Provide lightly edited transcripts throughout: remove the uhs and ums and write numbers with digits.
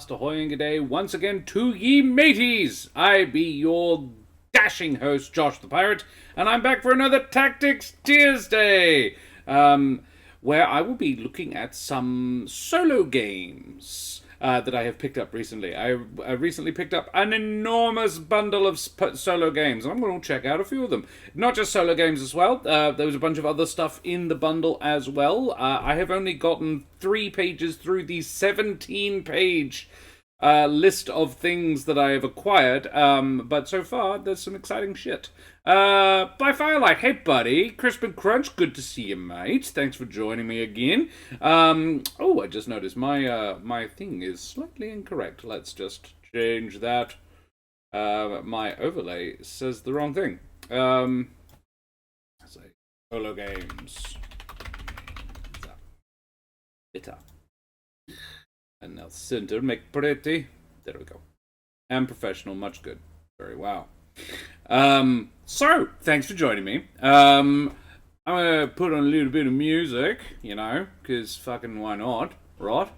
cast ahoying a day once again to ye mateys. I be your dashing host, Josh the Pirate, and I'm back for another Tactics Tyrsday, where I will be looking at some solo games that I have picked up recently. I recently picked up an enormous bundle of solo games, and I'm going to check out a few of them. Not just solo games as well. There was a bunch of other stuff in the bundle as well. I have only gotten 3 pages through the 17-page list of things that I have acquired, but so far there's some exciting shit. By Firelight, hey buddy, Crisp and Crunch, good to see you, mate. Thanks for joining me again. Oh, I just noticed my thing is slightly incorrect. Let's just change that. My overlay says the wrong thing. Let's say solo games. Bitter. And now center, make pretty. There we go. And professional, much good. Very well. So, thanks for joining me. I'm gonna put on a little bit of music, you know, because fucking why not, right?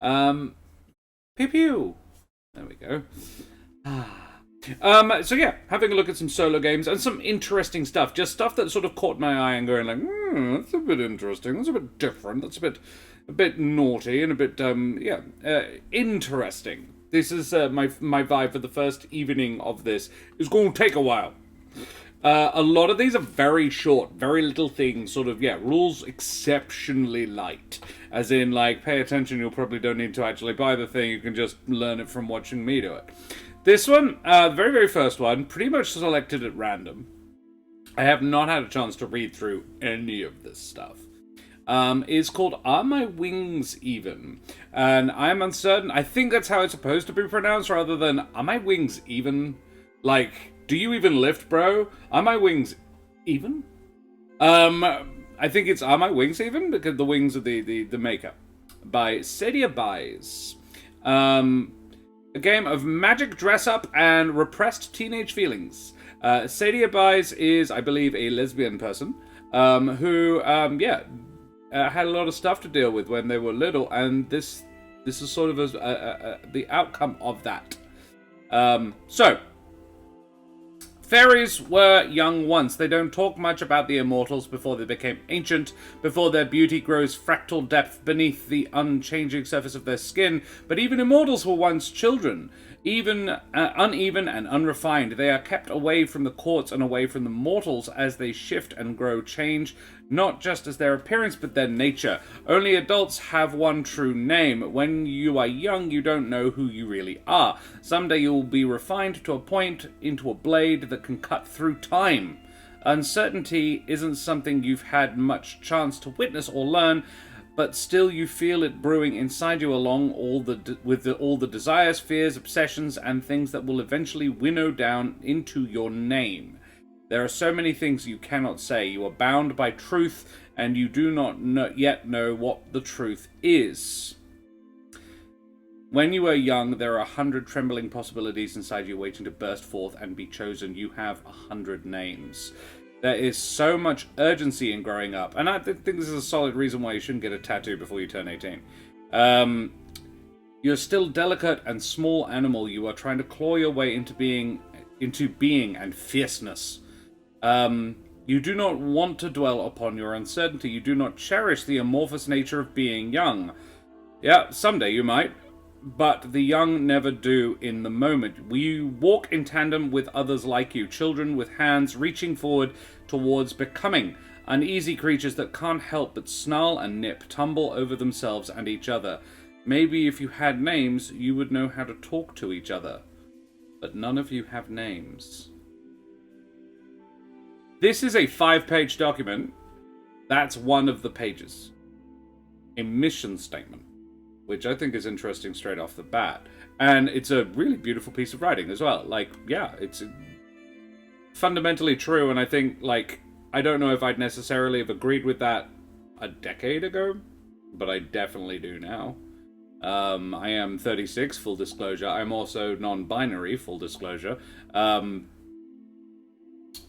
Pew pew. There we go. So yeah, having a look at some solo games and some interesting stuff. Just stuff that sort of caught my eye and going like, that's a bit interesting, that's a bit different, that's a bit naughty and a bit, interesting. This is my vibe for the first evening of this. It's going to take a while. A lot of these are very short, very little things, sort of, rules exceptionally light. As in, like, pay attention, you probably don't need to actually buy the thing, you can just learn it from watching me do it. This one, very, very first one, pretty much selected at random. I have not had a chance to read through any of this stuff. Is called Are My Wings Even? And I'm uncertain, I think that's how it's supposed to be pronounced, rather than Are My Wings Even? Like, do you even lift, bro? Are my wings even? I think it's Are My Wings Even? Because the wings are the maker. By Sadia Buys. A game of magic dress-up and repressed teenage feelings. Sadia Buys is, I believe, a lesbian person, who, had a lot of stuff to deal with when they were little, and this is sort of the outcome of that. So, fairies were young once. They don't talk much about the immortals before they became ancient, before their beauty grows fractal depth beneath the unchanging surface of their skin. But even immortals were once children. Even uneven and unrefined, they are kept away from the courts and away from the mortals as they shift and grow change, not just as their appearance but their nature. Only adults have one true name. When you are young, you don't know who you really are. Someday you will be refined to a point, into a blade that can cut through time. Uncertainty isn't something you've had much chance to witness or learn, but still you feel it brewing inside you along with all the desires, fears, obsessions, and things that will eventually winnow down into your name. There are so many things you cannot say. You are bound by truth, and you do not yet know what the truth is. When you are young, there are 100 trembling possibilities inside you waiting to burst forth and be chosen. You have 100 names. There is so much urgency in growing up, and I think this is a solid reason why you shouldn't get a tattoo before you turn 18. You're still delicate and small animal. You are trying to claw your way into being and fierceness. You do not want to dwell upon your uncertainty. You do not cherish the amorphous nature of being young. Yeah, someday you might. But the young never do in the moment. We walk in tandem with others like you, children with hands reaching forward towards becoming, uneasy creatures that can't help but snarl and nip, tumble over themselves and each other. Maybe if you had names, you would know how to talk to each other. But none of you have names. This is a 5-page document. That's one of the pages. A mission statement, which I think is interesting straight off the bat. And it's a really beautiful piece of writing as well. Like, yeah, it's fundamentally true, and I think, like, I don't know if I'd necessarily have agreed with that a decade ago, but I definitely do now. I am 36, full disclosure. I'm also non-binary, full disclosure.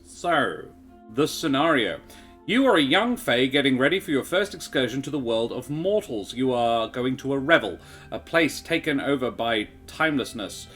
So, the scenario. You are a young fae getting ready for your first excursion to the world of mortals. You are going to a revel, a place taken over by timelessness,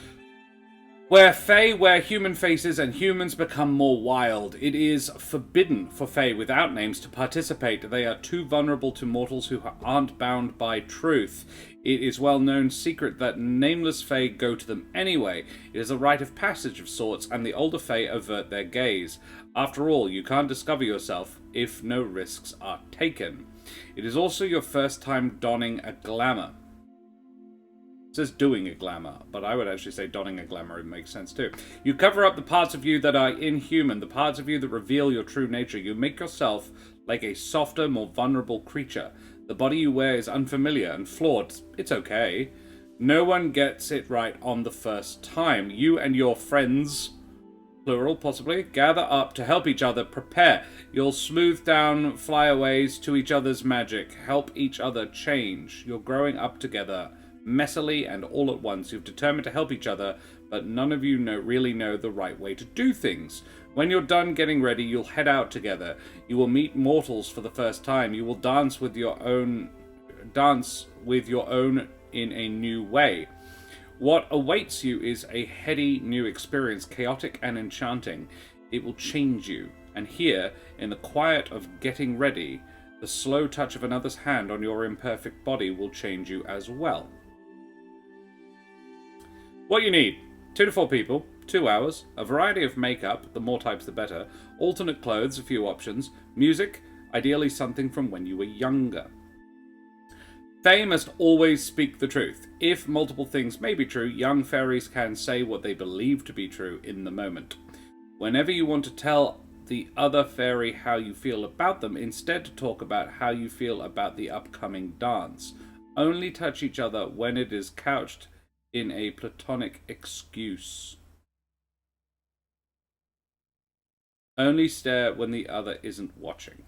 where fae wear human faces and humans become more wild. It is forbidden for fae without names to participate. They are too vulnerable to mortals who aren't bound by truth. It is well-known secret that nameless fae go to them anyway. It is a rite of passage of sorts, and the older fae avert their gaze. After all, you can't discover yourself if no risks are taken. It is also your first time donning a glamour. It says doing a glamour, but I would actually say donning a glamour makes sense too. You cover up the parts of you that are inhuman, the parts of you that reveal your true nature. You make yourself like a softer, more vulnerable creature. The body you wear is unfamiliar and flawed. It's okay. No one gets it right on the first time. You and your friends, plural possibly, gather up to help each other prepare. You'll smooth down flyaways to each other's magic, help each other change. You're growing up together. Messily and all at once, you've determined to help each other, but none of you really know the right way to do things. When you're done getting ready, you'll head out together. You will meet mortals for the first time. You will dance with your own in a new way. What awaits you is a heady new experience, chaotic and enchanting. It will change you. And here, in the quiet of getting ready, the slow touch of another's hand on your imperfect body will change you as well. What you need: 2 to 4 people, 2 hours, a variety of makeup, the more types the better, alternate clothes, a few options, music, ideally something from when you were younger. Fae must always speak the truth. If multiple things may be true, young fairies can say what they believe to be true in the moment. Whenever you want to tell the other fairy how you feel about them, instead talk about how you feel about the upcoming dance. Only touch each other when it is couched in a platonic excuse. Only stare when the other isn't watching.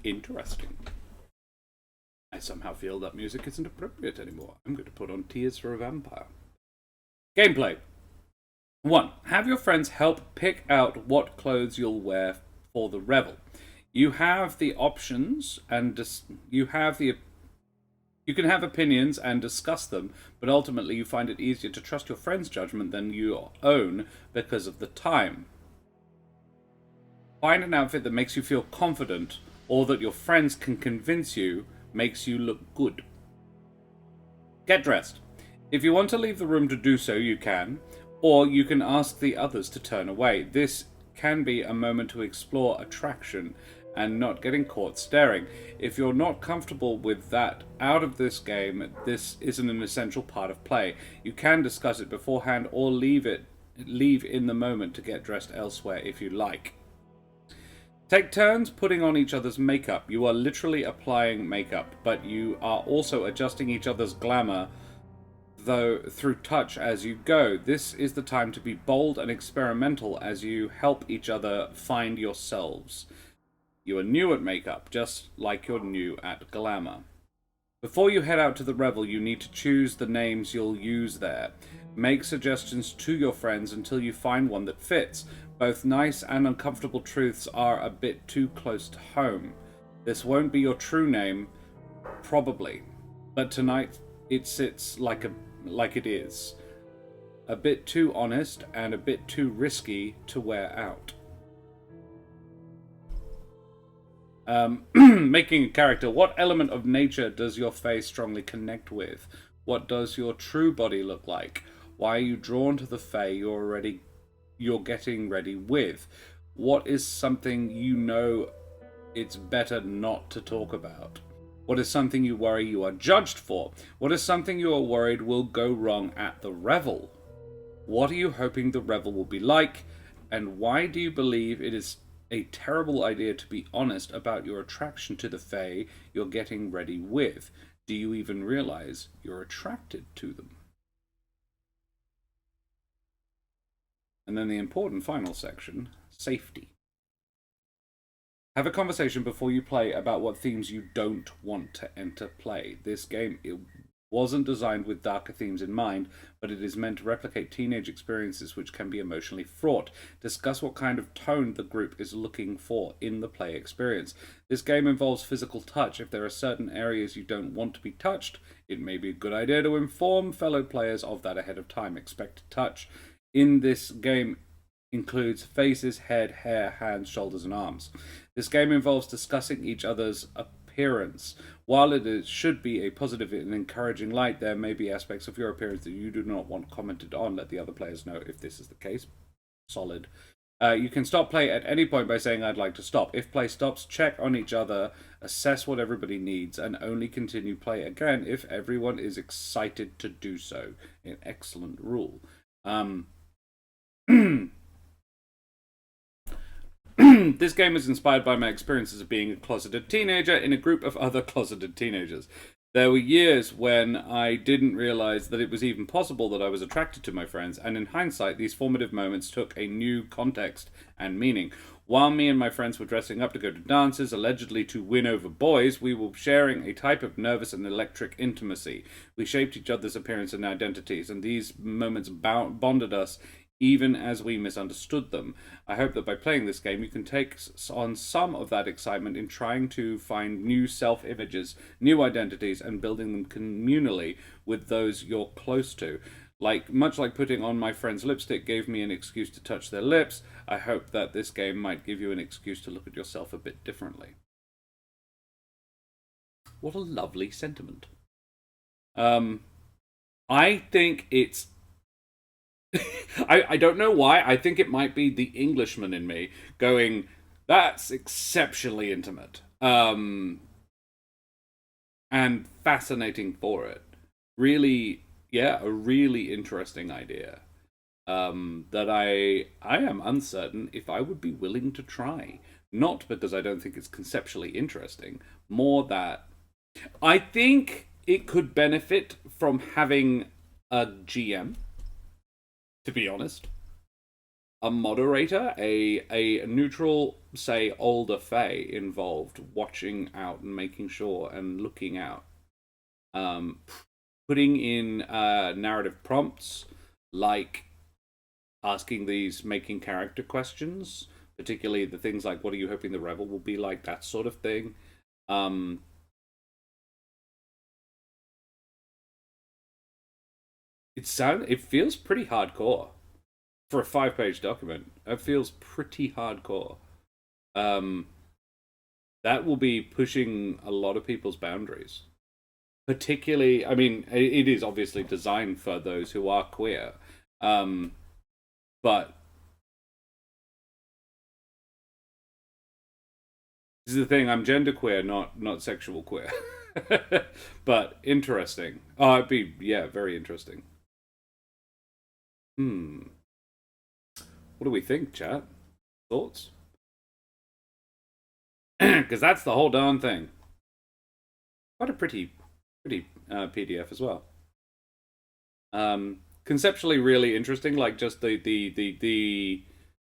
Interesting. I somehow feel that music isn't appropriate anymore. I'm going to put on Tears for a Vampire. Gameplay. 1. Have your friends help pick out what clothes you'll wear for the revel. You have the options and you can have opinions and discuss them, but ultimately you find it easier to trust your friend's judgment than your own because of the time. Find an outfit that makes you feel confident or that your friends can convince you makes you look good. Get dressed. If you want to leave the room to do so, you can, or you can ask the others to turn away. This can be a moment to explore attraction and not getting caught staring. If you're not comfortable with that out of this game, this isn't an essential part of play. You can discuss it beforehand or leave in the moment to get dressed elsewhere if you like. Take turns putting on each other's makeup. You are literally applying makeup, but you are also adjusting each other's glamour through touch as you go. This is the time to be bold and experimental as you help each other find yourselves. You are new at makeup, just like you're new at glamour. Before you head out to the revel, you need to choose the names you'll use there. Make suggestions to your friends until you find one that fits. Both nice and uncomfortable truths are a bit too close to home. This won't be your true name, probably, but tonight it sits like it is. A bit too honest and a bit too risky to wear out. Making a character. What element of nature does your face strongly connect with? What does your true body look like? Why are you drawn to the fae you're getting ready with? What is something you know it's better not to talk about? What is something you worry you are judged for? What is something you are worried will go wrong at the revel? What are you hoping the revel will be like? And why do you believe it is a terrible idea to be honest about your attraction to the fae you're getting ready with? Do you even realize you're attracted to them? And then the important final section, safety. Have a conversation before you play about what themes you don't want to enter play. This game wasn't designed with darker themes in mind, but it is meant to replicate teenage experiences which can be emotionally fraught. Discuss what kind of tone the group is looking for in the play experience. This game involves physical touch. If there are certain areas you don't want to be touched, it may be a good idea to inform fellow players of that ahead of time. Expected touch in this game includes faces, head, hair, hands, shoulders, and arms. This game involves discussing each other's appearance. While it should be a positive and encouraging light, there may be aspects of your appearance that you do not want commented on. Let the other players know if this is the case. Solid. You can stop play at any point by saying, I'd like to stop. If play stops, check on each other, assess what everybody needs, and only continue play again if everyone is excited to do so. An excellent rule. This game is inspired by my experiences of being a closeted teenager in a group of other closeted teenagers. There were years when I didn't realize that it was even possible that I was attracted to my friends, and in hindsight, these formative moments took a new context and meaning. While me and my friends were dressing up to go to dances, allegedly to win over boys, we were sharing a type of nervous and electric intimacy. We shaped each other's appearance and identities, and these moments bonded us even as we misunderstood them. I hope that by playing this game, you can take on some of that excitement in trying to find new self-images, new identities, and building them communally with those you're close to. Much like putting on my friend's lipstick gave me an excuse to touch their lips, I hope that this game might give you an excuse to look at yourself a bit differently. What a lovely sentiment. I think it's I don't know why. I think it might be the Englishman in me going, that's exceptionally intimate. And fascinating for it. Really, yeah, a really interesting idea. That I am uncertain if I would be willing to try. Not because I don't think it's conceptually interesting, more that I think it could benefit from having a GM. To be honest, a moderator, a neutral, say, older fae involved, watching out and making sure and looking out. Putting in narrative prompts, like asking these making character questions, particularly the things like, what are you hoping the revel will be like, that sort of thing. It feels pretty hardcore for a 5-page document. It feels pretty hardcore. That will be pushing a lot of people's boundaries. Particularly, I mean, it is obviously designed for those who are queer, but this is the thing. I'm genderqueer, not sexual queer. But interesting. Oh, it'd be, yeah, very interesting. What do we think, chat? Thoughts? Because that's the whole darn thing. Quite a pretty PDF as well. Conceptually really interesting, like just the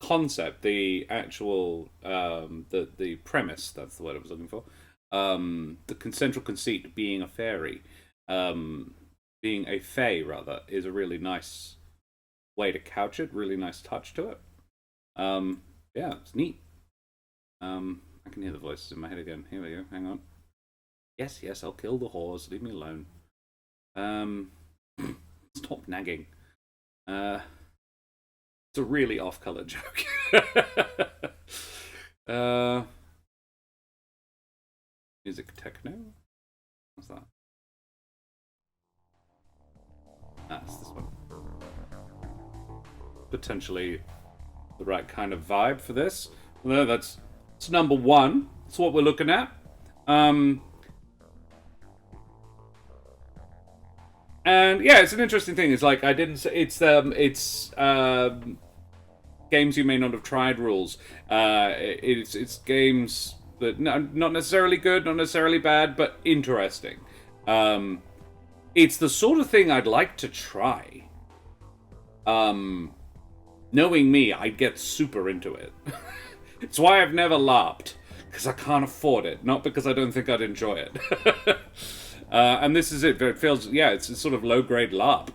concept, the actual the premise, that's the word I was looking for. The central conceit being a fairy, being a fae rather, is a really nice way to couch it, really nice touch to it. Yeah, it's neat. I can hear the voices in my head again. Here we go, hang on. Yes, I'll kill the whores, leave me alone. Stop nagging. It's a really off-color joke. Music techno? What's that? That's this one. Potentially the right kind of vibe for this. Well, that's number one. That's what we're looking at. And yeah, it's an interesting thing. It's like I didn't say it's games you may not have tried rules. It's games that not necessarily good, not necessarily bad, but interesting. It's the sort of thing I'd like to try. Knowing me, I'd get super into it. It's why I've never LARPed, because I can't afford it, not because I don't think I'd enjoy it. And this is it. It feels, yeah, it's a sort of low-grade LARP.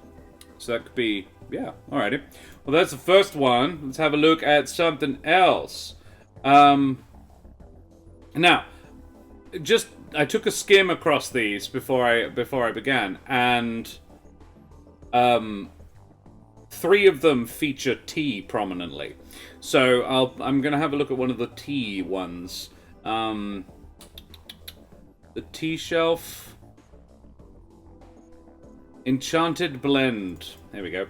So that could be, yeah, alrighty. Well, that's the first one. Let's have a look at something else. Now, I took a skim across these before I began, and 3 of them feature tea prominently. So I'm going to have a look at one of the tea ones. The tea shelf. Enchanted Blend. There we go.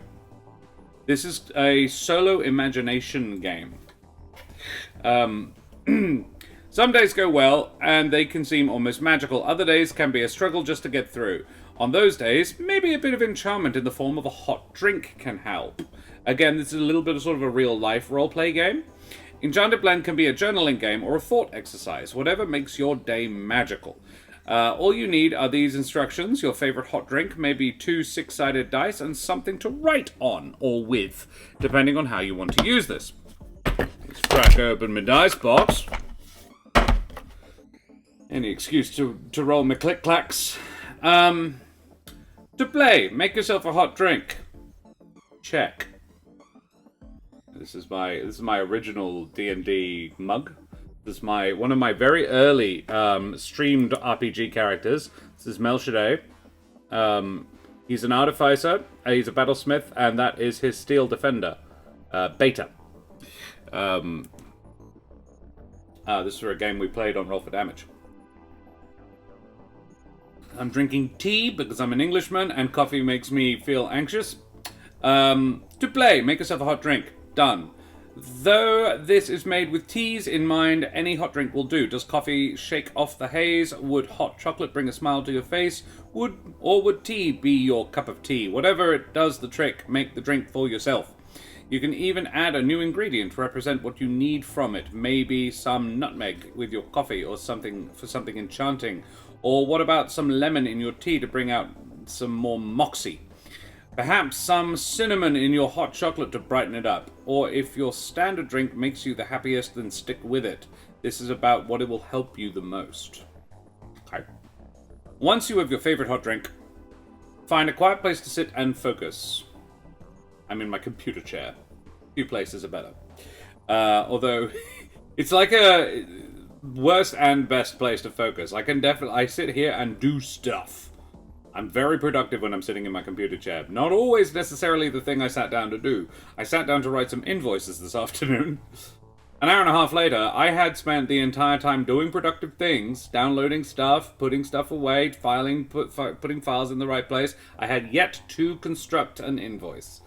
This is a solo imagination game. Some days go well, and they can seem almost magical. Other days can be a struggle just to get through. On those days, maybe a bit of enchantment in the form of a hot drink can help. Again, this is a little bit of sort of a real-life roleplay game. Enchanted Blend can be a journaling game or a thought exercise, whatever makes your day magical. All you need are these instructions, your favorite hot drink, maybe 2 6-sided dice, and something to write on, or with, depending on how you want to use this. Let's crack open my dice box. Any excuse to roll my click-clacks. To play, make yourself a hot drink. Check. This is my original D&D mug. This is one of my very early streamed RPG characters. This is Melchede. He's an artificer, he's a battlesmith, and that is his steel defender, Beta. This is for a game we played on Roll for Damage. I'm drinking tea because I'm an Englishman and coffee makes me feel anxious. To play, make yourself a hot drink. Done. Though this is made with teas in mind, any hot drink will do. Does coffee shake off the haze? Would hot chocolate bring a smile to your face? Would tea be your cup of tea? Whatever it does the trick, make the drink for yourself. You can even add a new ingredient to represent what you need from it. Maybe some nutmeg with your coffee or something for something enchanting. Or what about some lemon in your tea to bring out some more moxie? Perhaps some cinnamon in your hot chocolate to brighten it up. Or if your standard drink makes you the happiest, then stick with it. This is about what it will help you the most. Okay. Once you have your favorite hot drink, find a quiet place to sit and focus. I'm in my computer chair. Few places are better. Although, it's like a worst and best place to focus. I sit here and do stuff. I'm very productive when I'm sitting in my computer chair. Not always necessarily the thing I sat down to do. I sat down to write some invoices this afternoon. An hour and a half later, I had spent the entire time doing productive things, downloading stuff, putting stuff away, filing, putting files in the right place. I had yet to construct an invoice.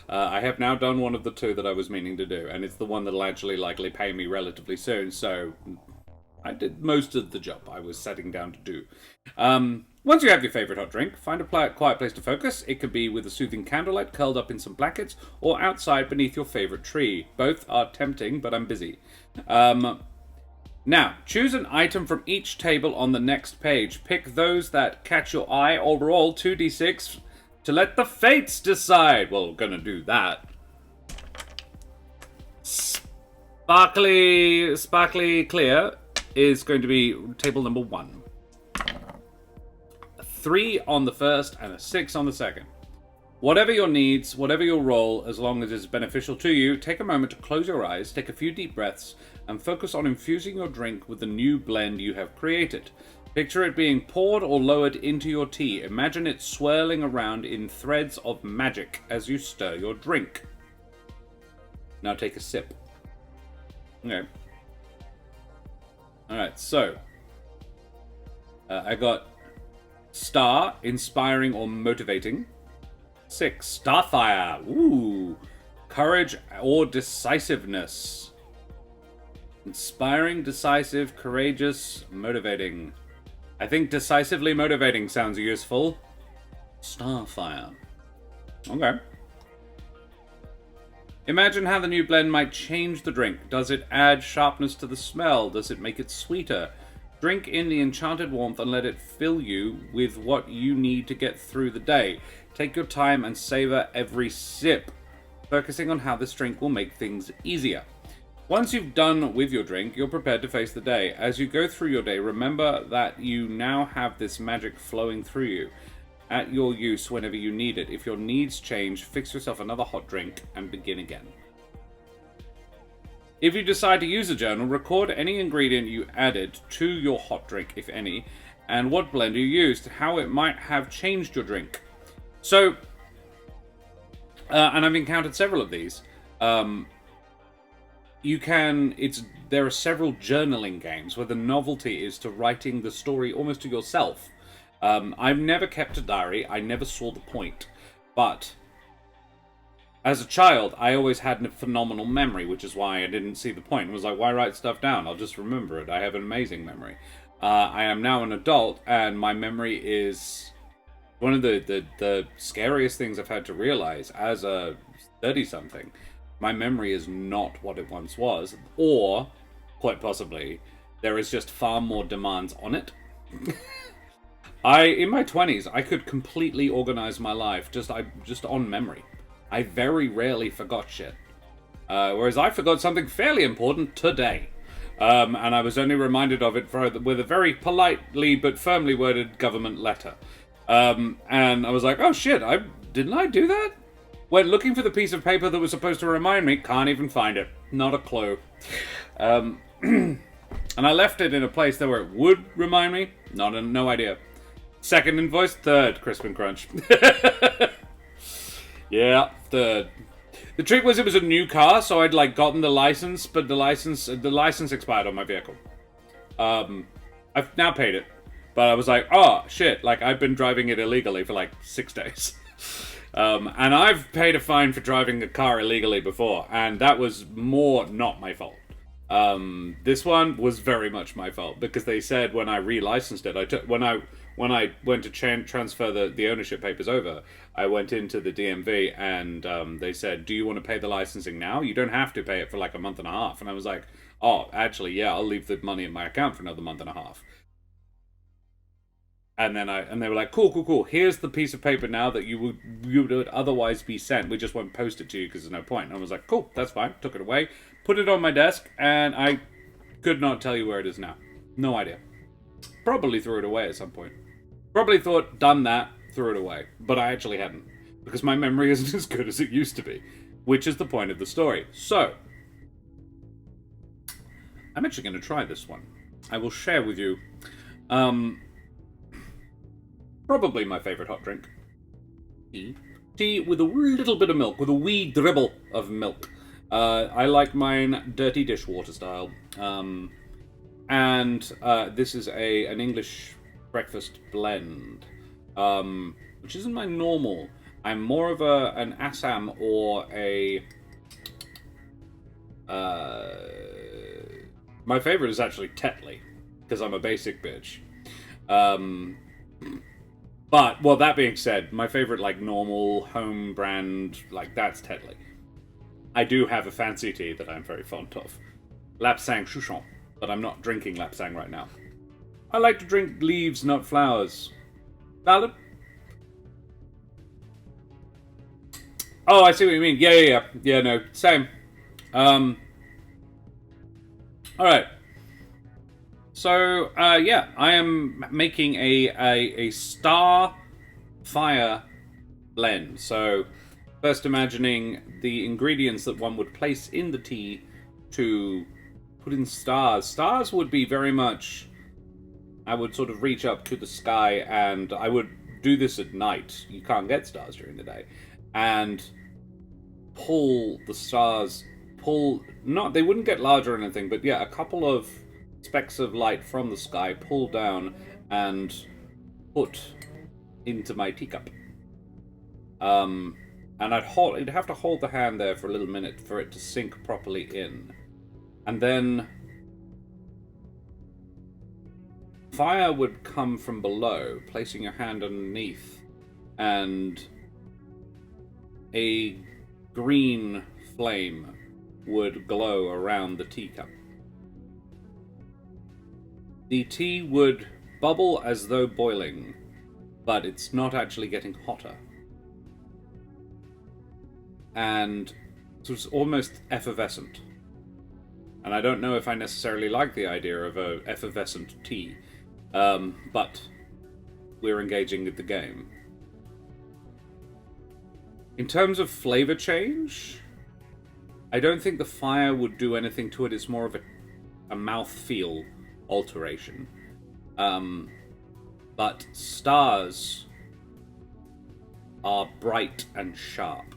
I have now done one of the 2 that I was meaning to do, and it's the one that'll actually likely pay me relatively soon, so I did most of the job I was setting down to do. Once you have your favorite hot drink, find a quiet place to focus. It could be with a soothing candlelight curled up in some blankets, or outside beneath your favorite tree. Both are tempting, but I'm busy. Now, choose an item from each table on the next page. Pick those that catch your eye, or roll 2d6 to let the fates decide. Well, we're gonna do that. Sparkly clear is going to be table number 1. 3 on the first and a 6 on the second. Whatever your needs, whatever your role, as long as it's beneficial to you, take a moment to close your eyes, take a few deep breaths, and focus on infusing your drink with the new blend you have created. Picture it being poured or lowered into your tea. Imagine it swirling around in threads of magic as you stir your drink. Now take a sip. Okay. Alright, so I got Star, inspiring or motivating. 6, Starfire. Ooh. Courage or decisiveness. Inspiring, decisive, courageous, motivating. I think decisively motivating sounds useful. Starfire. Okay. Imagine how the new blend might change the drink. Does it add sharpness to the smell? Does it make it sweeter? Drink in the enchanted warmth and let it fill you with what you need to get through the day. Take your time and savor every sip, focusing on how this drink will make things easier. Once you've done with your drink, you're prepared to face the day. As you go through your day, remember that you now have this magic flowing through you at your use whenever you need it. If your needs change, fix yourself another hot drink and begin again. If you decide to use a journal, record any ingredient you added to your hot drink, if any, and what blend you used, how it might have changed your drink. So, and I've encountered several of these. There are several journaling games where the novelty is to writing the story almost to yourself. I've never kept a diary. I never saw the point. But as a child, I always had a phenomenal memory, which is why I didn't see the point. It was like, why write stuff down? I'll just remember it. I have an amazing memory. I am now an adult, and my memory is one of the scariest things I've had to realize as a 30-something. My memory is not what it once was, or, quite possibly, there is just far more demands on it. In my 20s, I could completely organize my life just on memory. I very rarely forgot shit. Whereas I forgot something fairly important today. And I was only reminded of it with a very politely but firmly worded government letter. And I was like, oh shit, didn't I do that? Went looking for the piece of paper that was supposed to remind me, can't even find it. Not a clue. And I left it in a place that where it would remind me. No idea. Second invoice, third, Crisp and Crunch. Yeah, third. The trick was it was a new car, so I'd gotten the license, but the license expired on my vehicle. I've now paid it, but I was like, oh shit! I've been driving it illegally for 6 days, and I've paid a fine for driving a car illegally before, and that was more not my fault. This one was very much my fault because they said when I relicensed it, when I went to transfer the ownership papers over, I went into the DMV and they said, do you want to pay the licensing now? You don't have to pay it for a month and a half. And I was like, oh, actually, yeah, I'll leave the money in my account for another month and a half. And then they were like, cool. Here's the piece of paper now that you would otherwise be sent. We just won't post it to you because there's no point. And I was like, cool, that's fine. Took it away, put it on my desk, and I could not tell you where it is now. No idea. Probably threw it away at some point. Probably thought, done that, threw it away. But I actually hadn't. Because my memory isn't as good as it used to be. Which is the point of the story. So, I'm actually going to try this one. I will share with you, probably my favorite hot drink. Tea with a little bit of milk, with a wee dribble of milk. I like mine dirty dishwater style. And this is an English breakfast blend, which isn't my normal. I'm more of an Assam or a... my favorite is actually Tetley, because I'm a basic bitch. But, well, that being said, my favorite, normal, home brand, that's Tetley. I do have a fancy tea that I'm very fond of. Lapsang Chouchon, but I'm not drinking Lapsang right now. I like to drink leaves, not flowers. Valid? Oh, I see what you mean. Yeah. Yeah, no, same. Alright. So, yeah, I am making a star fire blend. So, first imagining the ingredients that one would place in the tea to put in stars. Stars would be very much... I would sort of reach up to the sky, and I would do this at night. You can't get stars during the day. And pull the stars... they wouldn't get larger or anything, but yeah, a couple of specks of light from the sky, pull down, and put into my teacup. And you'd have to hold the hand there for a little minute for it to sink properly in. And then fire would come from below, placing your hand underneath, and a green flame would glow around the teacup. The tea would bubble as though boiling, but it's not actually getting hotter. And it was almost effervescent. And I don't know if I necessarily like the idea of a effervescent tea. But we're engaging with the game. In terms of flavor change, I don't think the fire would do anything to it. It's more of a mouthfeel alteration. But stars are bright and sharp.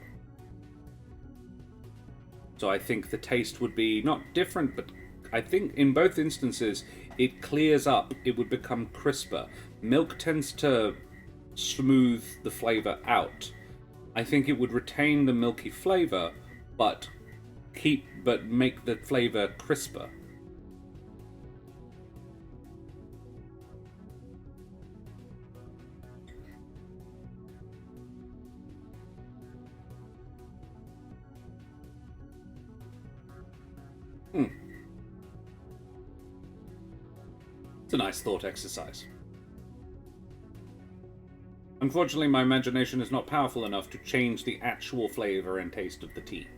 So I think the taste would be not different, but I think in both instances it clears up. It would become crisper. Milk tends to smooth the flavor out. I think it would retain the milky flavor, but make the flavor crisper. It's a nice thought exercise. Unfortunately, my imagination is not powerful enough to change the actual flavor and taste of the tea.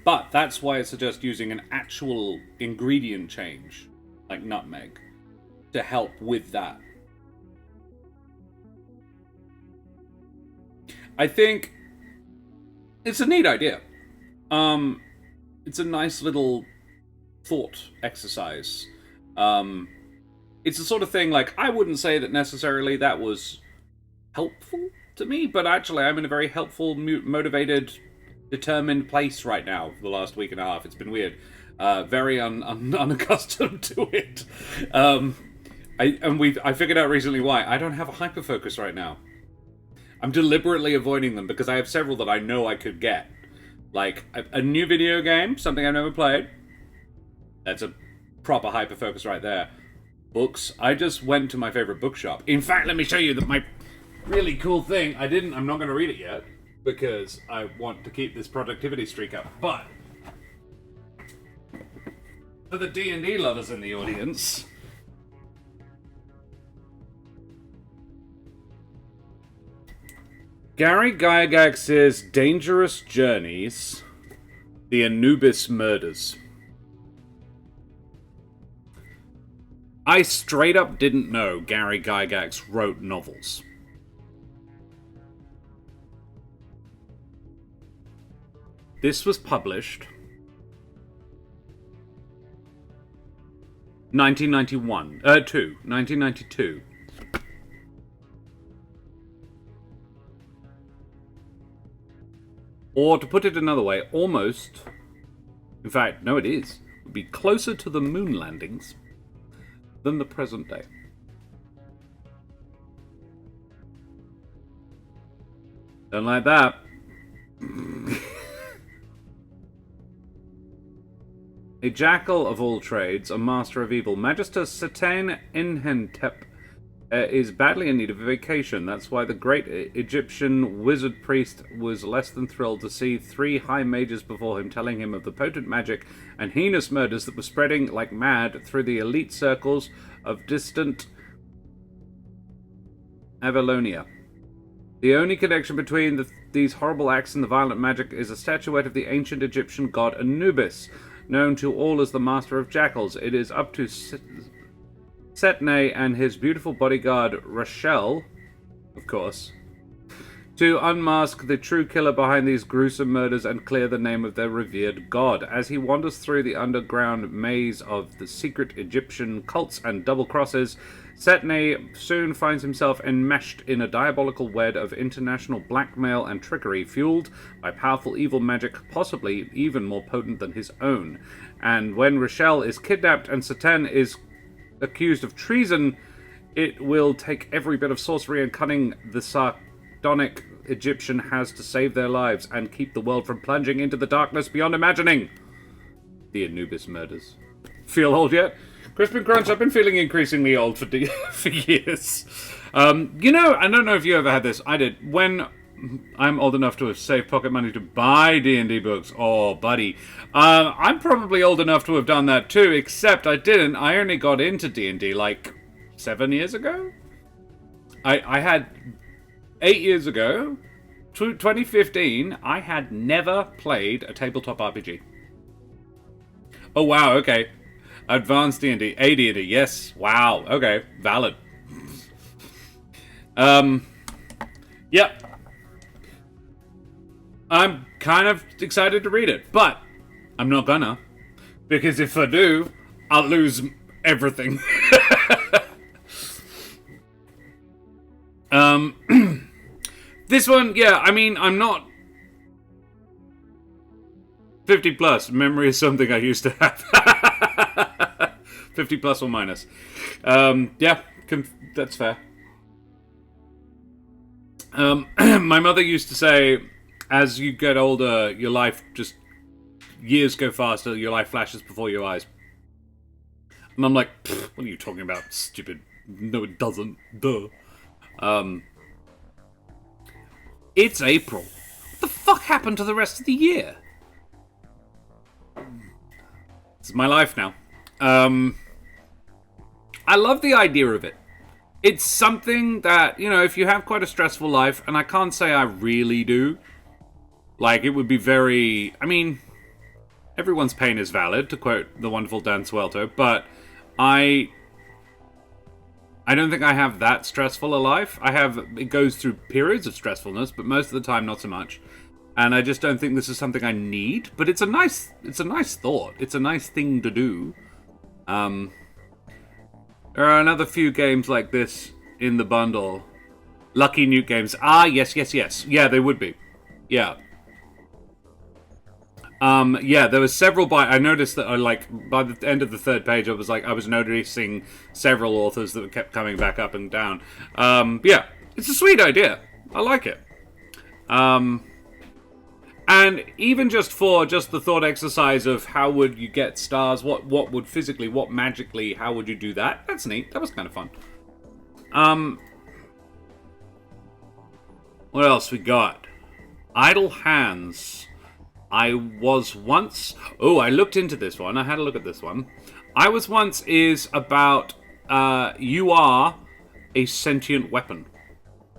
But that's why I suggest using an actual ingredient change, like nutmeg, to help with that. I think it's a neat idea. It's a nice little thought exercise. It's the sort of thing, like, I wouldn't say that necessarily that was helpful to me, but actually I'm in a very helpful, motivated, determined place right now for the last week and a half. It's been weird. Very unaccustomed to it. I figured out recently why. I don't have a hyperfocus right now. I'm deliberately avoiding them because I have several that I know I could get. Like, a new video game, something I've never played. That's a proper hyperfocus right there. Books. I just went to my favorite bookshop. In fact, let me show you my really cool thing. I'm not going to read it yet because I want to keep this productivity streak up. But for the D&D lovers in the audience, Gary Gygax's Dangerous Journeys, The Anubis Murders. I straight up didn't know Gary Gygax wrote novels. This was published 1992. Or to put it another way, almost, in fact, no it is, would be closer to the moon landings than the present day. Don't like that. A jackal of all trades, a master of evil, Magister Satan Enchanted is badly in need of a vacation. That's why the great Egyptian wizard priest was less than thrilled to see 3 high mages before him telling him of the potent magic and heinous murders that were spreading like mad through the elite circles of distant Avalonia. The only connection between these horrible acts and the violent magic is a statuette of the ancient Egyptian god Anubis, known to all as the Master of Jackals. It is up to Setney and his beautiful bodyguard Rochelle, of course, to unmask the true killer behind these gruesome murders and clear the name of their revered god. As he wanders through the underground maze of the secret Egyptian cults and double crosses, Setney soon finds himself enmeshed in a diabolical web of international blackmail and trickery fueled by powerful evil magic, possibly even more potent than his own. And when Rochelle is kidnapped and Satan is accused of treason, it will take every bit of sorcery and cunning the sardonic Egyptian has to save their lives and keep the world from plunging into the darkness beyond imagining. The Anubis Murders. Feel old yet? Crispin Crunch, I've been feeling increasingly old for years. You know, I don't know if you ever had this. I did. When I'm old enough to have saved pocket money to buy D&D books. Oh, buddy. I'm probably old enough to have done that too, except I didn't. I only got into D&D like 7 years ago. I had 8 years ago, 2015, I had never played a tabletop RPG. Oh, wow, okay. Advanced D&D. AD&D, yes. Wow, okay. Valid. Yep. I'm kind of excited to read it, but I'm not gonna. Because if I do, I'll lose everything. This one, yeah, I mean, I'm not 50 plus. Memory is something I used to have. 50 plus or minus. Yeah, that's fair. My mother used to say, as you get older, your life just... years go faster, your life flashes before your eyes. And I'm like, what are you talking about, stupid? No, it doesn't. Duh. It's April. What the fuck happened to the rest of the year? This is my life now. I love the idea of it. It's something that, you know, if you have quite a stressful life, and I can't say I really do, like, it would be very... I mean, everyone's pain is valid, to quote the wonderful Dan Swelto, but I don't think I have that stressful a life. It goes through periods of stressfulness, but most of the time not so much. And I just don't think this is something I need, but it's a nice thought. It's a nice thing to do. There are another few games like this in the bundle. Lucky Nuke games. Ah, yes. Yeah, they would be. Yeah. Yeah, there was several I noticed that by the end of the third page, I was noticing several authors that kept coming back up and down. Yeah, it's a sweet idea. I like it. And even just the thought exercise of how would you get stars, what would physically, what magically, how would you do that? That's neat. That was kind of fun. What else we got? Idle Hands. I looked into this one. I had a look at this one. I Was Once is about you are a sentient weapon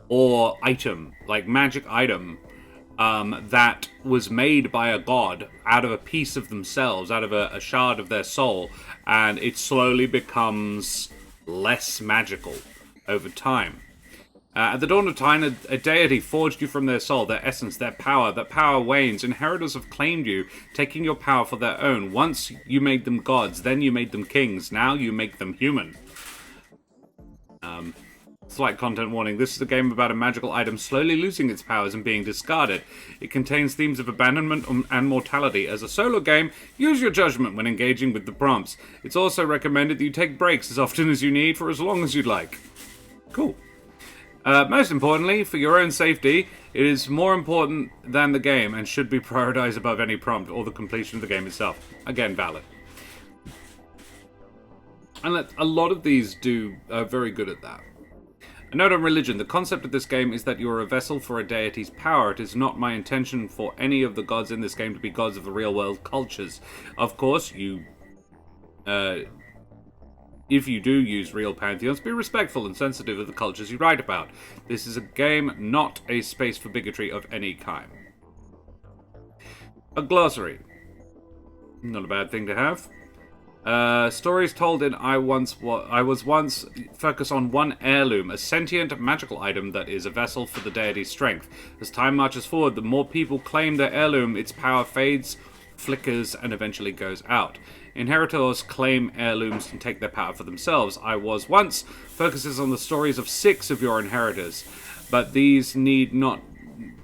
or item, like magic item, that was made by a god out of a piece of themselves, out of a shard of their soul, and it slowly becomes less magical over time. At the dawn of time, a deity forged you from their soul, their essence, their power. That power wanes. Inheritors have claimed you, taking your power for their own. Once you made them gods, then you made them kings. Now you make them human. Slight content warning. This is a game about a magical item slowly losing its powers and being discarded. It contains themes of abandonment and mortality. As a solo game, use your judgment when engaging with the prompts. It's also recommended that you take breaks as often as you need for as long as you'd like. Cool. Most importantly, for your own safety, it is more important than the game and should be prioritized above any prompt or the completion of the game itself. Again, valid. And a lot of these are very good at that. A note on religion. The concept of this game is that you are a vessel for a deity's power. It is not my intention for any of the gods in this game to be gods of the real-world cultures. Of course, if you do use real pantheons, be respectful and sensitive of the cultures you write about. This is a game, not a space for bigotry of any kind. A glossary. Not a bad thing to have. Stories told in I Was Once focus on one heirloom, a sentient magical item that is a vessel for the deity's strength. As time marches forward, the more people claim their heirloom, its power fades, flickers, and eventually goes out. Inheritors claim heirlooms and take their power for themselves. I Was Once focuses on the stories of 6 of your inheritors, but these need not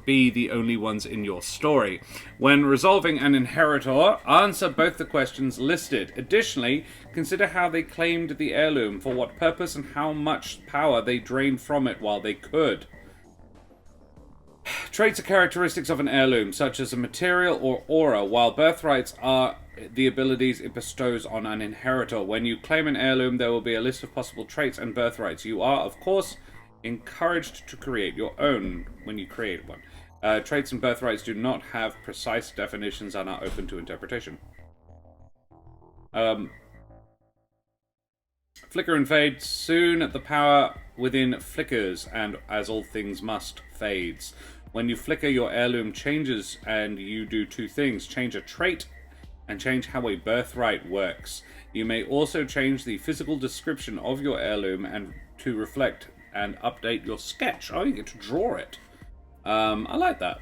be the only ones in your story. When resolving an inheritor, answer both the questions listed. Additionally, consider how they claimed the heirloom, for what purpose, and how much power they drained from it while they could. Traits or characteristics of an heirloom, such as a material or aura, while birthrights are the abilities it bestows on an inheritor. When you claim an heirloom, there will be a list of possible traits and birthrights. You are, of course, encouraged to create your own when you create one. Traits and birthrights do not have precise definitions and are open to interpretation. Flicker and fade. Soon the power within flickers, and as all things must, fades. When you flicker, your heirloom changes, and you do 2 things. Change a trait and change how a birthright works. You may also change the physical description of your heirloom and to reflect and update your sketch. Oh, you get to draw it. I like that.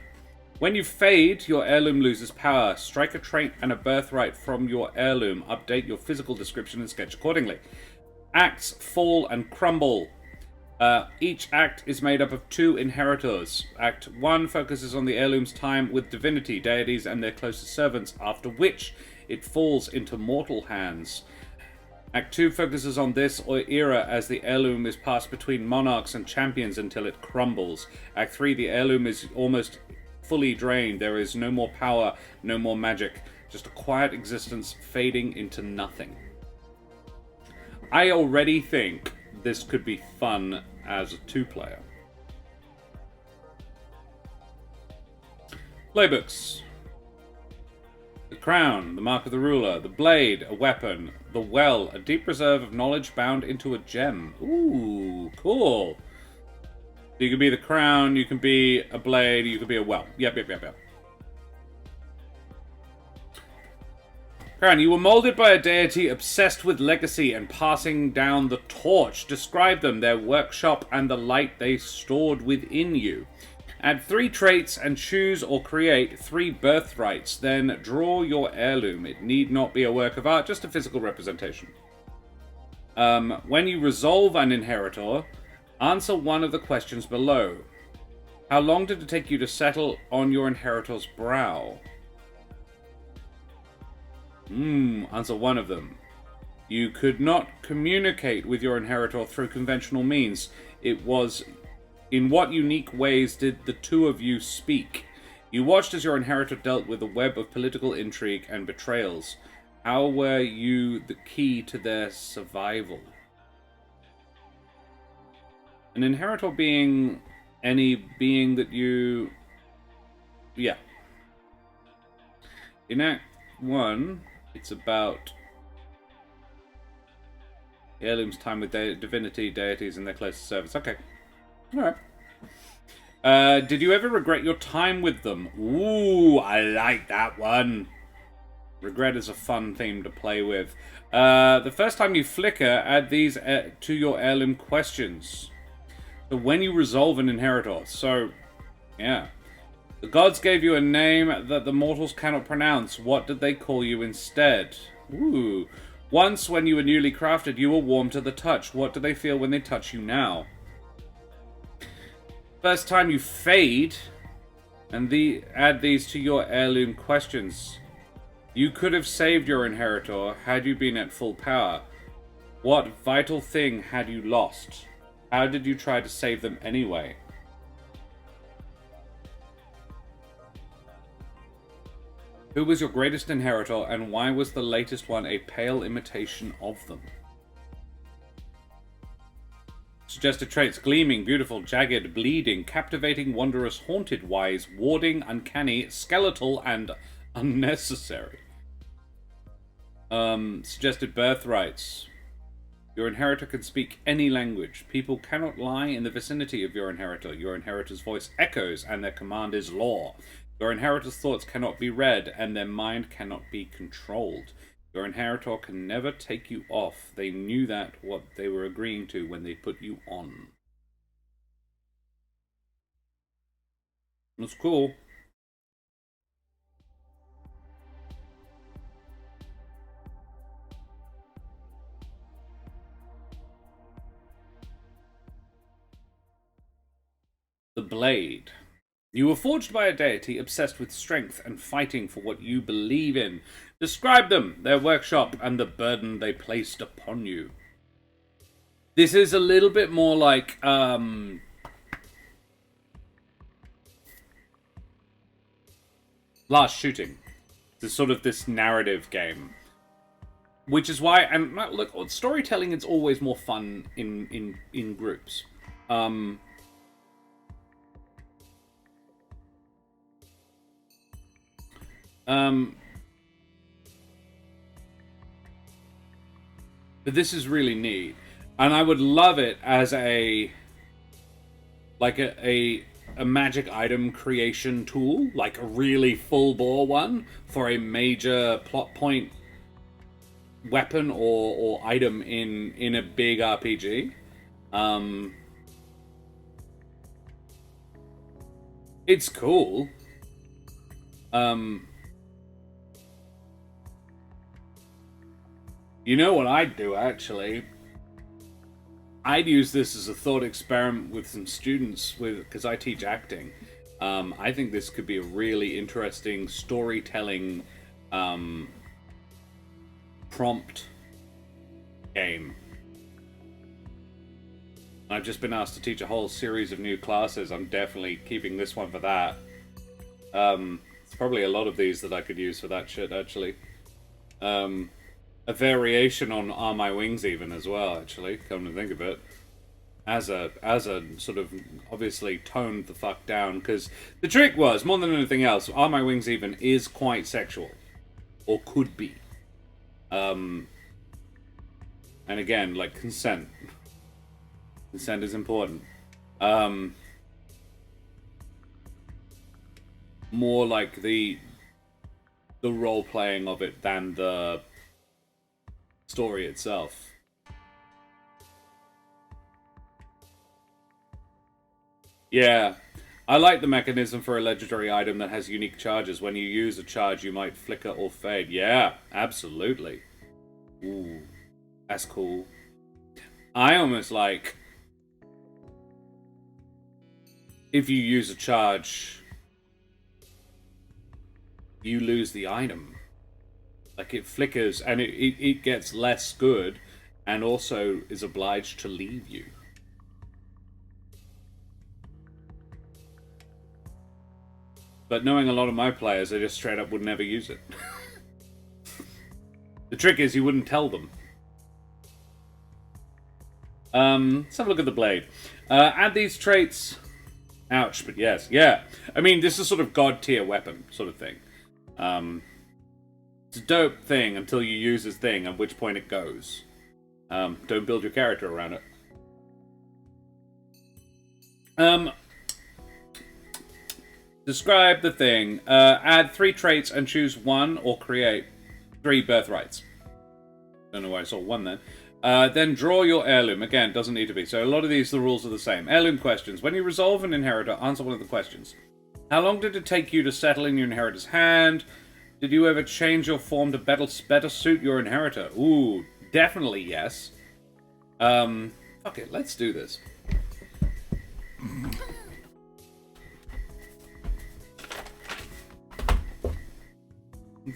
When you fade, your heirloom loses power. Strike a trait and a birthright from your heirloom. Update your physical description and sketch accordingly. Acts fall and crumble. Each act is made up of 2 inheritors. Act 1 focuses on the heirloom's time with divinity, deities, and their closest servants, after which it falls into mortal hands. Act 2 focuses on this era as the heirloom is passed between monarchs and champions until it crumbles. Act 3, the heirloom is almost fully drained. There is no more power, no more magic, just a quiet existence fading into nothing. I already think this could be fun as a 2-player. Playbooks. The crown, the mark of the ruler. The blade, a weapon. The well, a deep reserve of knowledge bound into a gem. Ooh, cool. You can be the crown, you can be a blade, you can be a well. Yep. Crown, you were molded by a deity obsessed with legacy and passing down the torch. Describe them, their workshop, and the light they stored within you. Add 3 traits and choose or create 3 birthrights. Then draw your heirloom. It need not be a work of art, just a physical representation. When you resolve an inheritor, answer one of the questions below. How long did it take you to settle on your inheritor's brow? Answer one of them. You could not communicate with your inheritor through conventional means. It was... In what unique ways did the 2 of you speak? You watched as your inheritor dealt with a web of political intrigue and betrayals. How were you the key to their survival? An inheritor being any being that you... Yeah. In Act 1, it's about heirloom's time with divinity, deities, and their closest servants. Okay. Alright. Did you ever regret your time with them? Ooh, I like that one. Regret is a fun theme to play with. The first time you flicker, add these to your heirloom questions. So when you resolve an inheritor. So, yeah. The gods gave you a name that the mortals cannot pronounce. What did they call you instead? Ooh. Once, when you were newly crafted, you were warm to the touch. What do they feel when they touch you now? First time you fade, and add these to your heirloom questions. You could have saved your inheritor had you been at full power. What vital thing had you lost? How did you try to save them anyway? Who was your greatest inheritor, and why was the latest one a pale imitation of them? Suggested traits: gleaming, beautiful, jagged, bleeding, captivating, wondrous, haunted, wise, warding, uncanny, skeletal, and unnecessary. Suggested birthrights: your inheritor can speak any language. People cannot lie in the vicinity of your inheritor. Your inheritor's voice echoes, and their command is law. Your inheritor's thoughts cannot be read, and their mind cannot be controlled. Your inheritor can never take you off. They knew that what they were agreeing to when they put you on. That's cool. The Blade. You were forged by a deity obsessed with strength and fighting for what you believe in. Describe them, their workshop, and the burden they placed upon you. This is a little bit more like, Last Shooting. It's sort of this narrative game. Which is why, and look, storytelling is always more fun in groups. But this is really neat, and I would love it as a a magic item creation tool, like a really full bore one for a major plot point weapon or item in a big RPG. It's cool. You know what I'd do, actually? I'd use this as a thought experiment with some students, because I teach acting. I think this could be a really interesting storytelling prompt game. I've just been asked to teach a whole series of new classes. I'm definitely keeping this one for that. It's probably a lot of these that I could use for that shit, actually. A variation on Are My Wings even as well, actually, come to think of it. As a sort of obviously toned the fuck down, because the trick was, more than anything else, Are My Wings even is quite sexual. Or could be. And again, like, consent. Consent is important. More like the role-playing of it than the story itself. Yeah. I like the mechanism for a legendary item that has unique charges. When you use a charge, you might flicker or fade. Yeah, absolutely. Ooh, that's cool. I almost like... if you use a charge, you lose the item. Like, it flickers, and it gets less good, and also is obliged to leave you. But knowing a lot of my players, they just straight up would never use it. The trick is you wouldn't tell them. Let's have a look at the blade. Add these traits... Ouch, but yes. Yeah. I mean, this is sort of god-tier weapon sort of thing. It's a dope thing until you use this thing, at which point it goes. Don't build your character around it. Describe the thing. Add 3 traits and choose 1 or create 3 birthrights. Don't know why I saw 1 then. Then draw your heirloom. Again, doesn't need to be. So a lot of these, the rules are the same. Heirloom questions. When you resolve an inheritor, answer one of the questions. How long did it take you to settle in your inheritor's hand? Did you ever change your form to better suit your inheritor? Ooh, definitely yes. Fuck it, let's do this.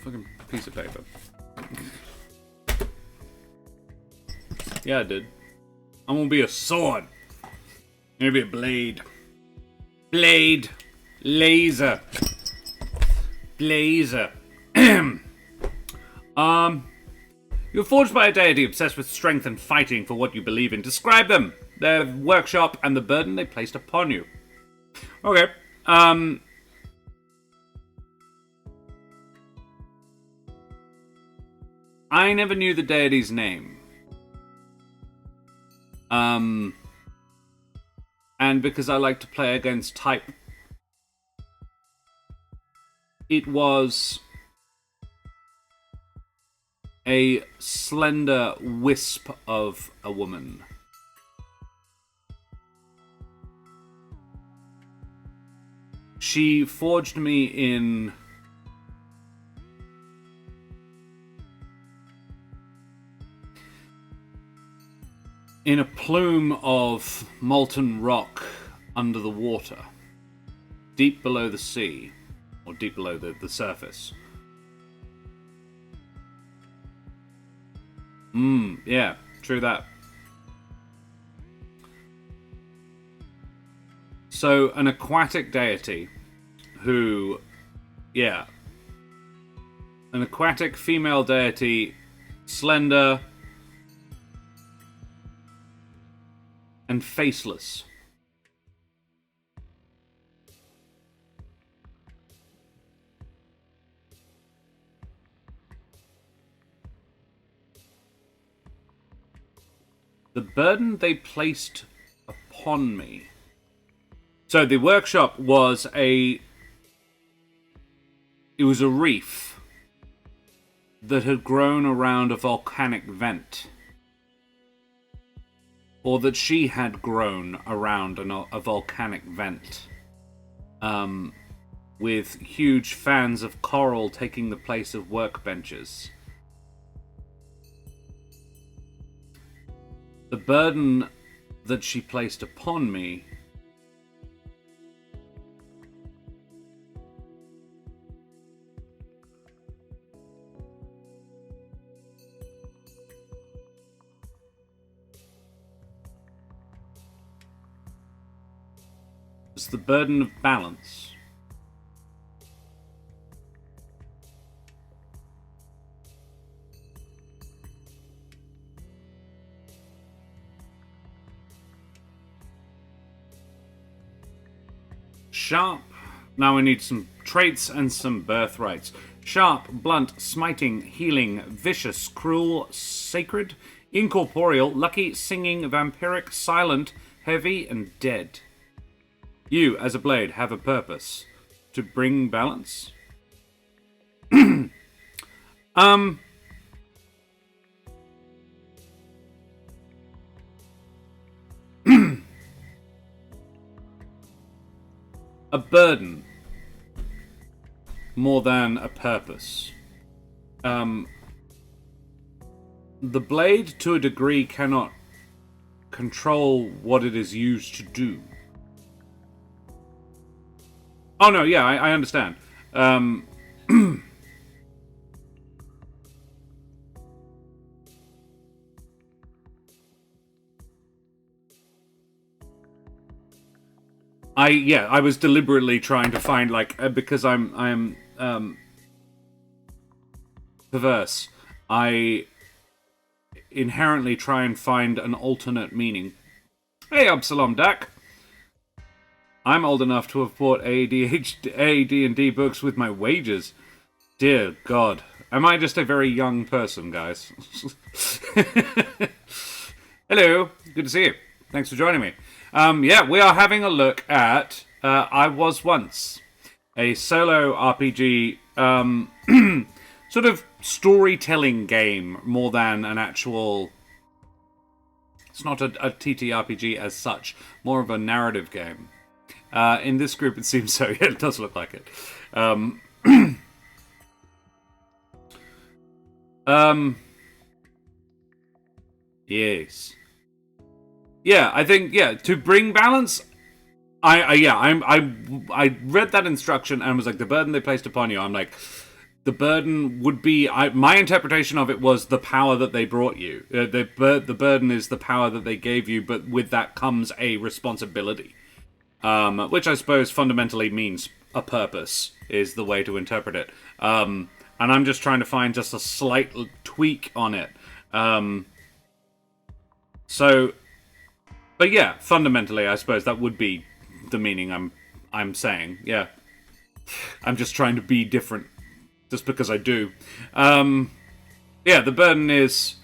Fucking piece of paper. Yeah, I did. I'm gonna be a sword. I'm gonna be a blade. Blade. Laser. Blazer. You're forged by a deity obsessed with strength and fighting for what you believe in. Describe them, their workshop, and the burden they placed upon you. Okay. I never knew the deity's name. And because I like to play against type, it was a slender wisp of a woman. She forged me in a plume of molten rock under the water, deep below the sea, or deep below the surface. Yeah, true that. So, an aquatic deity who, yeah, an aquatic female deity, slender and faceless. The burden they placed upon me So the workshop was it was a reef that had grown around a volcanic vent. Or that she had grown around a volcanic vent. With huge fans of coral taking the place of workbenches. The burden that she placed upon me was the burden of balance. Sharp. Now we need some traits and some birthrights. Sharp, blunt, smiting, healing, vicious, cruel, sacred, incorporeal, lucky, singing, vampiric, silent, heavy, and dead. You, as a blade, have a purpose. To bring balance? A burden more than a purpose. The blade, to a degree, cannot control what it is used to do. Oh no, yeah, I understand. I was deliberately trying to find, like, because I'm perverse. I inherently try and find an alternate meaning. Hey, Absalom Dak. I'm old enough to have bought AD&D books with my wages. Dear God. Am I just a very young person, guys? Hello. Good to see you. Thanks for joining me. Yeah, we are having a look at I Was Once, a solo RPG sort of storytelling game more than an actual... It's not a TTRPG as such, more of a narrative game. In this group, it seems so. Yeah, it does look like it. Yes. Yeah, I think, to bring balance, I read that instruction and was like, the burden they placed upon you. I'm like, the burden would be, my interpretation of it was the power that they brought you. The burden is the power that they gave you, but with that comes a responsibility. Which I suppose fundamentally means a purpose, is the way to interpret it. And I'm just trying to find just a slight tweak on it. But yeah, fundamentally, I suppose that would be the meaning I'm saying. Yeah, I'm just trying to be different, just because I do. Yeah, the burden is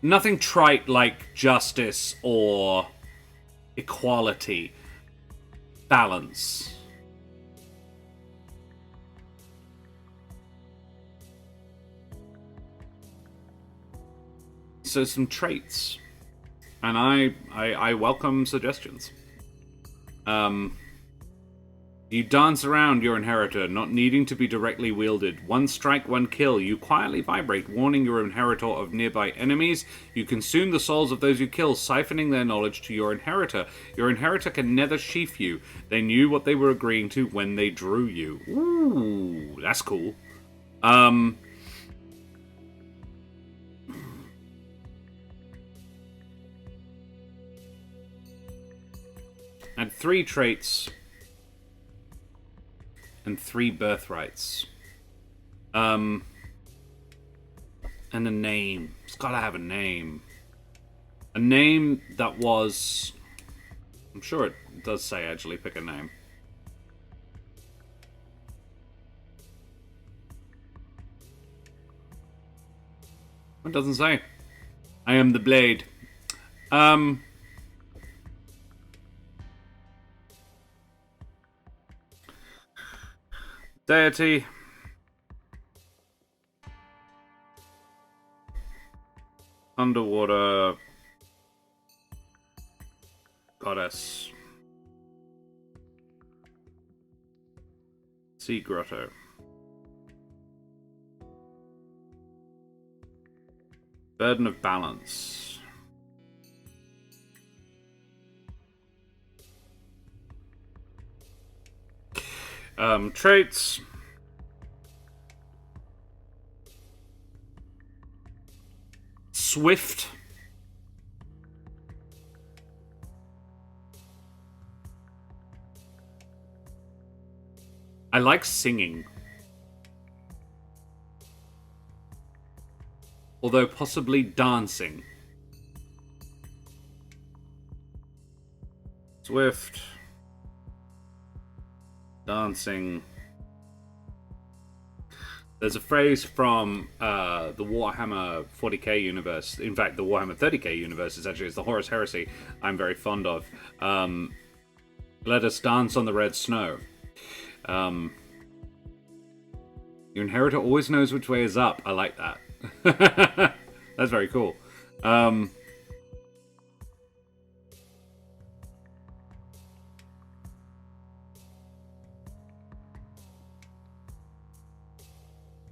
nothing trite like justice or equality. Balance. So some traits, and I welcome suggestions. You dance around your inheritor, not needing to be directly wielded. One strike, one kill. You quietly vibrate, warning your inheritor of nearby enemies. You consume the souls of those you kill, siphoning their knowledge to your inheritor. Your inheritor can never sheath you. They knew what they were agreeing to when they drew you. Ooh, that's cool. Add 3 traits and 3 birthrights. And a name. It's gotta have a name. A name that was... I'm sure it does say actually pick a name. It doesn't say. I am the blade. Deity. Underwater. Goddess. Sea grotto. Burden of balance. Traits. Swift. I like singing. Although possibly dancing. Swift. Dancing. There's a phrase from the Warhammer 40k universe. In fact, the Warhammer 30k universe is actually the Horus Heresy I'm very fond of. Let us dance on the red snow. Your inheritor always knows which way is up. I like that. That's very cool.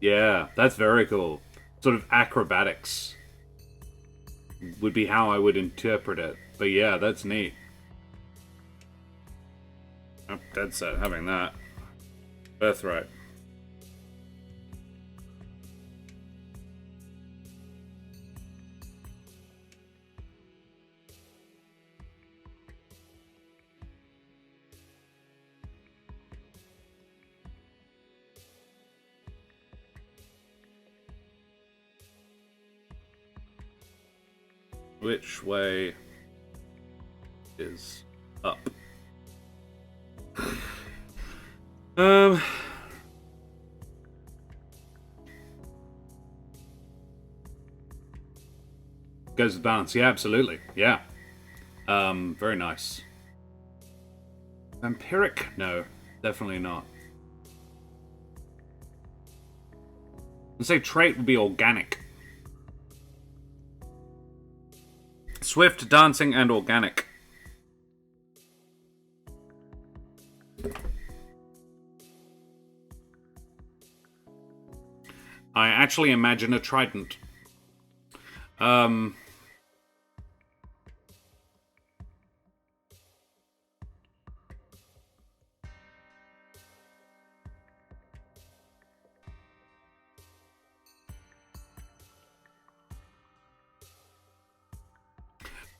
Yeah, that's very cool. Sort of acrobatics would be how I would interpret it. But yeah, that's neat. I'm dead set having that. Birthright. Which way is up? Goes with balance. Yeah, absolutely. Yeah. Very nice. Vampiric? No, definitely not. I'd say trait would be organic. Swift, dancing, and organic. I actually imagine a trident.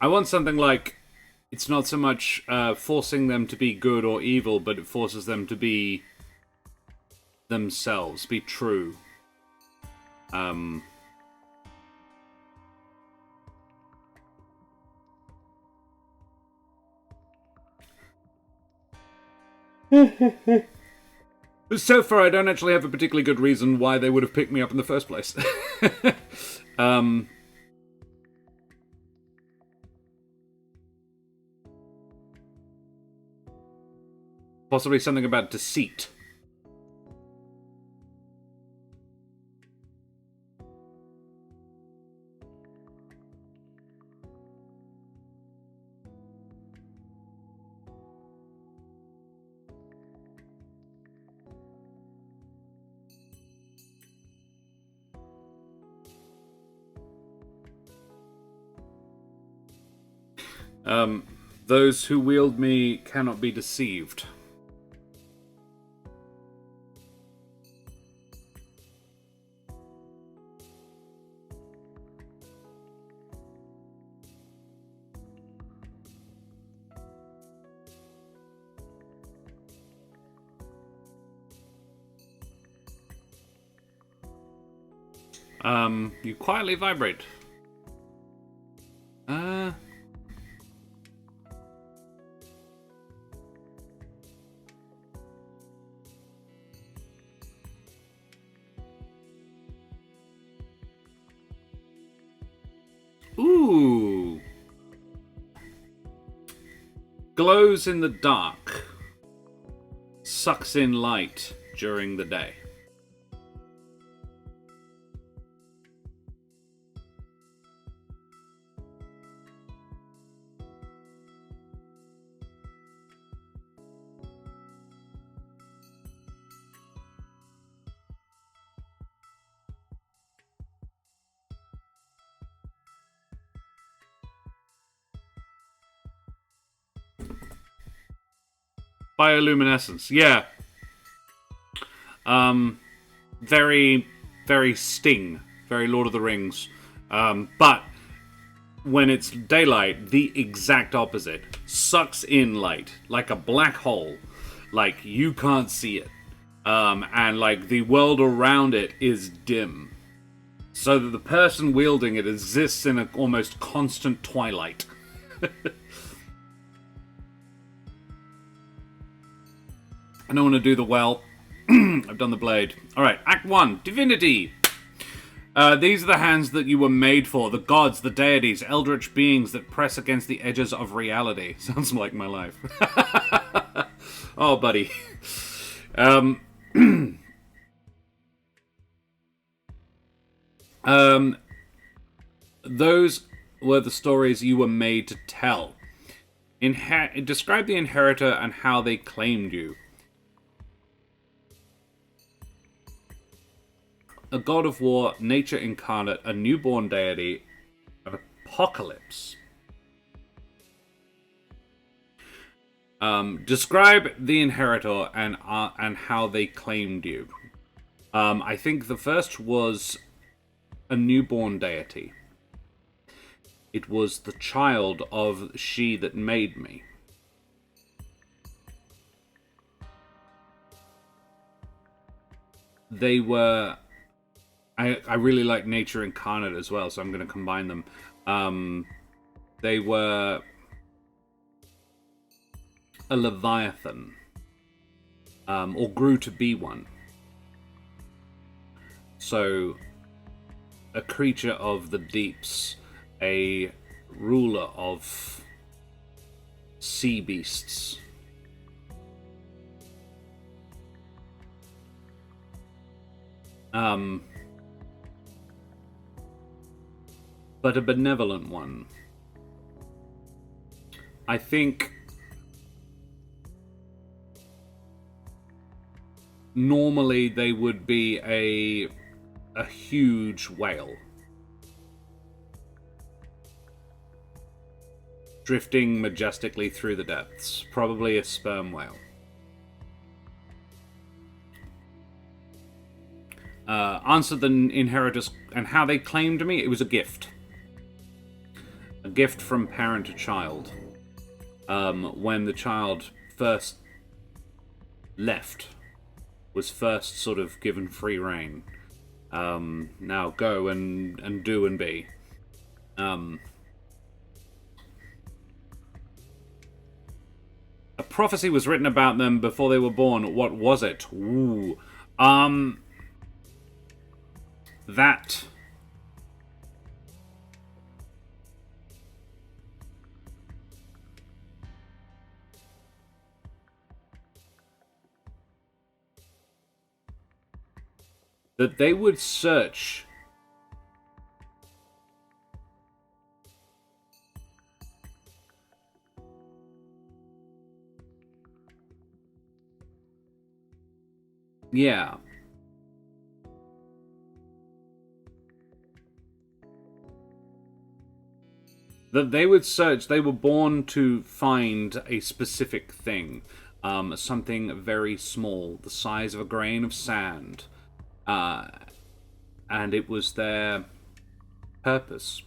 I want something like, it's not so much forcing them to be good or evil, but it forces them to be themselves, be true. So far, I don't actually have a particularly good reason why they would have picked me up in the first place. Possibly something about deceit. Those who wield me cannot be deceived. You quietly vibrate. Ooh. Glows in the dark. Sucks in light. during the day. Bioluminescence, yeah. Very, very Sting, very Lord of the Rings. But when it's daylight, the exact opposite. Sucks in light, like a black hole. Like, you can't see it. And, like, the world around it is dim. So that the person wielding it exists in an almost constant twilight. I don't want to do the well. I've done the blade. Alright, Act 1. Divinity. These are the hands that you were made for. The gods, the deities, eldritch beings that press against the edges of reality. Sounds like my life. Oh, buddy. Those were the stories you were made to tell. Describe the inheritor and how they claimed you. A god of war, nature incarnate, a newborn deity, an apocalypse. Describe the inheritor and how they claimed you. I think the first was a newborn deity. It was the child of she that made me. They were... I really like Nature Incarnate as well, so I'm going to combine them. They were a Leviathan, or grew to be one. So, a creature of the deeps, a ruler of sea beasts. But a benevolent one. I think normally they would be a huge whale. Drifting majestically through the depths. Probably a sperm whale. Answered the inheritors and how they claimed me. It was a gift. A gift from parent to child. When the child first left, was first sort of given free rein. Now go and do and be. A prophecy was written about them before they were born. What was it? Ooh. That they would search yeah. That they would search, they were born to find a specific thing. Something very small, the size of a grain of sand. And it was their purpose,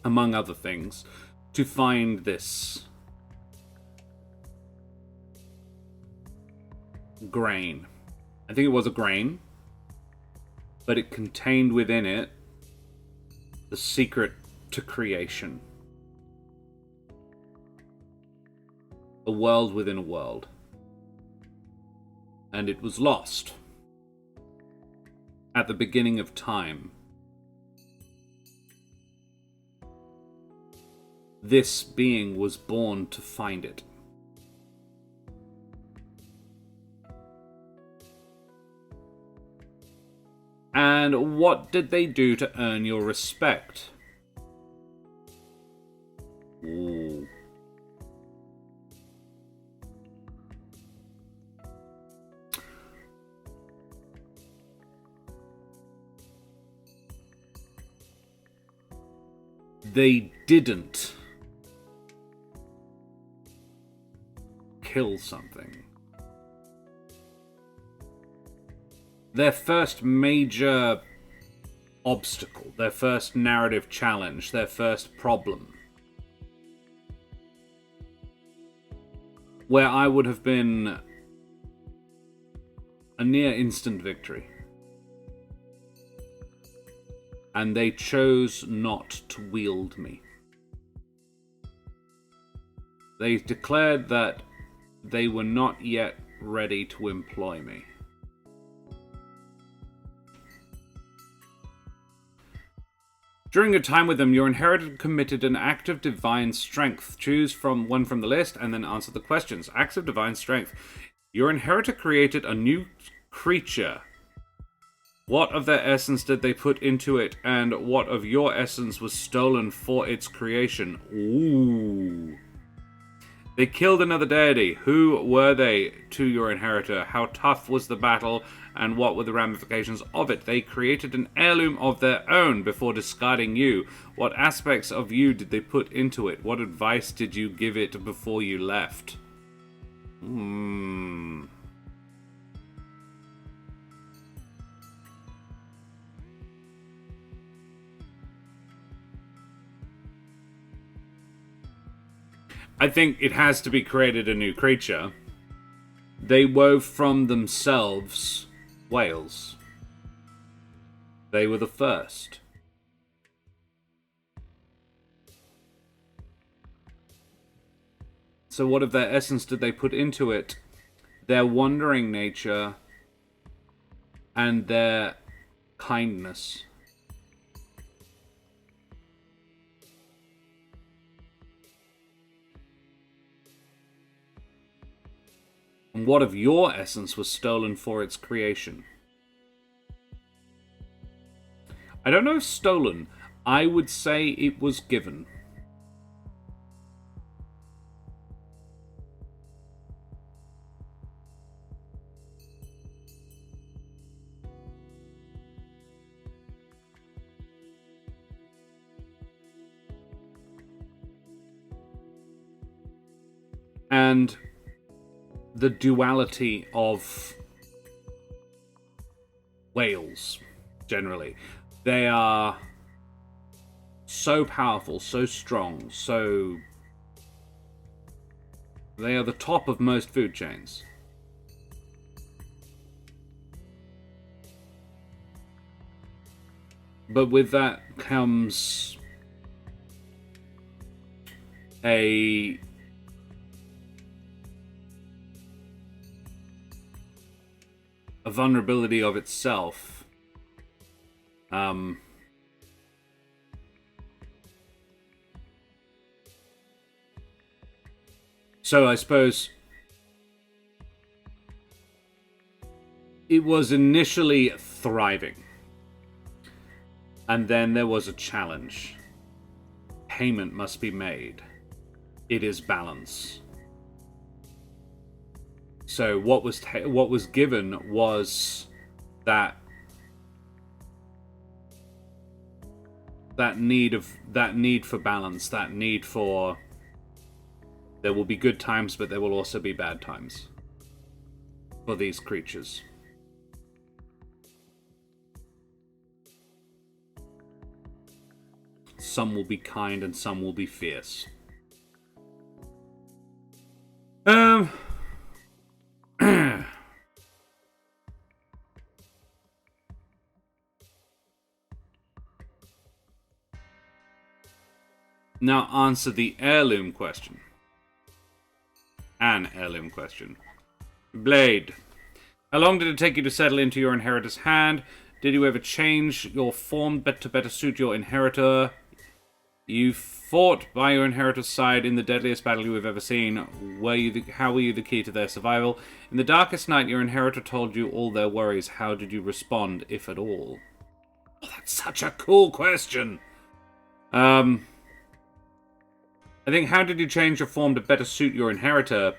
among other things, to find this grain. I think it was a grain, but it contained within it the secret to creation. A world within a world. And it was lost at the beginning of time. This being was born to find it. And what did they do to earn your respect? Ooh. They didn't kill something. Their first major obstacle, their first narrative challenge, their first problem, where I would have been a near instant victory. And they chose not to wield me. They declared that they were not yet ready to employ me. During your time with them, your inheritor committed an act of divine strength. Choose from one from the list and then answer the questions. Acts of divine strength. Your inheritor created a new creature. What of their essence did they put into it, and what of your essence was stolen for its creation? Ooh. They killed another deity. Who were they to your inheritor? How tough was the battle, and what were the ramifications of it? They created an heirloom of their own before discarding you. What aspects of you did they put into it? What advice did you give it before you left? I think it has to be created a new creature. They wove from themselves whales. They were the first. So what of their essence did they put into it? Their wandering nature and their kindness. And what of your essence was stolen for its creation? I don't know if stolen. I would say it was given. And the duality of whales, generally. They are so powerful, so strong, so... They are the top of most food chains. But with that comes a vulnerability of itself. So I suppose it was initially thriving. And then there was a challenge. Payment must be made. It is balance. So what was given was that need for balance, that need for there will be good times, but there will also be bad times for these creatures. Some will be kind and some will be fierce. Now answer the heirloom question. An heirloom question. Blade. How long did it take you to settle into your inheritor's hand? Did you ever change your form to better suit your inheritor? You fought by your inheritor's side in the deadliest battle you have ever seen. How were you the key to their survival? In the darkest night, your inheritor told you all their worries. How did you respond, if at all? Such a cool question. I think, how did you change your form to better suit your inheritor?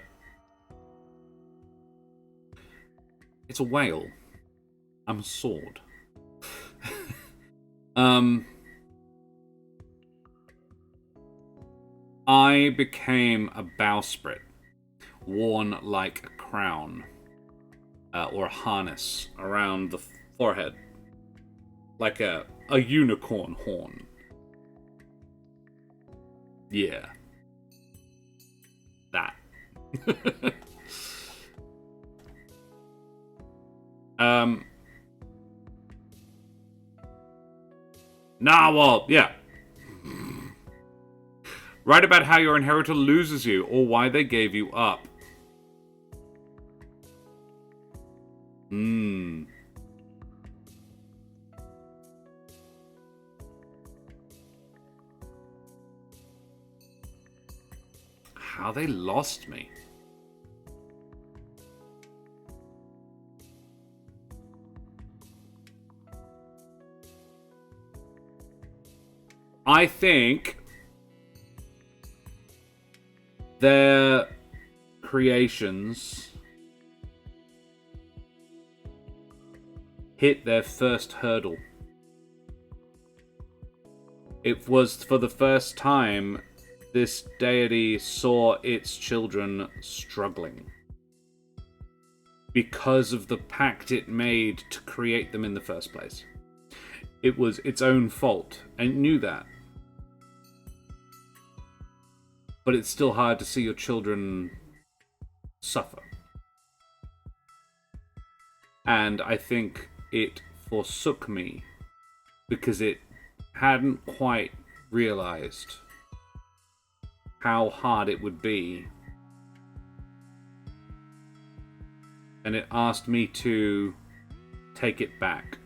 It's a whale. I'm a sword. I became a bowsprit, worn like a crown, or a harness around the forehead, like a unicorn horn. Yeah. That. Well, yeah. Write about how your inheritor loses you, or why they gave you up. How they lost me. I think their creations hit their first hurdle. It was for the first time this deity saw its children struggling because of the pact it made to create them in the first place. It was its own fault, and it knew that. But it's still hard to see your children suffer. And I think it forsook me because it hadn't quite realized how hard it would be. And it asked me to take it back.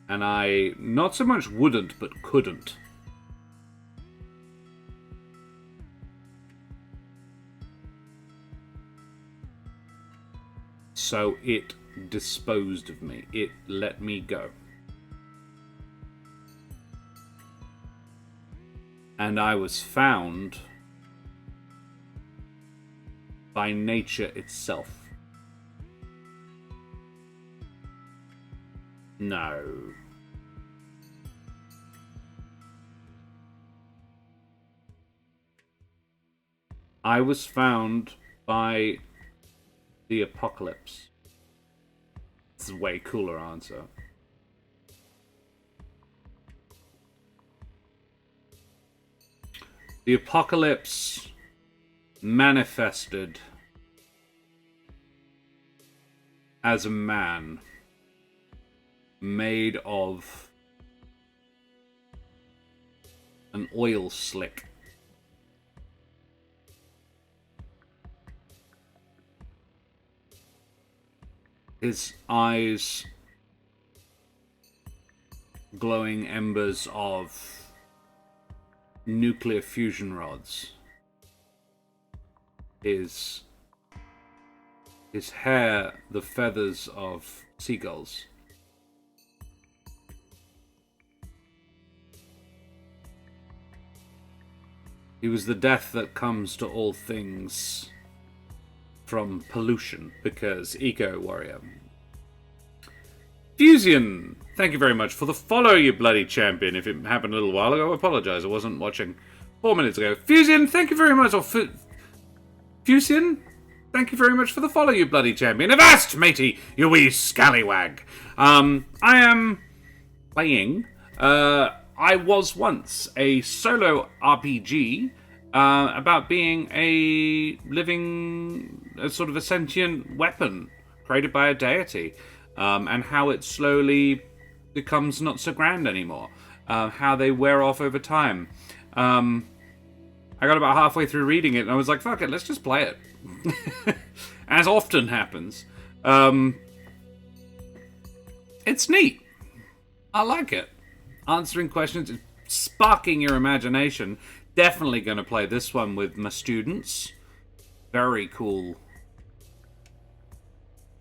And I not so much wouldn't, but couldn't. So it disposed of me. It let me go. And I was found by nature itself. No. I was found by the apocalypse. This is a way cooler answer. The apocalypse manifested as a man made of an oil slick. His eyes glowing embers of nuclear fusion rods. His hair the feathers of seagulls. He was the death that comes to all things from pollution, because eco-warrior. Fusion, thank you very much for the follow, you bloody champion. If it happened a little while ago, I apologise. I wasn't watching 4 minutes ago. Fusion, thank you very much. Or Fusion, thank you very much for the follow, you bloody champion. Avast, matey, you wee scallywag. I am playing... I was once a solo RPG about being a sort of a sentient weapon created by a deity, and how it slowly becomes not so grand anymore, how they wear off over time. I got about halfway through reading it and I was like, fuck it, let's just play it. As often happens. It's neat. I like it. Answering questions, sparking your imagination. Definitely going to play this one with my students. Very cool.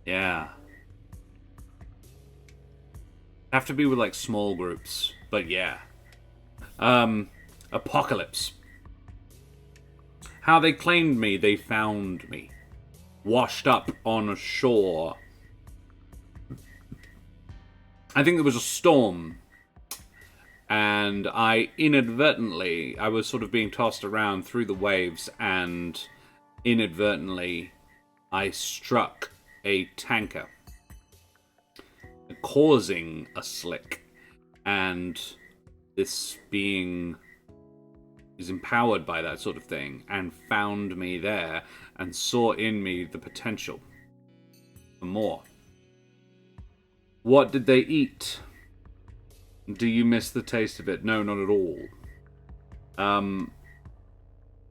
Yeah. Have to be with, like, small groups. But yeah. Apocalypse. How they claimed me, they found me. Washed up on a shore. I think there was a storm. And I was sort of being tossed around through the waves, and inadvertently I struck a tanker, causing a slick. And this being is empowered by that sort of thing, and found me there, and saw in me the potential for more. What did they eat? Do you miss the taste of it? No, not at all.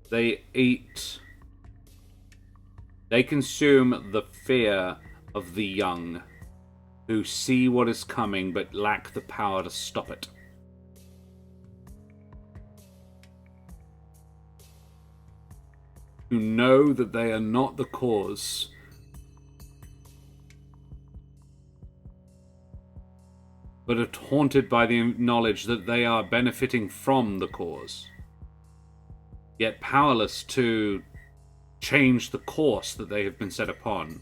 They consume the fear of the young, who see what is coming but lack the power to stop it. Who know that they are not the cause, but are haunted by the knowledge that they are benefiting from the cause, yet powerless to change the course that they have been set upon,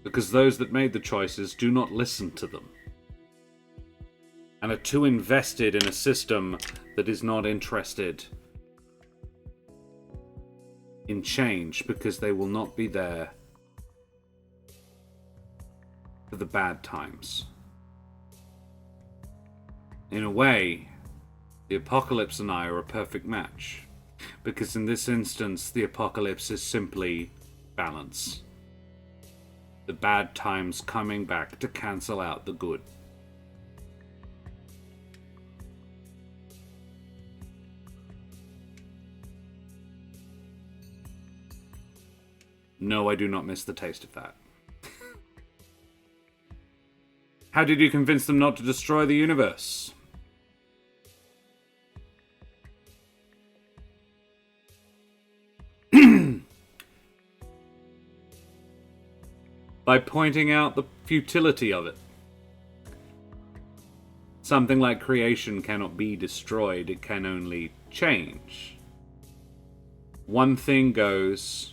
because those that made the choices do not listen to them, and are too invested in a system that is not interested in change, because they will not be there for the bad times. In a way, the apocalypse and I are a perfect match, because in this instance, the apocalypse is simply balance. The bad times coming back to cancel out the good. No, I do not miss the taste of that. How did you convince them not to destroy the universe? By pointing out the futility of it. Something like creation cannot be destroyed, it can only change. One thing goes,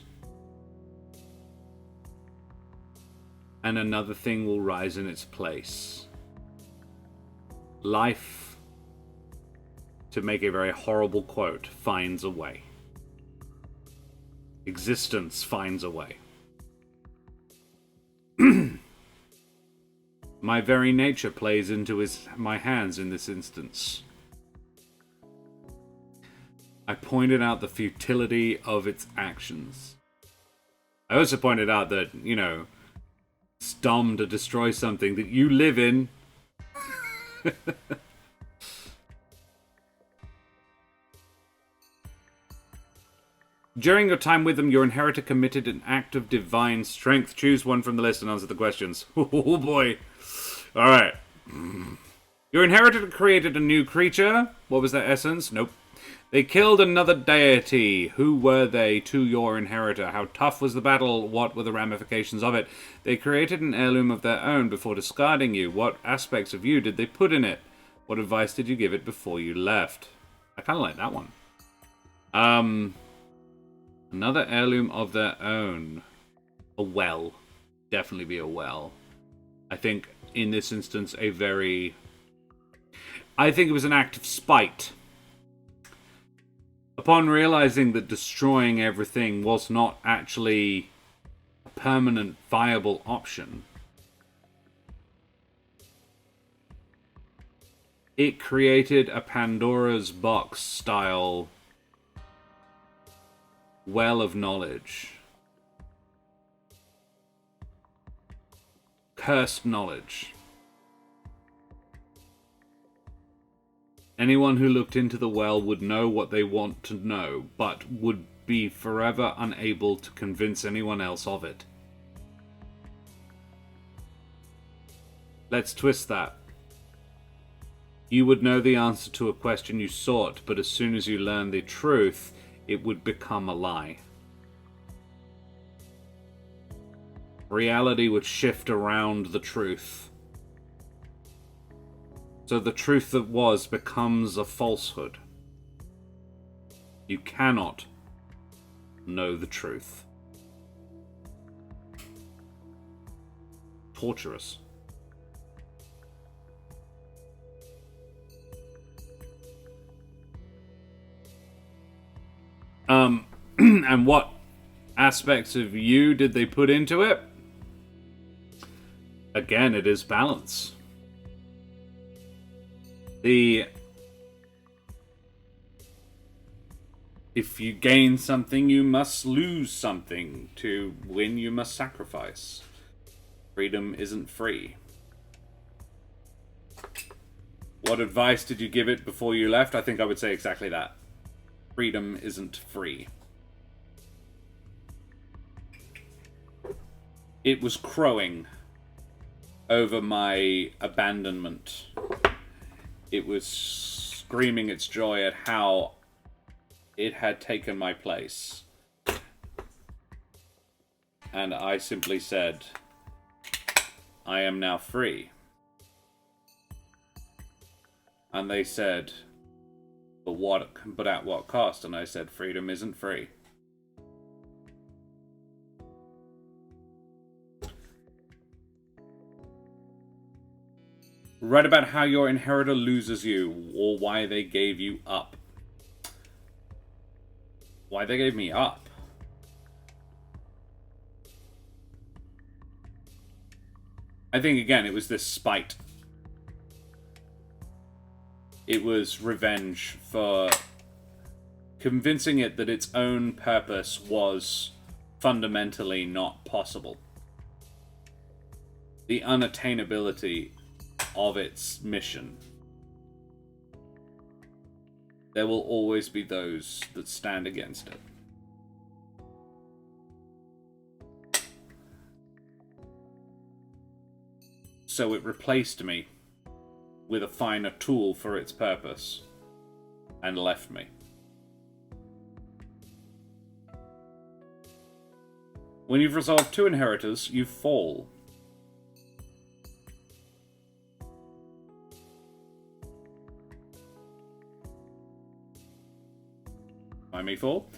and another thing will rise in its place. Life, to make a very horrible quote, finds a way. Existence finds a way. My very nature plays into my hands in this instance. I pointed out the futility of its actions. I also pointed out that, it's dumb to destroy something that you live in. During your time with them, your inheritor committed an act of divine strength. Choose one from the list and answer the questions. Oh boy. Alright. Your inheritor created a new creature. What was their essence? Nope. They killed another deity. Who were they to your inheritor? How tough was the battle? What were the ramifications of it? They created an heirloom of their own before discarding you. What aspects of you did they put in it? What advice did you give it before you left? I kind of like that one. Another heirloom of their own. A well. Definitely be a well. I think, in this instance, I think it was an act of spite. Upon realizing that destroying everything was not actually a permanent, viable option, it created a Pandora's box style well of knowledge. Cursed knowledge. Anyone who looked into the well would know what they want to know, but would be forever unable to convince anyone else of it. Let's twist that. You would know the answer to a question you sought, but as soon as you learned the truth, it would become a lie. Reality would shift around the truth. So the truth that was becomes a falsehood. You cannot know the truth. Torturous. And what aspects of you did they put into it? Again, it is balance. If you gain something, you must lose something. To win, you must sacrifice. Freedom isn't free. What advice did you give it before you left? I think I would say exactly that. Freedom isn't free. It was crowing over my abandonment. It was screaming its joy at how it had taken my place. And I simply said, I am now free. And they said, but at what cost? And I said, freedom isn't free. Write about how your inheritor loses you, or why they gave you up. Why they gave me up? I think, again, it was this spite. It was revenge for convincing it that its own purpose was fundamentally not possible. The unattainability of its mission. There will always be those that stand against it. So it replaced me with a finer tool for its purpose and left me. When you've resolved 2 inheritors, you fall. I may fall.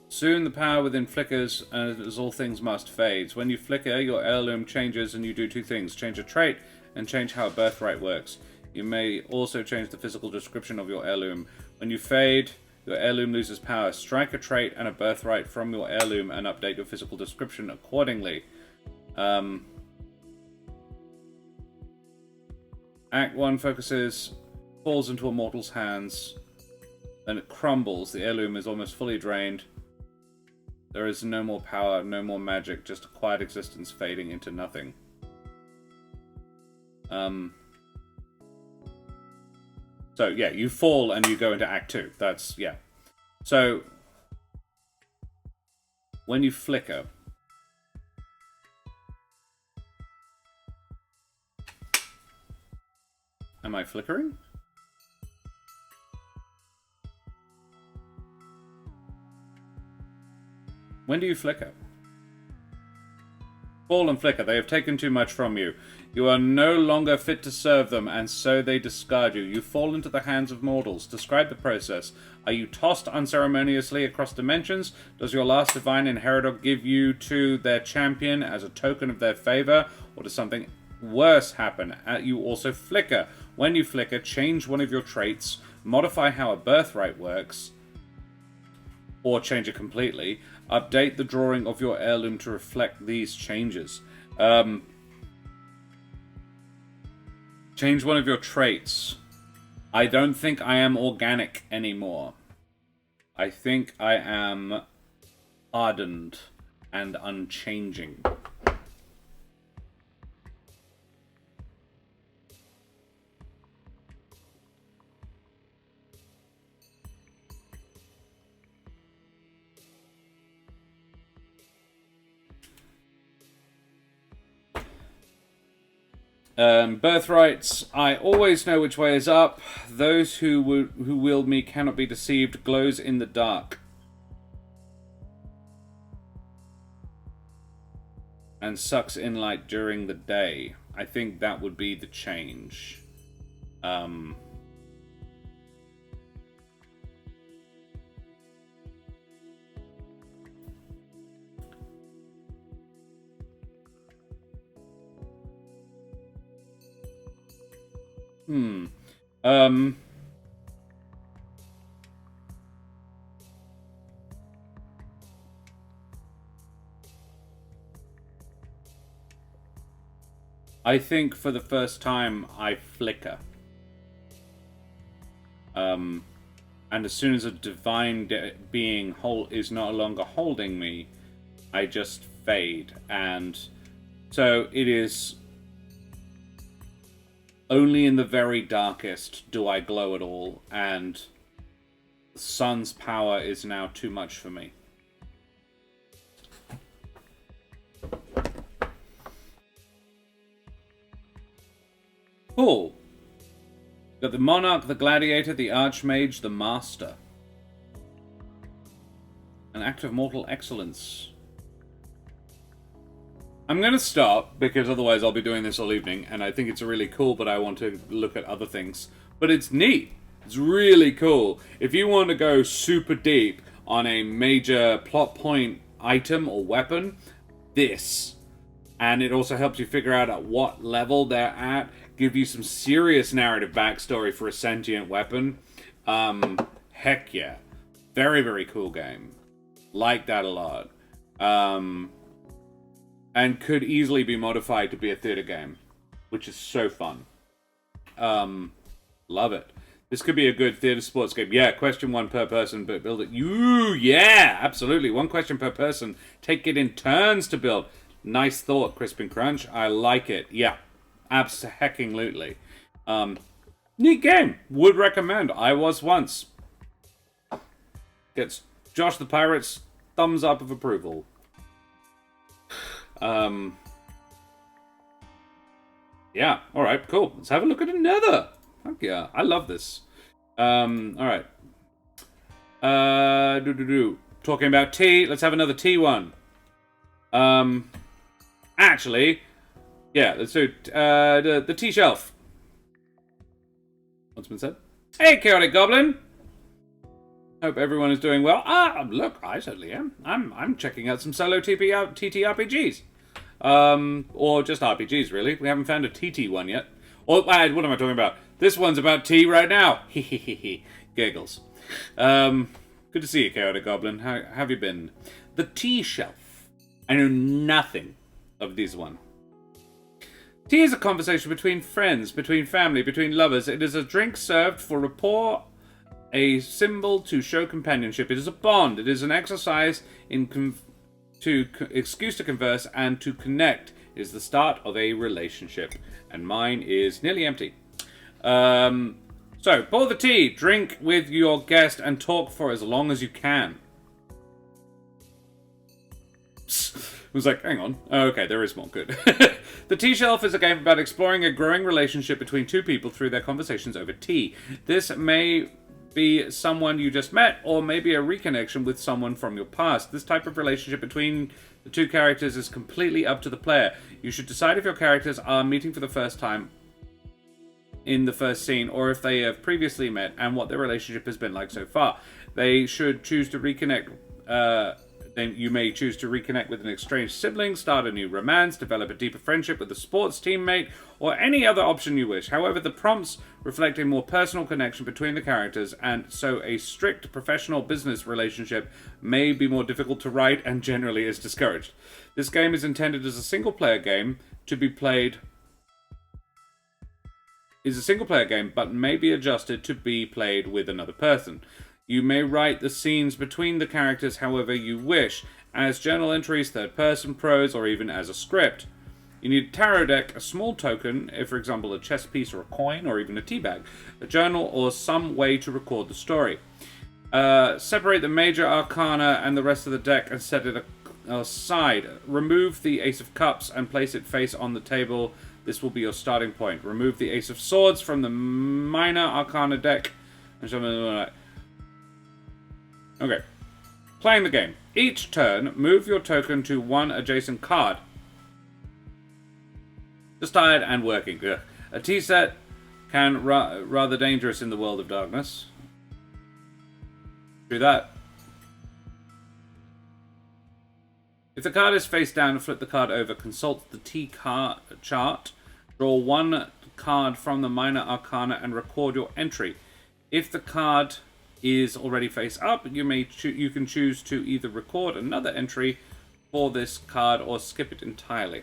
Soon the power within flickers, as all things must, fades. When you flicker, your heirloom changes, and you do 2 things. Change a trait, and change how a birthright works. You may also change the physical description of your heirloom. When you fade, your heirloom loses power. Strike a trait and a birthright from your heirloom, and update your physical description accordingly. Act 1 focuses, falls into a mortal's hands, then it crumbles. The heirloom is almost fully drained. There is no more power, no more magic, just a quiet existence fading into nothing. So, yeah, you fall and you go into Act 2. That's, yeah. So, when you flicker, am I flickering? When do you flicker? Fall and flicker. They have taken too much from you. You are no longer fit to serve them, and so they discard you. You fall into the hands of mortals. Describe the process. Are you tossed unceremoniously across dimensions? Does your last divine inheritor give you to their champion as a token of their favor? Or does something worse happen? You also flicker. When you flicker, change one of your traits, modify how a birthright works, or change it completely. Update the drawing of your heirloom to reflect these changes. Change one of your traits. I don't think I am organic anymore. I think I am hardened and unchanging. Birthrights. I always know which way is up. Those who wield me cannot be deceived. Glows in the dark. and sucks in light during the day. I think that would be the change. I think for the first time I flicker. And as soon as a divine being is no longer holding me, I just fade. And so it is only in the very darkest do I glow at all, and the sun's power is now too much for me. Cool. Got the Monarch, the Gladiator, the Archmage, the Master. An act of mortal excellence. I'm going to stop, because otherwise I'll be doing this all evening, and I think it's really cool, but I want to look at other things. But it's neat. It's really cool. If you want to go super deep on a major plot point item or weapon, this. And it also helps you figure out at what level they're at, give you some serious narrative backstory for a sentient weapon. Heck yeah. Very, very cool game. Like that a lot. And could easily be modified to be a theater game, which is so fun. Love it. This could be a good theater sports game. Yeah, question 1 per person, but build it. Yeah, absolutely. 1 question per person. Take it in turns to build. Nice thought, Crispin Crunch. I like it. Yeah, abso-hecking-lutely. Neat game. Would recommend. I was once. Gets Josh the Pirate's thumbs up of approval. Yeah, alright, cool. Let's have a look at another. Fuck yeah, I love this. Alright. Talking about tea, let's have another tea one. Actually, yeah, let's do the tea shelf. What's been said? Hey, Chaotic Goblin! Hope everyone is doing well. Look, I certainly am. I'm checking out some solo TTRPGs. Or just RPGs, really. We haven't found a TT one yet. Or, what am I talking about? This one's about tea right now. Hehehe. Giggles. Good to see you, Chaotic Goblin. How have you been? The tea shelf. I know nothing of this one. Tea is a conversation between friends, between family, between lovers. It is a drink served for rapport, a symbol to show companionship. It is a bond. It is an exercise in excuse to converse and to connect. It is the start of a relationship. And mine is nearly empty. So, pour the tea, drink with your guest, and talk for as long as you can. I was like, hang on. Oh, okay, there is more. Good. The Tea Shelf is a game about exploring a growing relationship between two people through their conversations over tea. This may be someone you just met, or maybe a reconnection with someone from your past. This type of relationship between the two characters is completely up to the player. You should decide if your characters are meeting for the first time in the first scene, or if they have previously met, and what their relationship has been like so far. They should choose to reconnect. Then you may choose to reconnect with an estranged sibling, start a new romance, develop a deeper friendship with a sports teammate, or any other option you wish. However, the prompts reflect a more personal connection between the characters, and so a strict professional business relationship may be more difficult to write and generally is discouraged. This game is intended as a single-player game to be played. Is a single-player game, but may be adjusted to be played with another person. You may write the scenes between the characters however you wish, as journal entries, third-person prose, or even as a script. You need a tarot deck, a small token, if for example a chess piece or a coin, or even a tea bag, a journal, or some way to record the story. Separate the major arcana and the rest of the deck and set it aside. Remove the Ace of Cups and place it face on the table. This will be your starting point. Remove the Ace of Swords from the minor arcana deck. Okay. Playing the game. Each turn, move your token to one adjacent card. Just tired and working. Ugh. A tea set can rather dangerous in the world of darkness. Do that. If the card is face down, flip the card over. Consult the tea card chart. Draw one card from the minor arcana and record your entry. If the card is already face up, you can choose to either record another entry for this card or skip it entirely.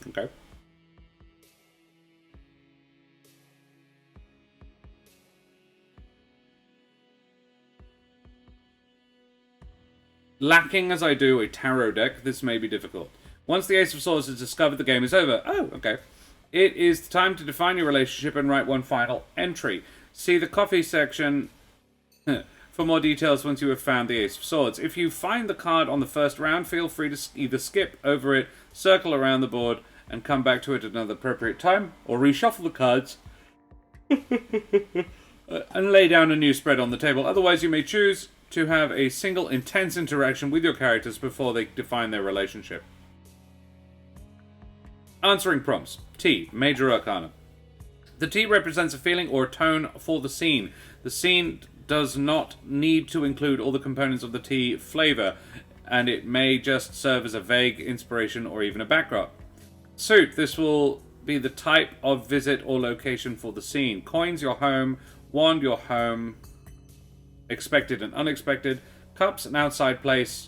Okay. Lacking as I do a tarot deck, this may be difficult. Once the Ace of Swords is discovered, the game is over. Oh, okay. It is time to define your relationship and write one final entry. See the coffee section for more details once you have found the Ace of Swords. If you find the card on the first round, feel free to either skip over it, circle around the board, and come back to it at another appropriate time, or reshuffle the cards and lay down a new spread on the table. Otherwise, you may choose to have a single intense interaction with your characters before they define their relationship. Answering prompts. T, Major Arcana. The T represents a feeling or a tone for the scene. The scene does not need to include all the components of the T flavor, and it may just serve as a vague inspiration or even a backdrop. Suit. This will be the type of visit or location for the scene. Coins, your home. Wand, your home. Expected and unexpected. Cups, an outside place.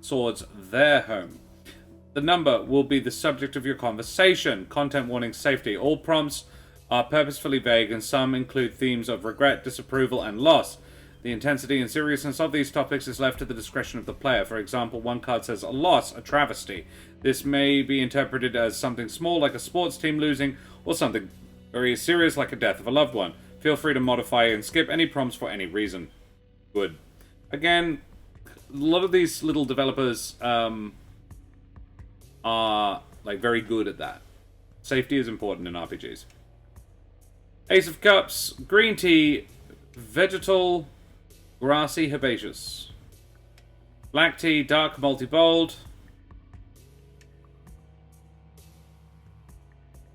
Swords, their home. The number will be the subject of your conversation. Content warning, safety. All prompts are purposefully vague, and some include themes of regret, disapproval, and loss. The intensity and seriousness of these topics is left to the discretion of the player. For example, one card says, a loss, a travesty. This may be interpreted as something small, like a sports team losing, or something very serious, like a death of a loved one. Feel free to modify and skip any prompts for any reason. Good. Again, a lot of these little developers are like very good at that. Safety is important in RPGs. Ace of Cups, green tea, vegetal, grassy, herbaceous. Black tea, dark, multi-bold.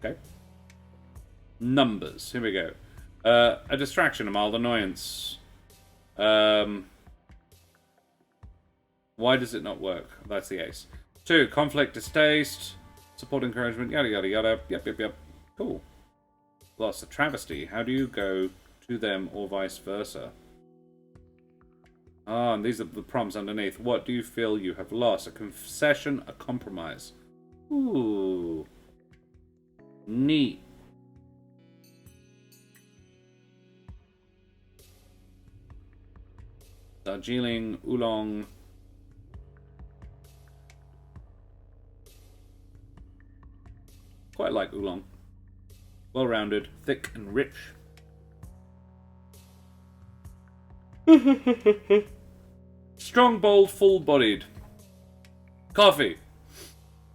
Okay. Numbers. Here we go. A distraction, a mild annoyance. Why does it not work? That's the ace. 2, conflict, distaste, support, encouragement, yada yada yada. Yep. Cool. Loss, a travesty. How do you go to them or vice versa? Ah, and these are the prompts underneath. What do you feel you have lost? A concession, a compromise. Ooh. Neat. Darjeeling, oolong. Quite like oolong. Well-rounded, thick and rich. Strong, bold, full-bodied. Coffee.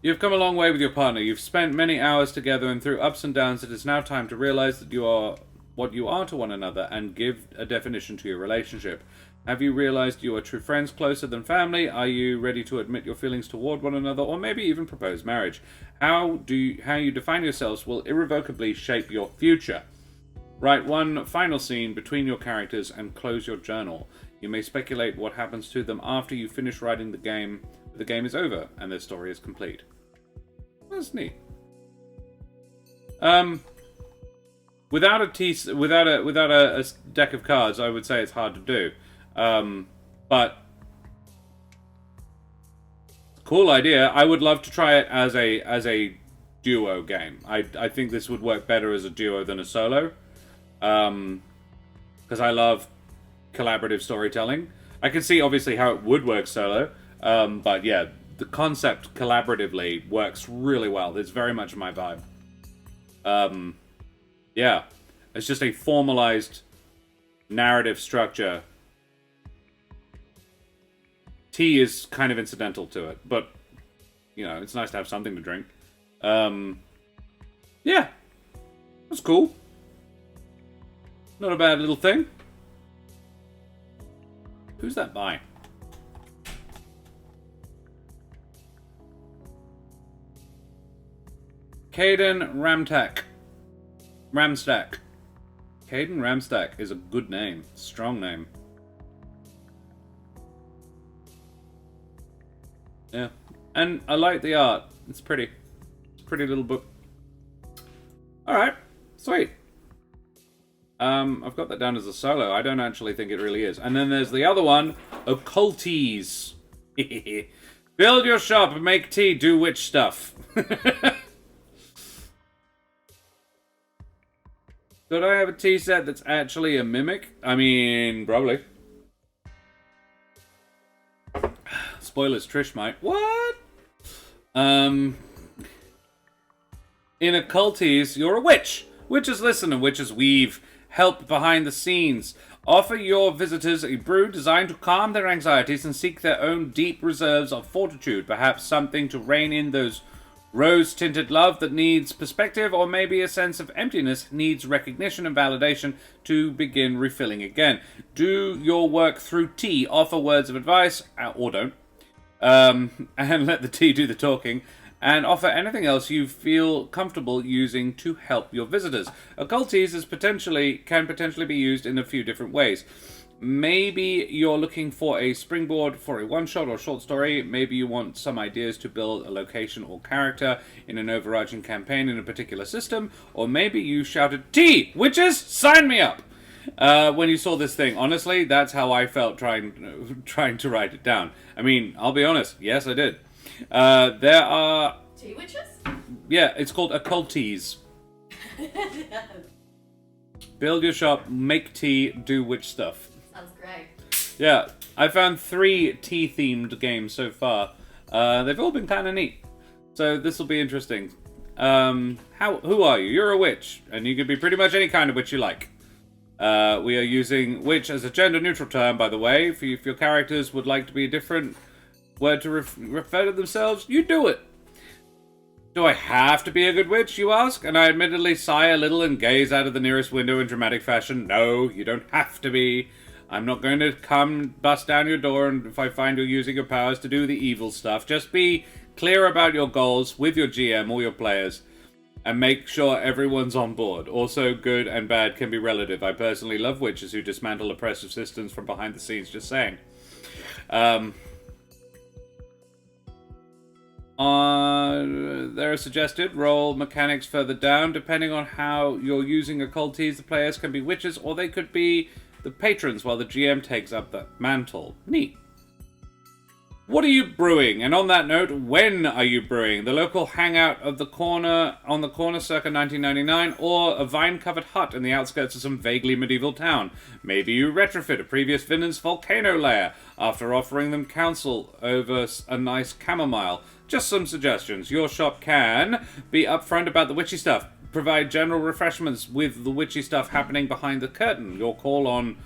You've come a long way with your partner. You've spent many hours together, and through ups and downs, it is now time to realize that you are what you are to one another and give a definition to your relationship. Have you realized you are true friends, closer than family? Are you ready to admit your feelings toward one another, or maybe even propose marriage? How you define yourselves will irrevocably shape your future. Write one final scene between your characters and close your journal. You may speculate what happens to them after you finish writing the game. The game is over and their story is complete. That's neat. Without a deck of cards, I would say it's hard to do. But cool idea. I would love to try it as a duo game. I think this would work better as a duo than a solo. Because I love collaborative storytelling. I can see obviously how it would work solo. But yeah, the concept collaboratively works really well. It's very much my vibe. Yeah, it's just a formalized narrative structure. Tea is kind of incidental to it, but you know, it's nice to have something to drink. Yeah, that's cool. Not a bad little thing. Who's that by? Caden Ramstack. Caden Ramstack is a good name. Strong name. Yeah. And I like the art. It's pretty. It's a pretty little book. Alright. Sweet. I've got that down as a solo. I don't actually think it really is. And then there's the other one. Occulteas. Build your shop, make tea, do witch stuff. Could I have a tea set that's actually a mimic? I mean, probably. Spoilers, Trish might. What? In Occulteas, you're a witch. Witches listen and witches weave. Help behind the scenes. Offer your visitors a brew designed to calm their anxieties and seek their own deep reserves of fortitude. Perhaps something to rein in those rose-tinted love that needs perspective, or maybe a sense of emptiness needs recognition and validation to begin refilling again. Do your work through tea. Offer words of advice, or don't. And let the tea do the talking. And offer anything else you feel comfortable using to help your visitors. Occulteas can potentially be used in a few different ways. Maybe you're looking for a springboard for a one-shot or short story. Maybe you want some ideas to build a location or character in an overarching campaign in a particular system. Or maybe you shouted, "Tea! Witches! Sign me up!" When you saw this thing. Honestly, that's how I felt trying to write it down. I mean, I'll be honest. Yes, I did. There are... Tea witches? Yeah, it's called Occulteas. Build your shop, make tea, do witch stuff. Sounds great. Yeah, I found 3 tea-themed games so far. They've all been kind of neat. So this will be interesting. Who are you? You're a witch, and you can be pretty much any kind of witch you like. We are using witch as a gender-neutral term, by the way. If your characters would like to be a different word to refer to themselves, you do it. Do I have to be a good witch, you ask? And I admittedly sigh a little and gaze out of the nearest window in dramatic fashion. No, you don't have to be. I'm not going to come bust down your door and if I find you're using your powers to do the evil stuff. Just be clear about your goals with your GM or your players and make sure everyone's on board. Also, good and bad can be relative. I personally love witches who dismantle oppressive systems from behind the scenes, just saying. There are suggested role mechanics further down. Depending on how you're using Occulteas, the players can be witches or they could be the patrons while the GM takes up that mantle. Neat. What are you brewing? And on that note, when are you brewing? The local hangout of the corner on the corner circa 1999, or a vine-covered hut in the outskirts of some vaguely medieval town? Maybe you retrofit a previous villain's volcano lair after offering them counsel over a nice chamomile. Just some suggestions. Your shop can be upfront about the witchy stuff. Provide general refreshments with the witchy stuff happening behind the curtain. Your call on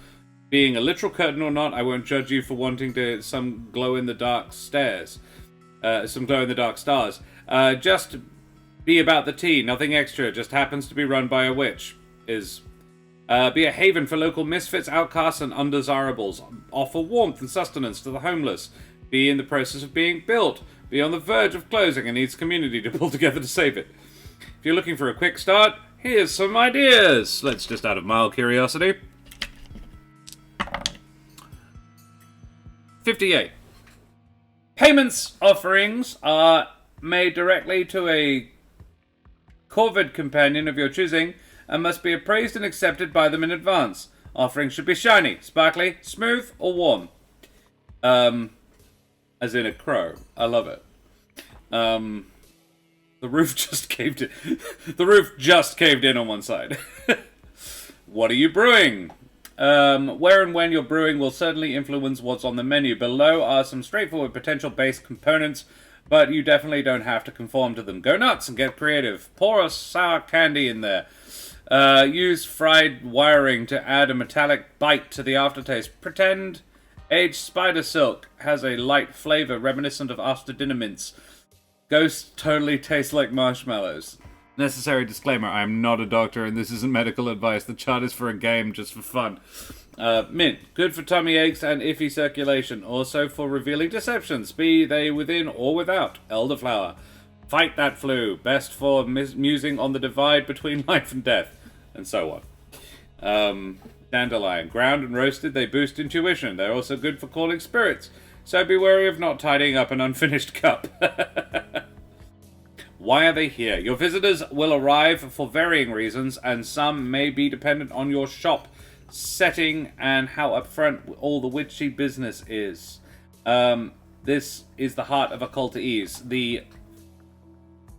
being a literal curtain or not, I won't judge you for wanting some glow-in-the-dark stars. Just be about the tea, nothing extra, just happens to be run by a witch. Be a haven for local misfits, outcasts, and undesirables. Offer warmth and sustenance to the homeless. Be in the process of being built. Be on the verge of closing and needs community to pull together to save it. If you're looking for a quick start, here's some ideas. Let's just out of mild curiosity. 58. Payments offerings are made directly to a Corvid companion of your choosing and must be appraised and accepted by them in advance. Offerings should be shiny, sparkly, smooth, or warm. As in a crow. I love it. The roof just caved in. The roof just caved in on one side. What are you brewing? Where and when you're brewing will certainly influence what's on the menu. Below are some straightforward potential base components, but you definitely don't have to conform to them. Go nuts and get creative. Pour a sour candy in there. Use fried wiring to add a metallic bite to the aftertaste. Pretend aged spider silk has a light flavor reminiscent of Astrodina mints. Ghosts totally taste like marshmallows. Necessary disclaimer, I am not a doctor and this isn't medical advice. The chart is for a game, just for fun. Mint. Good for tummy aches and iffy circulation. Also for revealing deceptions, be they within or without. Elderflower. Fight that flu. Best for musing on the divide between life and death. And so on. Dandelion. Ground and roasted, they boost intuition. They're also good for calling spirits. So be wary of not tidying up an unfinished cup. Why are they here? Your visitors will arrive for varying reasons, and some may be dependent on your shop setting and how upfront all the witchy business is. This is the heart of Occulteas. The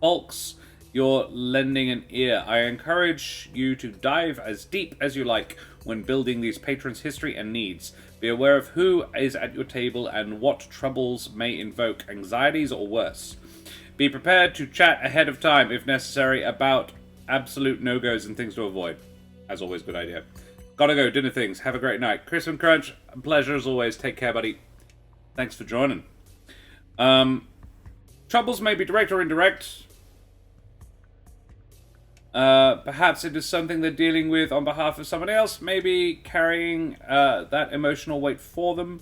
folks you're lending an ear. I encourage you to dive as deep as you like when building these patrons' history and needs. Be aware of who is at your table and what troubles may invoke anxieties or worse. Be prepared to chat ahead of time, if necessary, about absolute no-goes and things to avoid. As always, good idea. Gotta go, dinner things. Have a great night. Chris and Crunch, pleasure as always. Take care, buddy. Thanks for joining. Troubles may be direct or indirect. Perhaps it is something they're dealing with on behalf of someone else, maybe carrying that emotional weight for them.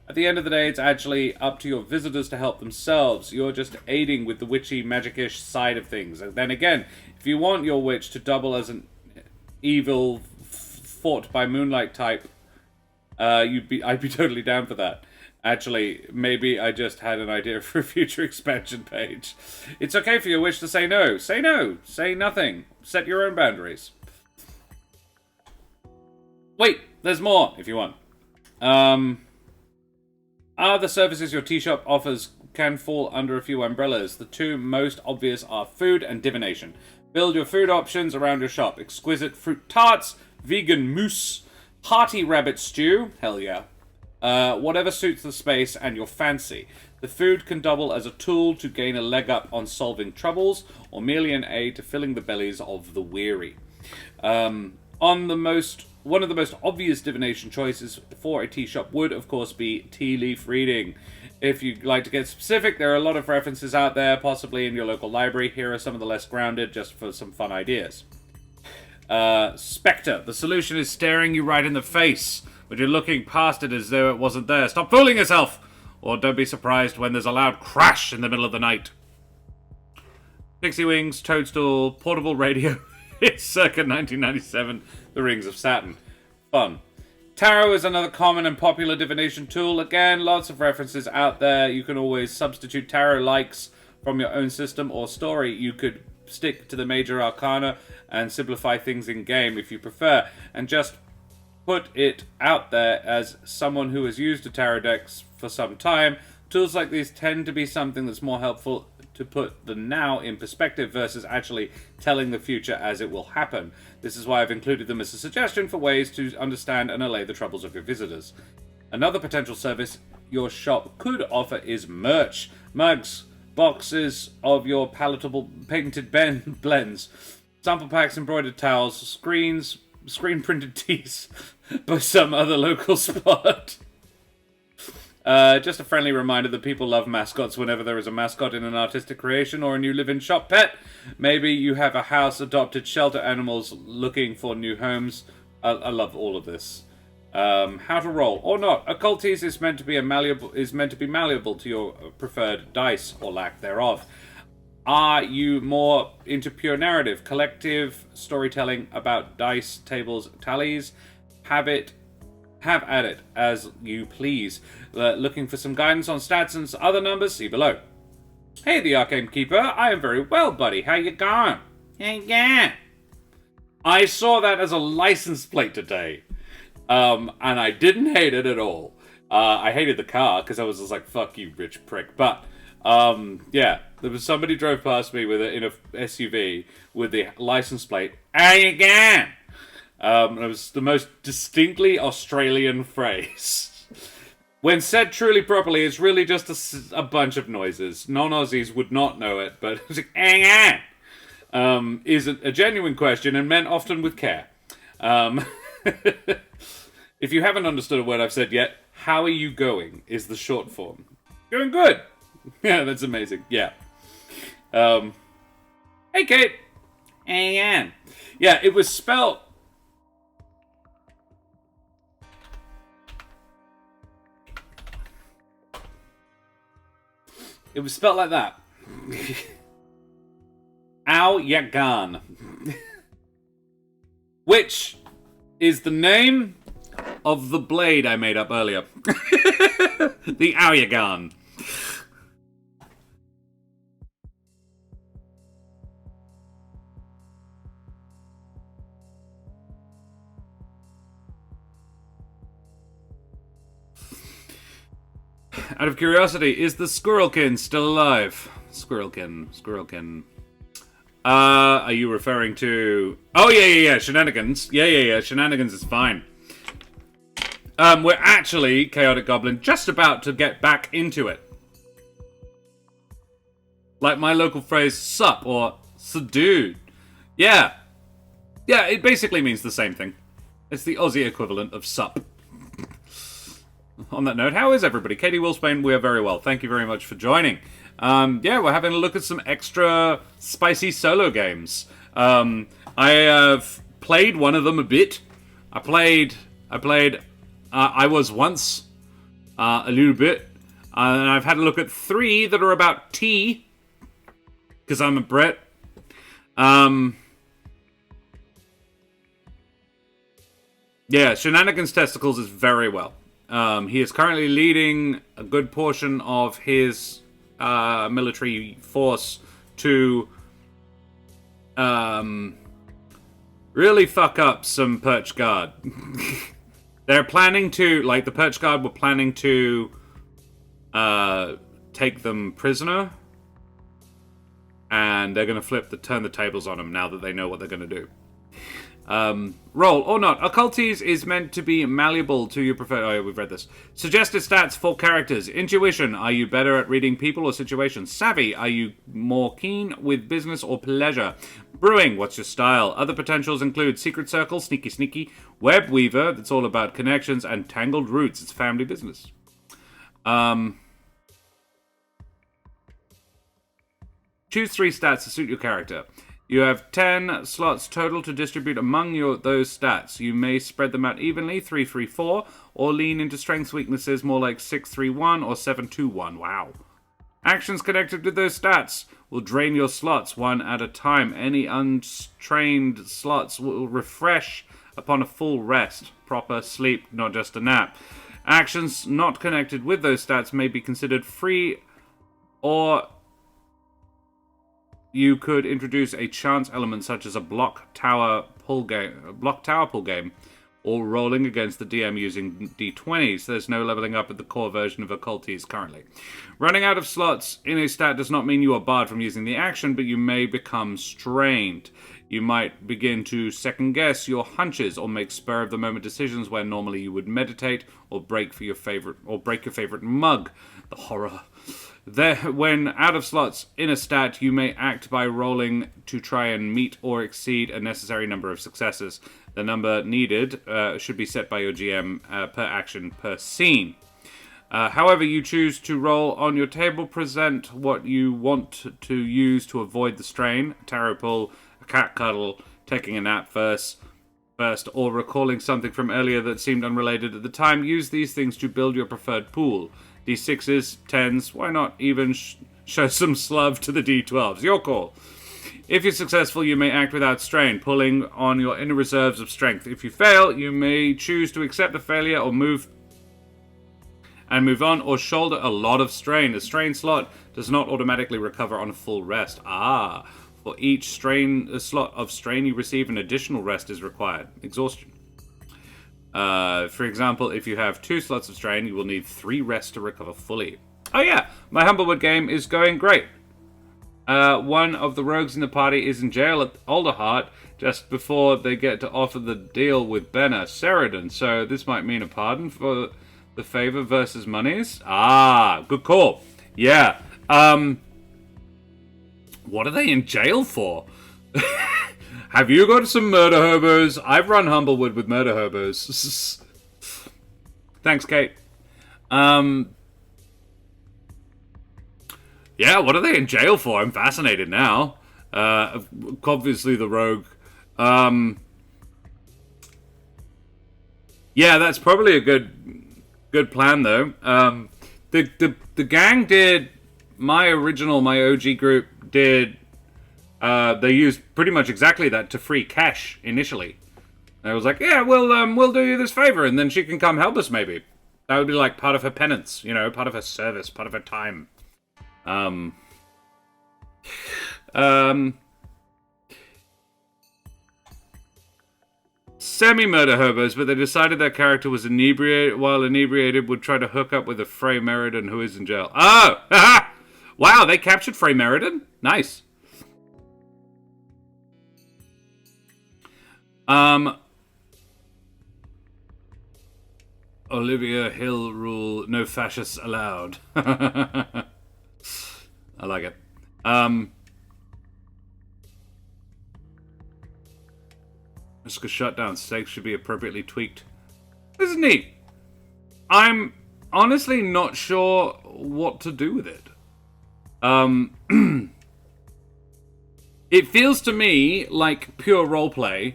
At the end of the day, it's actually up to your visitors to help themselves. You're just aiding with the witchy, magic-ish side of things. And then again, if you want your witch to double as an evil, fought by moonlight type, I'd be totally down for that. Actually, maybe I just had an idea for a future expansion page. It's okay for your witch to say no. Say no. Say nothing. Set your own boundaries. Wait, there's more if you want. Other services your tea shop offers can fall under a few umbrellas. The two most obvious are food and divination. Build your food options around your shop. Exquisite fruit tarts, vegan mousse, hearty rabbit stew, hell yeah. Whatever suits the space and your fancy. The food can double as a tool to gain a leg up on solving troubles, or merely an aid to filling the bellies of the weary. One of the most obvious divination choices for a tea shop would, of course, be tea leaf reading. If you'd like to get specific, there are a lot of references out there, possibly in your local library. Here are some of the less grounded, just for some fun ideas. Spectre. The solution is staring you right in the face, but you're looking past it as though it wasn't there. Stop fooling yourself! Or don't be surprised when there's a loud crash in the middle of the night. Pixie Wings, Toadstool, Portable Radio. It's circa 1997. The Rings of Saturn. Fun. Tarot is another common and popular divination tool. Again, lots of references out there. You can always substitute tarot likes from your own system or story. You could stick to the major arcana and simplify things in game if you prefer. And just put it out there as someone who has used a tarot deck for some time. Tools like these tend to be something that's more helpful to put the now in perspective versus actually telling the future as it will happen. This is why I've included them as a suggestion for ways to understand and allay the troubles of your visitors. Another potential service your shop could offer is merch. Mugs, boxes of your palatable painted blends, sample packs, embroidered towels, screens, screen-printed tees by some other local spot. Just a friendly reminder that people love mascots whenever there is a mascot in an artistic creation or a new live-in shop pet. Maybe you have a house, adopted shelter animals looking for new homes. I love all of this. How to roll or not. Occulteas is meant to be malleable to your preferred dice or lack thereof. Are you more into pure narrative, collective storytelling about dice, tables, tallies? Have at it as you please. Looking for some guidance on stats and other numbers? See below. Hey, the Arcane Keeper. I am very well, buddy. How you going? I saw that as a license plate today, and I didn't hate it at all. I hated the car because I was just like, "Fuck you, rich prick." But yeah, there was somebody drove past me with it in a SUV with the license plate. How you going? It was the most distinctly Australian phrase. When said truly properly, it's really just a bunch of noises. Non-Aussies would not know it, but it's like, hang on, is a genuine question and meant often with care. If you haven't understood a word I've said yet, how are you going is the short form. Going good. Yeah, that's amazing. Yeah. Hey, Kate. Hang on. Yeah, it was spelled... It was spelled like that. Ao Yagan. Which is the name of the blade I made up earlier. The Ao Yagan. Out of curiosity, is the Squirrelkin still alive? Squirrelkin. Are you referring to... Oh, yeah, Shenanigans. Yeah, Shenanigans is fine. We're actually, Chaotic Goblin, just about to get back into it. Like my local phrase, sup, or subdued. Yeah. Yeah, it basically means the same thing. It's the Aussie equivalent of sup. On that note, how is everybody? Katie Wilsbane, we are very well. Thank you very much for joining. Yeah, we're having a look at some extra spicy solo games. I have played one of them a bit. I Was Once a little bit. And I've had a look at 3 that are about tea. Because I'm a Brit. Yeah, Shenanigans Testicles is very well. He is currently leading a good portion of his military force to really fuck up some Perch Guard. They're planning to, like, the Perch Guard were planning to take them prisoner, and they're going to turn the tables on them now that they know what they're going to do. Roll or not. Occulteas is meant to be malleable to your preferred... Oh, yeah, we've read this. Suggested stats for characters. Intuition. Are you better at reading people or situations? Savvy. Are you more keen with business or pleasure? Brewing. What's your style? Other potentials include Secret Circle, sneaky. Web Weaver. That's all about connections. And Tangled Roots. It's family business. Choose 3 stats to suit your character. You have 10 slots total to distribute among those stats. You may spread them out evenly, 3-3-4, or lean into strengths weaknesses more like 6-3-1 or 7-2-1. Wow. Actions connected with those stats will drain your slots one at a time. Any untrained slots will refresh upon a full rest. Proper sleep, not just a nap. Actions not connected with those stats may be considered free, or you could introduce a chance element such as a block tower pull game, or rolling against the DM using d20s. There's no leveling up at the core version of Occulteas currently. Running out of slots in a stat does not mean you are barred from using the action, but you may become strained. You might begin to second-guess your hunches or make spur-of-the-moment decisions where normally you would meditate or break your favorite mug. The horror. When out of slots in a stat, you may act by rolling to try and meet or exceed a necessary number of successes. The number needed should be set by your GM per action per scene. However you choose to roll on your table, present what you want to use to avoid the strain. A tarot pull, a cat cuddle, taking a nap first, or recalling something from earlier that seemed unrelated at the time. Use these things to build your preferred pool. D6s, 10s, why not even show some slove to the D12s? Your call. If you're successful, you may act without strain, pulling on your inner reserves of strength. If you fail, you may choose to accept the failure or move on, or shoulder a lot of strain. A strain slot does not automatically recover on a full rest. For each slot of strain you receive, an additional rest is required. Exhaustion. For example, if you have 2 slots of strain, you will need 3 rests to recover fully. Oh yeah, my Humblewood game is going great. One of the rogues in the party is in jail at Alderheart just before they get to offer the deal with Benna Sheridan, so this might mean a pardon for the favor versus monies. Good call. Yeah. What are they in jail for? Have you got some murder hobos? I've run Humblewood with murder hobos. Thanks, Kate. Yeah, what are they in jail for? I'm fascinated now. Obviously the rogue. Yeah, that's probably a good plan, though. The gang did... My OG group did... They used pretty much exactly that to free Kesh initially. And I was like, yeah, we'll do you this favor, and then she can come help us, maybe. That would be like part of her penance, you know, part of her service, part of her time. Semi-murder hobos, but they decided their character was inebriated, while inebriated would try to hook up with a Frey Meriden who is in jail. Oh! Wow, they captured Frey Meriden? Nice. Olivia Hill rule, no fascists allowed. I like it. Risk of shutdown. Stakes should be appropriately tweaked. This is neat. I'm honestly not sure what to do with it. It feels to me like pure roleplay.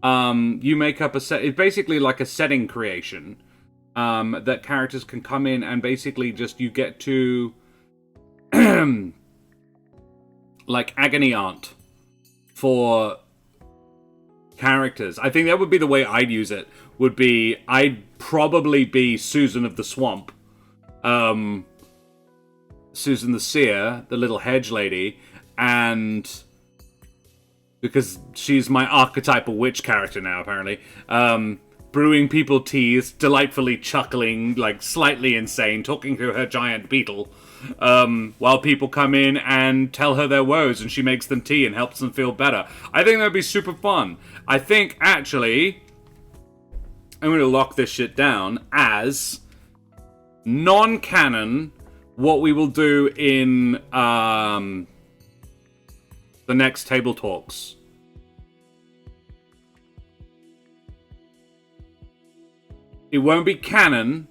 You make up a set. It's basically like a setting creation. That characters can come in and basically just you get to like agony aunt for characters. I think that would be the way I'd use it. Would be I'd probably be Susan of the Swamp, Susan the Seer, the little hedge lady, and because she's my archetypal witch character now, apparently. Brewing people teas, delightfully chuckling, like slightly insane, talking to her giant beetle, while people come in and tell her their woes, and she makes them tea and helps them feel better. I think that'd be super fun. I think, actually, I'm going to lock this shit down as non-canon what we will do in the next Table Talks. It won't be canon,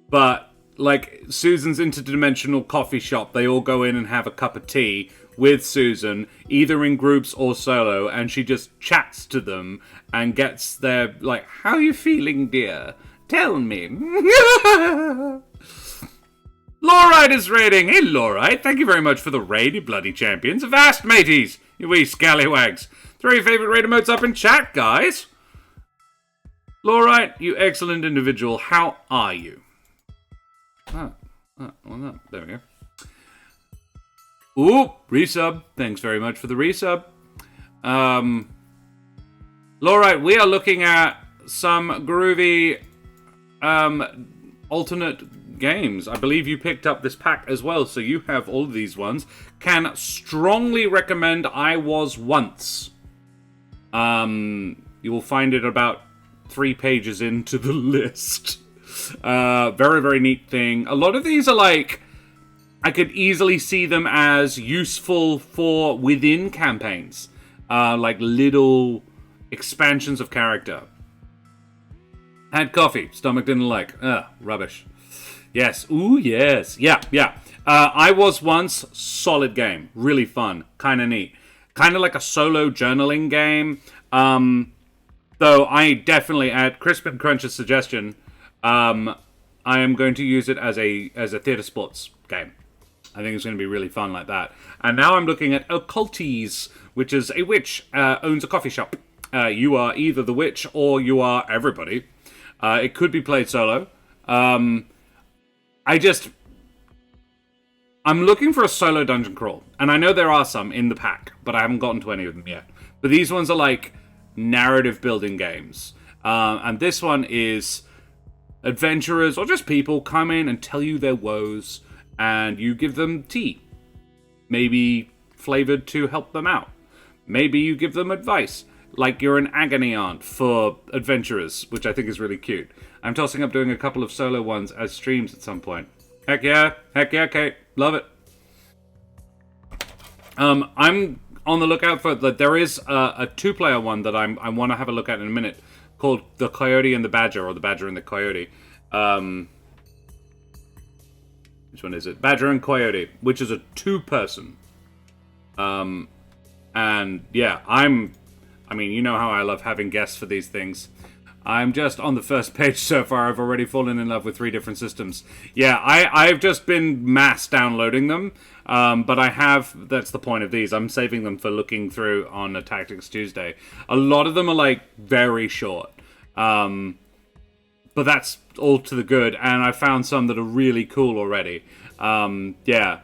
but like Susan's interdimensional coffee shop, they all go in and have a cup of tea with Susan, either in groups or solo, and she just chats to them and gets their, like, how are you feeling, dear? Tell me. Lorite is raiding. Hey, Lorite, thank you very much for the raid, you bloody champions. Avast, mateys, you wee scallywags. Throw your favourite raid emotes up in chat, guys. Lorite, you excellent individual. How are you? Well, no, there we go. Ooh, resub. Thanks very much for the resub. Lorite, we are looking at some groovy alternate games. I believe you picked up this pack as well, so you have all of these ones. Can strongly recommend I Was Once. You will find it about 3 pages into the list. Very, very neat thing. A lot of these are like, I could easily see them as useful for within campaigns. Like little expansions of character. Had coffee. Stomach didn't like. Rubbish. Yes. Ooh, yes. Yeah. I Was Once. Solid game. Really fun. Kind of neat. Kind of like a solo journaling game. Though I definitely, at Crisp and Crunch's suggestion, I am going to use it as a theatre sports game. I think it's going to be really fun like that. And now I'm looking at Occulteas, which is a witch owns a coffee shop. You are either the witch or you are everybody. It could be played solo. I'm looking for a solo dungeon crawl. And I know there are some in the pack, but I haven't gotten to any of them yet. But these ones are like narrative building games. And this one is adventurers or just people come in and tell you their woes, and you give them tea. Maybe flavored to help them out. Maybe you give them advice, like you're an agony aunt for adventurers, which I think is really cute. I'm tossing up doing a couple of solo ones as streams at some point. Heck yeah, Kate. Love it. I'm on the lookout for that. There is a 2-player one that I want to have a look at in a minute, called The Coyote and the Badger, or The Badger and the Coyote. Which one is it? Badger and Coyote, which is a 2-person. And yeah, I mean, you know how I love having guests for these things. I'm just on the first page so far. I've already fallen in love with 3 different systems. Yeah, I've just been mass downloading them, but I have, that's the point of these. I'm saving them for looking through on a Tactics Tuesday. A lot of them are, like, very short. But that's all to the good, and I found some that are really cool already. Yeah.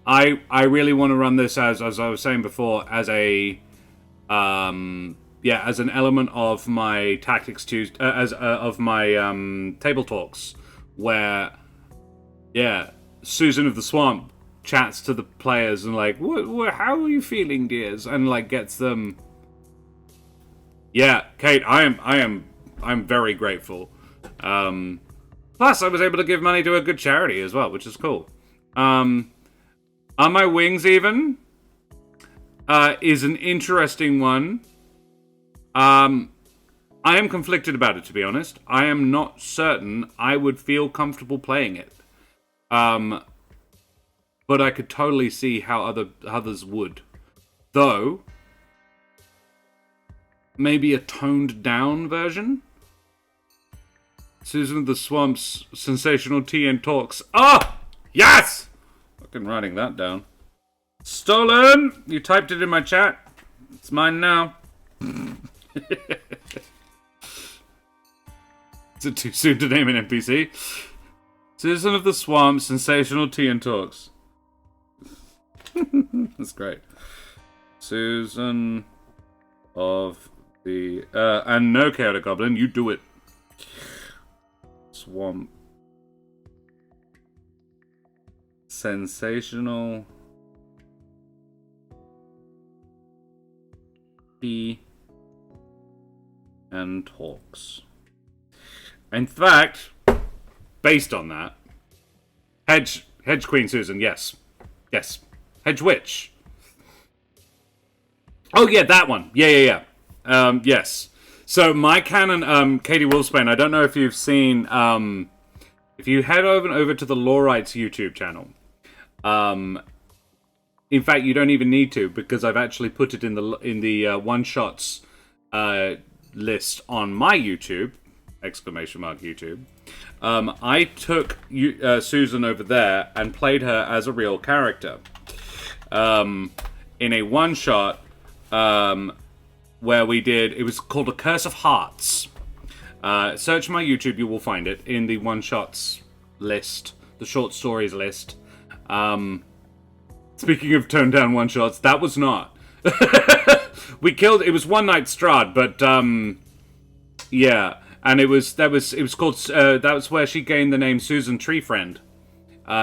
I really want to run this as I was saying before, as a... as an element of my Tactics Tuesday, of my table talks, where, Susan of the Swamp chats to the players and like, how are you feeling, dears? And like gets them. Yeah, Kate, I'm very grateful. Plus, I was able to give money to a good charity as well, which is cool. Are my wings even? Is an interesting one. I am conflicted about it, to be honest. I am not certain I would feel comfortable playing it. But I could totally see how others would. Though, maybe a toned down version? Susan of the Swamp's sensational tea and talks. Oh! Yes! Fucking writing that down. Stolen! You typed it in my chat. It's mine now. Is it too soon to name an NPC? Susan of the Swamp, sensational tea and talks. That's great. Susan of the... and no Chaotic Goblin, you do it. Swamp. Sensational tea and talks. In fact, based on that, Hedge Queen Susan, yes. Hedge Witch. Oh yeah, that one. Yeah. Yes. So my canon, Katie Wolfsbane, I don't know if you've seen, if you head over to the Lawrights YouTube channel, in fact, you don't even need to, because I've actually put it in the one-shots list on my YouTube, ! YouTube. I took Susan over there and played her as a real character in a one-shot where we did, it was called A Curse of Hearts. Search my YouTube, you will find it in the one-shots list, the short stories list. Speaking of toned down one-shots, that was not. We killed, it was One Night Strahd, but yeah, and it was called, that was where she gained the name Susan Treefriend.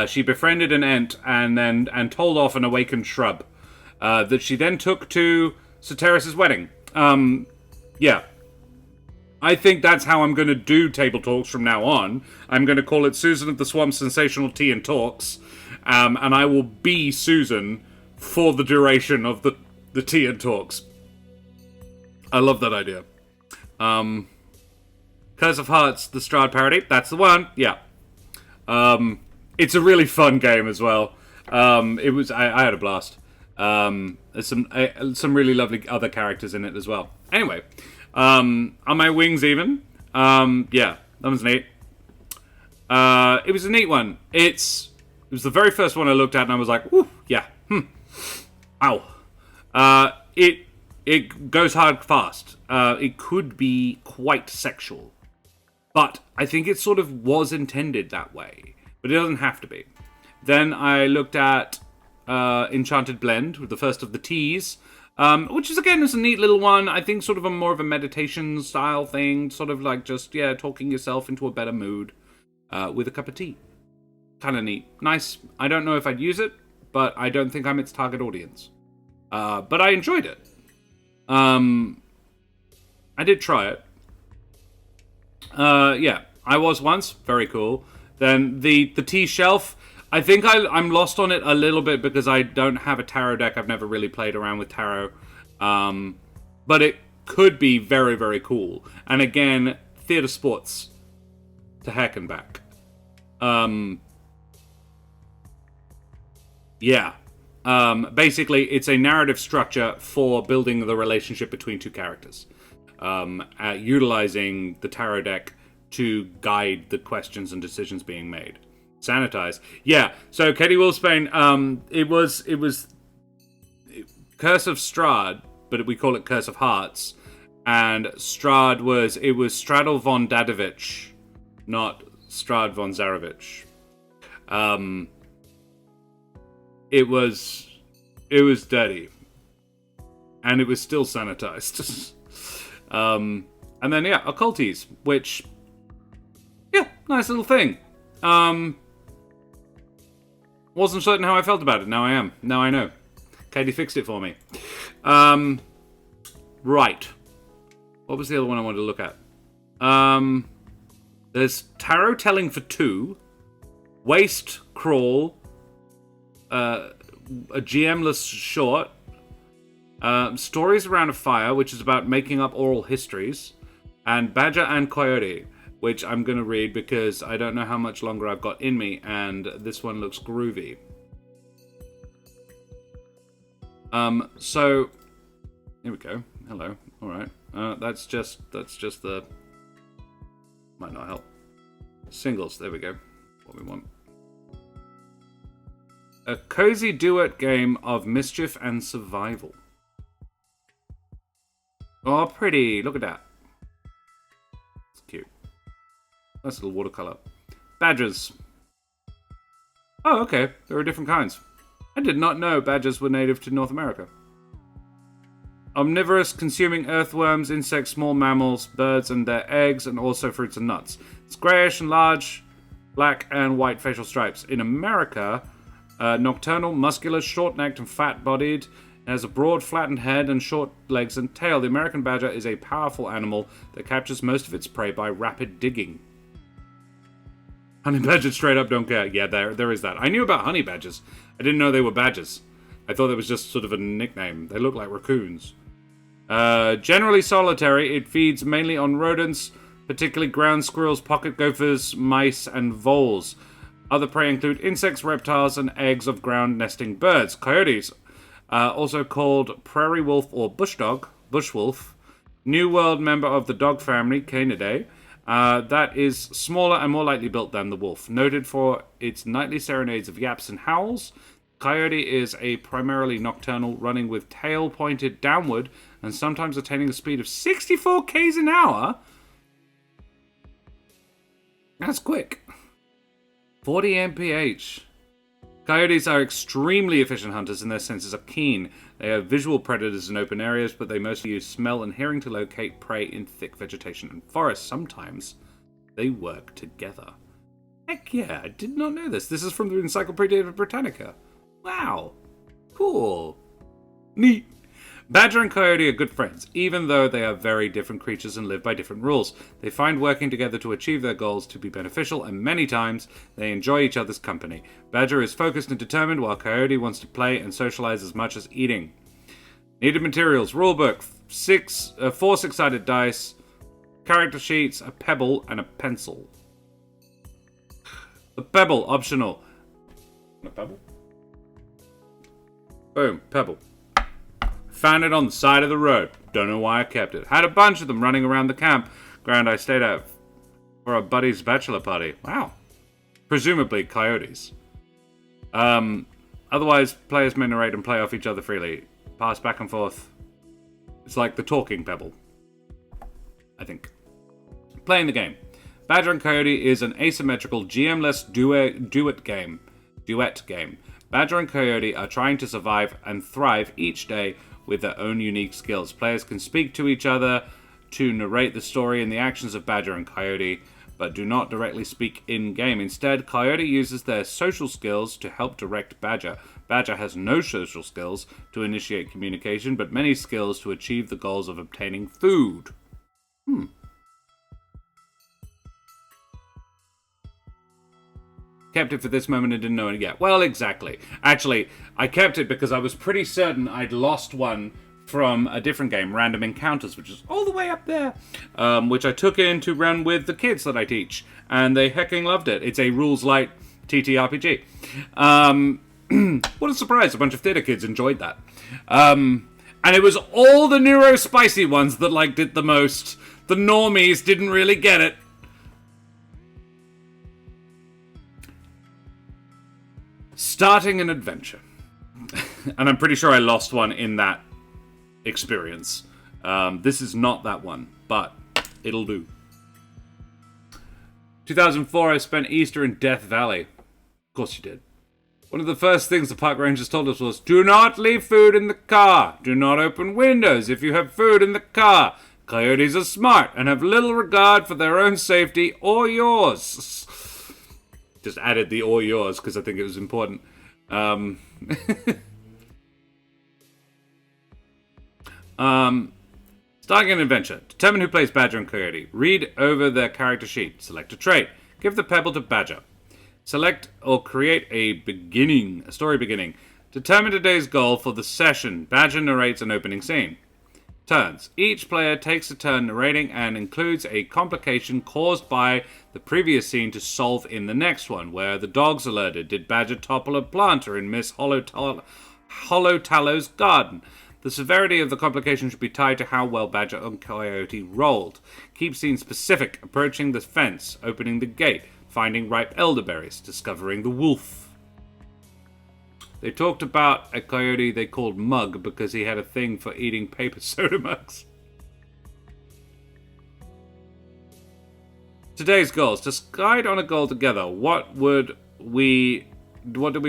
She befriended an Ent and told off an awakened shrub that she then took to Soteris' wedding. Yeah. I think that's how I'm going to do Table Talks from now on. I'm going to call it Susan of the Swamp Sensational Tea and Talks. And I will be Susan for the duration of the Tea and Talks. I love that idea. Curse of Hearts, the Strahd parody. That's the one. Yeah. It's a really fun game as well. It was. I had a blast. There's some really lovely other characters in it as well. Anyway, are my wings even? Yeah, that was neat. It was a neat one. It was the very first one I looked at, and I was like, "Ooh, yeah, ow." It goes hard fast. It could be quite sexual, but I think it sort of was intended that way. But it doesn't have to be. Then I looked at Enchanted Blend, with the first of the teas, which is, again, is a neat little one. I think sort of more of a meditation style thing, sort of like just, talking yourself into a better mood with a cup of tea. Kind of neat. Nice. I don't know if I'd use it, but I don't think I'm its target audience. But I enjoyed it. I did try it. Yeah, I was once. Very cool. Then the tea shelf, I think I'm lost on it a little bit because I don't have a tarot deck. I've never really played around with tarot. But it could be very, very cool. And again, theatre sports to heck and back. Yeah. Basically, it's a narrative structure for building the relationship between two characters. utilizing the tarot deck to guide the questions and decisions being made. Sanitize. Yeah, so Katie Wolfsbane, it was Curse of Strahd, but we call it Curse of Hearts. And Strahd was Stradel von Dadovich, not Strahd von Zarovich. It was dirty. And it was still sanitized. And then, yeah, Occulteas, which, yeah, nice little thing. Wasn't certain how I felt about it. Now I am. Now I know. Katie fixed it for me. Right. What was the other one I wanted to look at? There's Tarot Telling for 2, Wastecrawl, a GM-less short, Stories Around a Fire, which is about making up oral histories, and Badger and Coyote, which I'm going to read because I don't know how much longer I've got in me, and this one looks groovy. So, here we go. Hello. All right. That's just the... Might not help. Singles. There we go. What we want. A cozy duet game of mischief and survival. Oh, pretty. Look at that. It's cute. Nice little watercolor. Badgers. Oh, okay. There are different kinds. I did not know badgers were native to North America. Omnivorous, consuming earthworms, insects, small mammals, birds and their eggs, and also fruits and nuts. It's grayish and large, black and white facial stripes. In America, nocturnal, muscular, short-necked and fat-bodied. It has a broad, flattened head and short legs and tail. The American badger is a powerful animal that captures most of its prey by rapid digging. Honey badgers straight up don't care. Yeah, there is that. I knew about honey badgers. I didn't know they were badgers. I thought that was just sort of a nickname. They look like raccoons. Generally solitary, it feeds mainly on rodents, particularly ground squirrels, pocket gophers, mice, and voles. Other prey include insects, reptiles, and eggs of ground-nesting birds. Coyotes, also called prairie wolf or bushwolf, New World member of the dog family, Canidae, that is smaller and more lightly built than the wolf. Noted for its nightly serenades of yaps and howls, Coyote is a primarily nocturnal, running with tail pointed downward and sometimes attaining a speed of 64 k's an hour. That's quick. 40 mph. Coyotes are extremely efficient hunters and their senses are keen. They are visual predators in open areas, but they mostly use smell and hearing to locate prey in thick vegetation and forests. Sometimes they work together. Heck yeah, I did not know this. This is from the Encyclopedia Britannica. Wow. Cool. Neat. Badger and Coyote are good friends, even though they are very different creatures and live by different rules. They find working together to achieve their goals to be beneficial, and many times they enjoy each other's company. Badger is focused and determined, while Coyote wants to play and socialize as much as eating. Needed materials: rulebook, 4 six-sided dice, character sheets, a pebble, and a pencil. The pebble, optional. A pebble? Boom, pebble. Found it on the side of the road. Don't know why I kept it. Had a bunch of them running around the campground I stayed at for a buddy's bachelor party. Wow. Presumably coyotes. Otherwise, players may narrate and play off each other freely. Pass back and forth. It's like the talking pebble, I think. Playing the game. Badger and Coyote is an asymmetrical, GM-less duet game. Badger and Coyote are trying to survive and thrive each day with their own unique skills. Players can speak to each other to narrate the story and the actions of Badger and Coyote, but do not directly speak in-game. Instead, Coyote uses their social skills to help direct Badger. Badger has no social skills to initiate communication, but many skills to achieve the goals of obtaining food. Kept it for this moment and didn't know it yet. Well, exactly. Actually, I kept it because I was pretty certain I'd lost one from a different game, Random Encounters, which is all the way up there, which I took in to run with the kids that I teach, and they hecking loved it. It's a rules-light TTRPG. What a surprise, a bunch of theatre kids enjoyed that. And it was all the neurospicy ones that liked it the most. The normies didn't really get it. Starting an adventure. And I'm pretty sure I lost one in that experience. This is not that one, but it'll do. 2004, I spent Easter in Death Valley. Of course you did. One of the first things the park rangers told us was, do not leave food in the car. Do not open windows if you have food in the car. Coyotes are smart and have little regard for their own safety or yours. Just added the or yours because I think it was important. Starting an adventure. Determine who plays Badger and Coyote. Read over their character sheet. Select a trait. Give the pebble to Badger. Select or create a story beginning. Determine today's goal for the session. Badger narrates an opening scene. Turns. Each player takes a turn narrating and includes a complication caused by the previous scene to solve in the next one. Where the dogs alerted? Did Badger topple a planter in Miss Hollowtallow's garden? The severity of the complication should be tied to how well Badger and Coyote rolled. Keep scene specific. Approaching the fence. Opening the gate. Finding ripe elderberries. Discovering the wolf. They talked about a coyote they called Mug because he had a thing for eating paper soda mugs. Today's goals. Decide on a goal together. What do we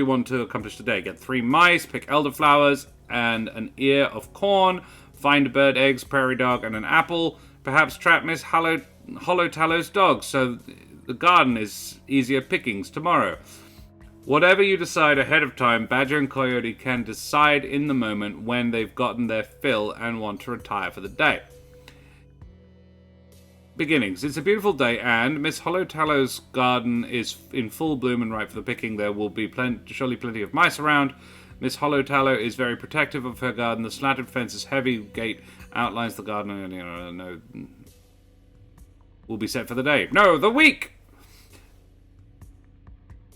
want to accomplish today? Get 3 mice, pick elderflowers and an ear of corn, find bird eggs, prairie dog, and an apple. Perhaps trap Miss Hollowtallow's dog so the garden is easier pickings tomorrow. Whatever you decide ahead of time, Badger and Coyote can decide in the moment when they've gotten their fill and want to retire for the day. Beginnings. It's a beautiful day and Miss Hollowtallow's garden is in full bloom and ripe for the picking. There will be surely plenty of mice around. Miss Hollowtallow is very protective of her garden. The slatted fence's heavy gate outlines the garden. Will be set for the day. No, the week!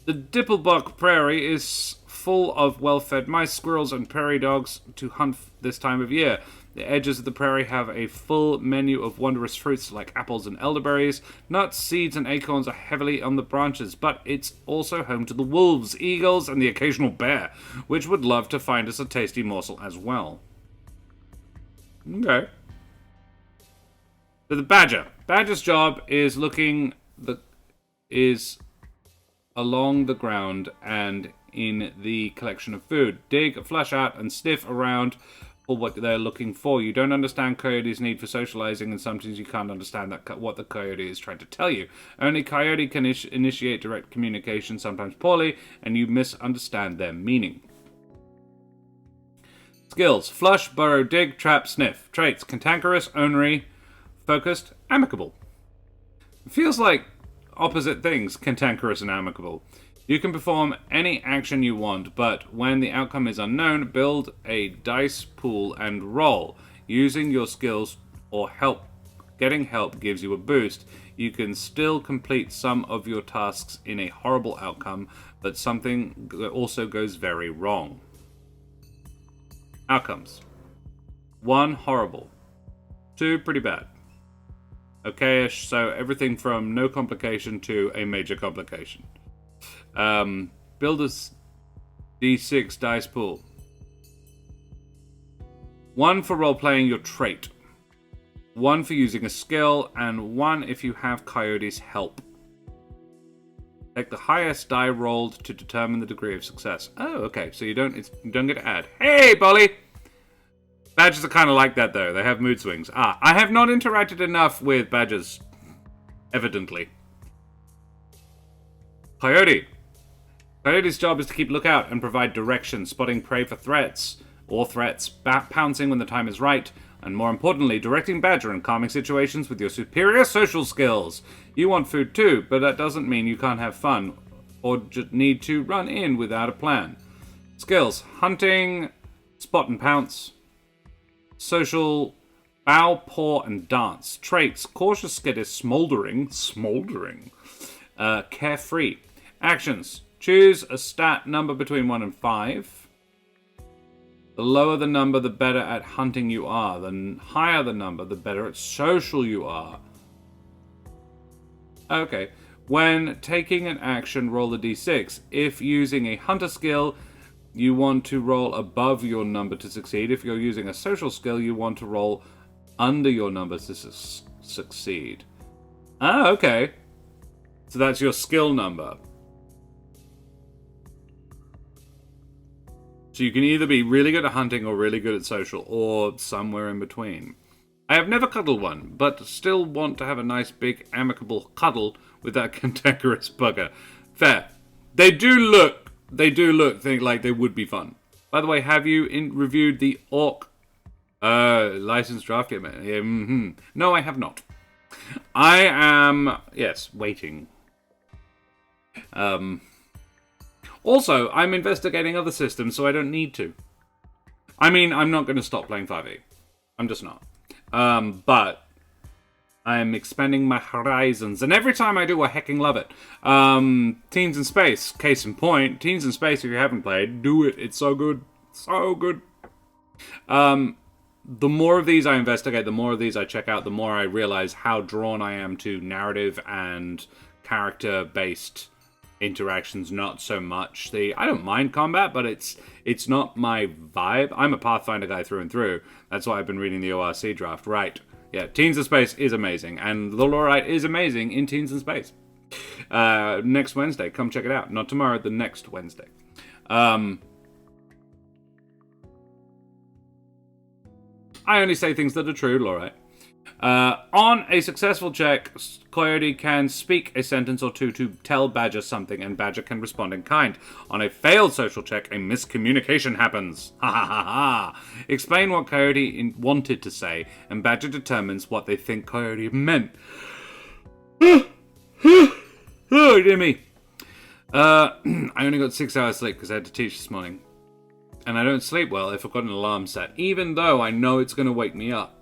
The Dipplebuck Prairie is full of well-fed mice, squirrels, and prairie dogs to hunt this time of year. The edges of the prairie have a full menu of wondrous fruits like apples and elderberries. Nuts, seeds, and acorns are heavily on the branches, but it's also home to the wolves, eagles, and the occasional bear, which would love to find us a tasty morsel as well. Okay. So the Badger. Badger's job is along the ground and in the collection of food. Dig, flush out, and sniff around for what they're looking for. You don't understand Coyote's need for socializing, and sometimes you can't understand what the Coyote is trying to tell you. Only Coyote can initiate direct communication, sometimes poorly, and you misunderstand their meaning. Skills. Flush, burrow, dig, trap, sniff. Traits. Cantankerous, ornery, focused, amicable. It feels like opposite things, cantankerous and amicable. You can perform any action you want, but when the outcome is unknown, build a dice pool and roll. Using your skills or help. Getting help gives you a boost. You can still complete some of your tasks in a horrible outcome, but something also goes very wrong. Outcomes. 1, horrible. 2, pretty bad. Okay-ish, so everything from no complication to a major complication. Build a D6 dice pool. 1 for role-playing your trait. 1 for using a skill, and 1 if you have Coyote's help. Take the highest die rolled to determine the degree of success. Oh, okay, so you don't get to add. Hey, Bolly! Badgers are kind of like that, though. They have mood swings. I have not interacted enough with badgers. Evidently. Coyote. Coyote's job is to keep lookout and provide direction, spotting prey for threats, pouncing when the time is right, and more importantly, directing Badger in calming situations with your superior social skills. You want food too, but that doesn't mean you can't have fun, or just need to run in without a plan. Skills. Hunting, spot and pounce. Social, bow, paw, and dance. Traits. Cautious, skittish, smoldering. Carefree. Actions. Choose a stat number between 1 and 5. The lower the number, the better at hunting you are. The higher the number, the better at social you are. Okay. When taking an action, roll a d6. If using a hunter skill, you want to roll above your number to succeed. If you're using a social skill, you want to roll under your number to succeed. Ah, okay. So that's your skill number. So you can either be really good at hunting or really good at social, or somewhere in between. I have never cuddled one, but still want to have a nice big amicable cuddle with that cantankerous bugger. Fair. They do look like they would be fun. By the way, have you reviewed the Orc licensed draft yet? No, I have not. I am, yes, waiting. Also, I'm investigating other systems, so I don't need to. I mean, I'm not going to stop playing 5e. I'm just not. But I'm expanding my horizons, and every time I do, I hecking love it. Teens in Space, case in point. Teens in Space, if you haven't played, do it. It's so good. So good. The more of these I investigate, the more of these I check out, the more I realize how drawn I am to narrative and character-based interactions, not so much I don't mind combat, but it's not my vibe. I'm a Pathfinder guy through and through. That's why I've been reading the ORC draft. Right. Yeah, Teens in Space is amazing, and the Lorite is amazing in Teens in Space. Next Wednesday, come check it out. Not tomorrow, the next Wednesday. I only say things that are true, Lorite. On a successful check, Coyote can speak a sentence or two to tell Badger something, and Badger can respond in kind. On a failed social check, a miscommunication happens. Ha ha ha ha. Explain what Coyote wanted to say, and Badger determines what they think Coyote meant. Oh, dear me. I only got 6 hours sleep because I had to teach this morning. And I don't sleep well if I've got an alarm set, even though I know it's going to wake me up.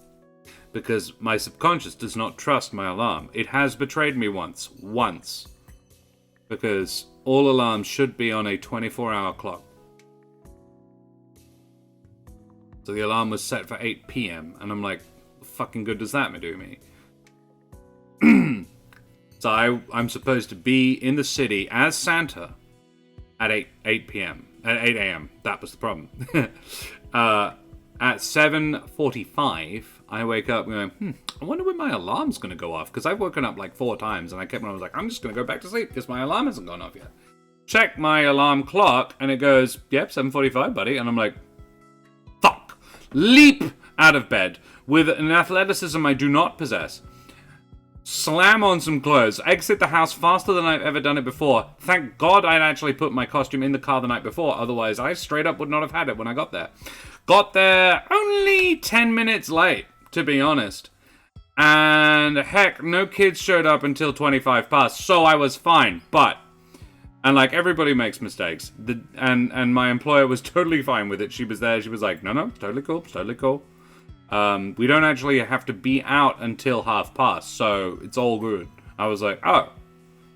Because my subconscious does not trust my alarm. It has betrayed me once. Because all alarms should be on a 24-hour clock. So the alarm was set for 8 p.m. And I'm like, what fucking good does that do me? So I'm supposed to be in the city as Santa at 8 p.m. At 8 a.m. That was the problem. At 7:45, I wake up going, I wonder when my alarm's going to go off. Because I've woken up like 4 times, and I was like, I'm just going to go back to sleep because my alarm hasn't gone off yet. Check my alarm clock, and it goes, yep, 7:45, buddy. And I'm like, fuck. Leap out of bed with an athleticism I do not possess. Slam on some clothes. Exit the house faster than I've ever done it before. Thank God I'd actually put my costume in the car the night before. Otherwise, I straight up would not have had it when I got there. Got there only 10 minutes late, to be honest. And heck, no kids showed up until 25 past, so I was fine. But, and like everybody makes mistakes. And my employer was totally fine with it. She was there. She was like, no, totally cool. Totally cool. We don't actually have to be out until past, so it's all good. I was like, oh,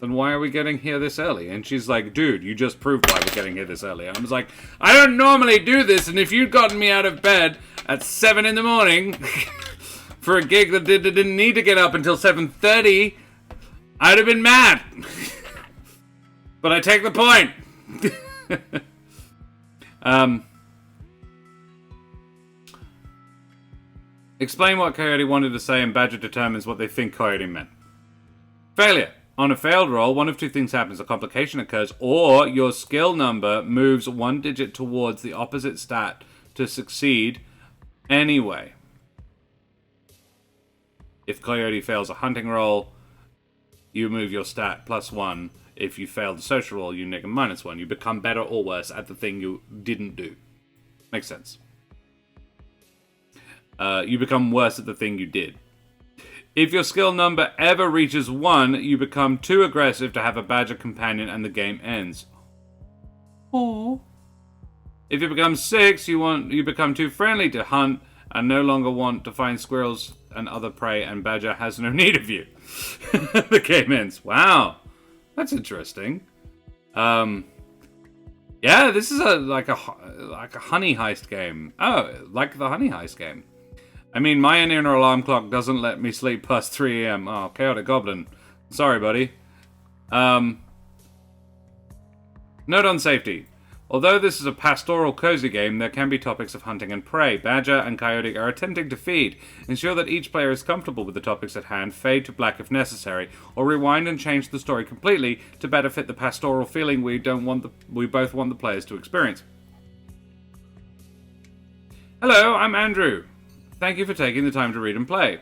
then why are we getting here this early? And she's like, dude, you just proved why we're getting here this early. I was like, I don't normally do this, and if you'd gotten me out of bed at 7 in the morning for a gig that didn't need to get up until 7:30, I'd have been mad. But I take the point. Explain what Coyote wanted to say, and Badger determines what they think Coyote meant. Failure. On a failed roll, one of two things happens. A complication occurs, or your skill number moves 1 digit towards the opposite stat to succeed anyway. If Coyote fails a hunting roll, you move your stat +1. If you fail the social roll, you neg a -1. You become better or worse at the thing you didn't do. Makes sense. You become worse at the thing you did. If your skill number ever reaches 1, you become too aggressive to have a badger companion and the game ends. Aww. If it becomes 6, you become too friendly to hunt and no longer want to find squirrels and other prey, and badger has no need of you. The game ends. Wow. That's interesting. Yeah, this is like a honey heist game. Oh, like the honey heist game. I mean, my inner alarm clock doesn't let me sleep past 3 a.m. Oh, Chaotic Goblin. Sorry, buddy. Note on safety. Although this is a pastoral cozy game, there can be topics of hunting and prey. Badger and Coyote are attempting to feed. Ensure that each player is comfortable with the topics at hand, fade to black if necessary, or rewind and change the story completely to better fit the pastoral feeling we both want the players to experience. Hello, I'm Andrew. Thank you for taking the time to read and play.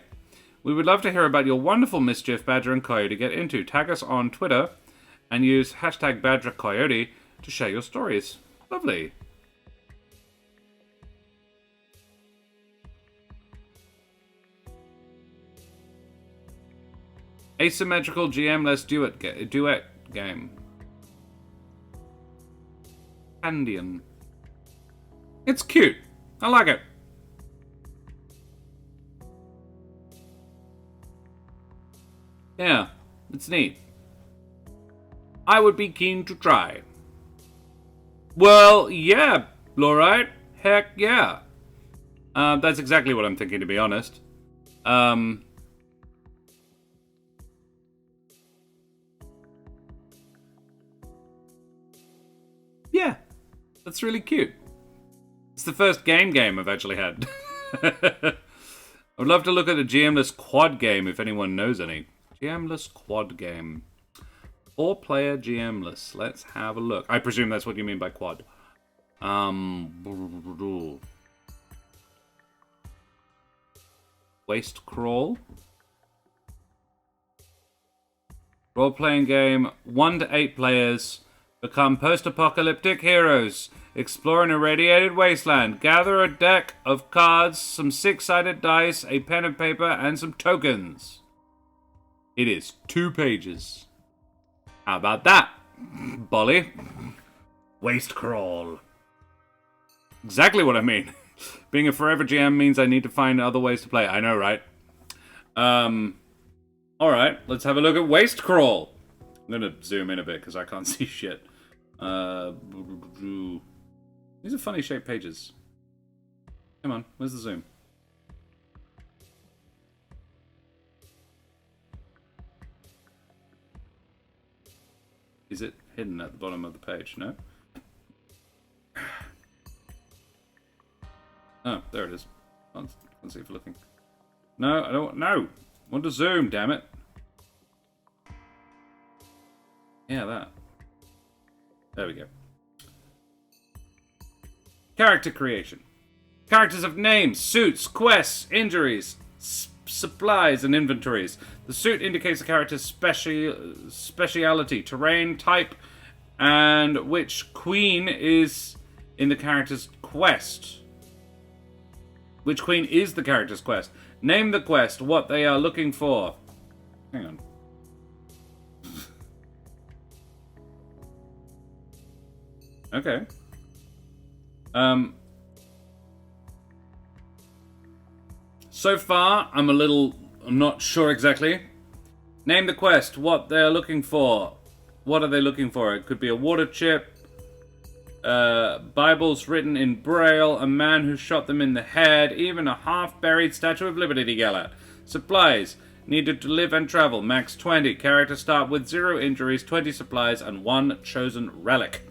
We would love to hear about your wonderful mischief Badger and Coyote get into. Tag us on Twitter and use hashtag BadgerCoyote to share your stories. Lovely. Asymmetrical GM-less duet game. Andean. It's cute. I like it. Yeah, it's neat. I would be keen to try. Well, yeah, alright. Heck yeah. That's exactly what I'm thinking, to be honest. Yeah, that's really cute. It's the first game I've actually had. I would love to look at a GM-less quad game if anyone knows any. GM-less quad game. 4-player GM-less. Let's have a look. I presume that's what you mean by quad. Wastecrawl. Role-playing game. 1 to 8 players. Become post-apocalyptic heroes. Explore an irradiated wasteland. Gather a deck of cards, some 6-sided dice, a pen and paper, and some tokens. It is 2 pages. How about that, Bolly? Wastecrawl. Exactly what I mean. Being a forever GM means I need to find other ways to play. I know, right? Alright, let's have a look at Wastecrawl. I'm gonna zoom in a bit because I can't see shit. These are funny shaped pages. Come on, where's the zoom? Is it hidden at the bottom of the page? No? Oh, there it is. Can't see for looking. No, I don't. No! I want to zoom, damn it. Yeah, that. There we go. Character creation. Characters have names, suits, quests, injuries, supplies, and inventories. The suit indicates the character's speciality, terrain, type, and which queen is in the character's quest. Which queen is the character's quest. Name the quest, what they are looking for. Hang on. Okay. So far, I'm not sure exactly. Name the quest, what they're looking for. What are they looking for? It could be a water chip, Bibles written in Braille, a man who shot them in the head, even a half-buried Statue of Liberty to yell at. Supplies. Needed to live and travel. Max 20. Character start with 0 injuries, 20 supplies, and 1 chosen relic.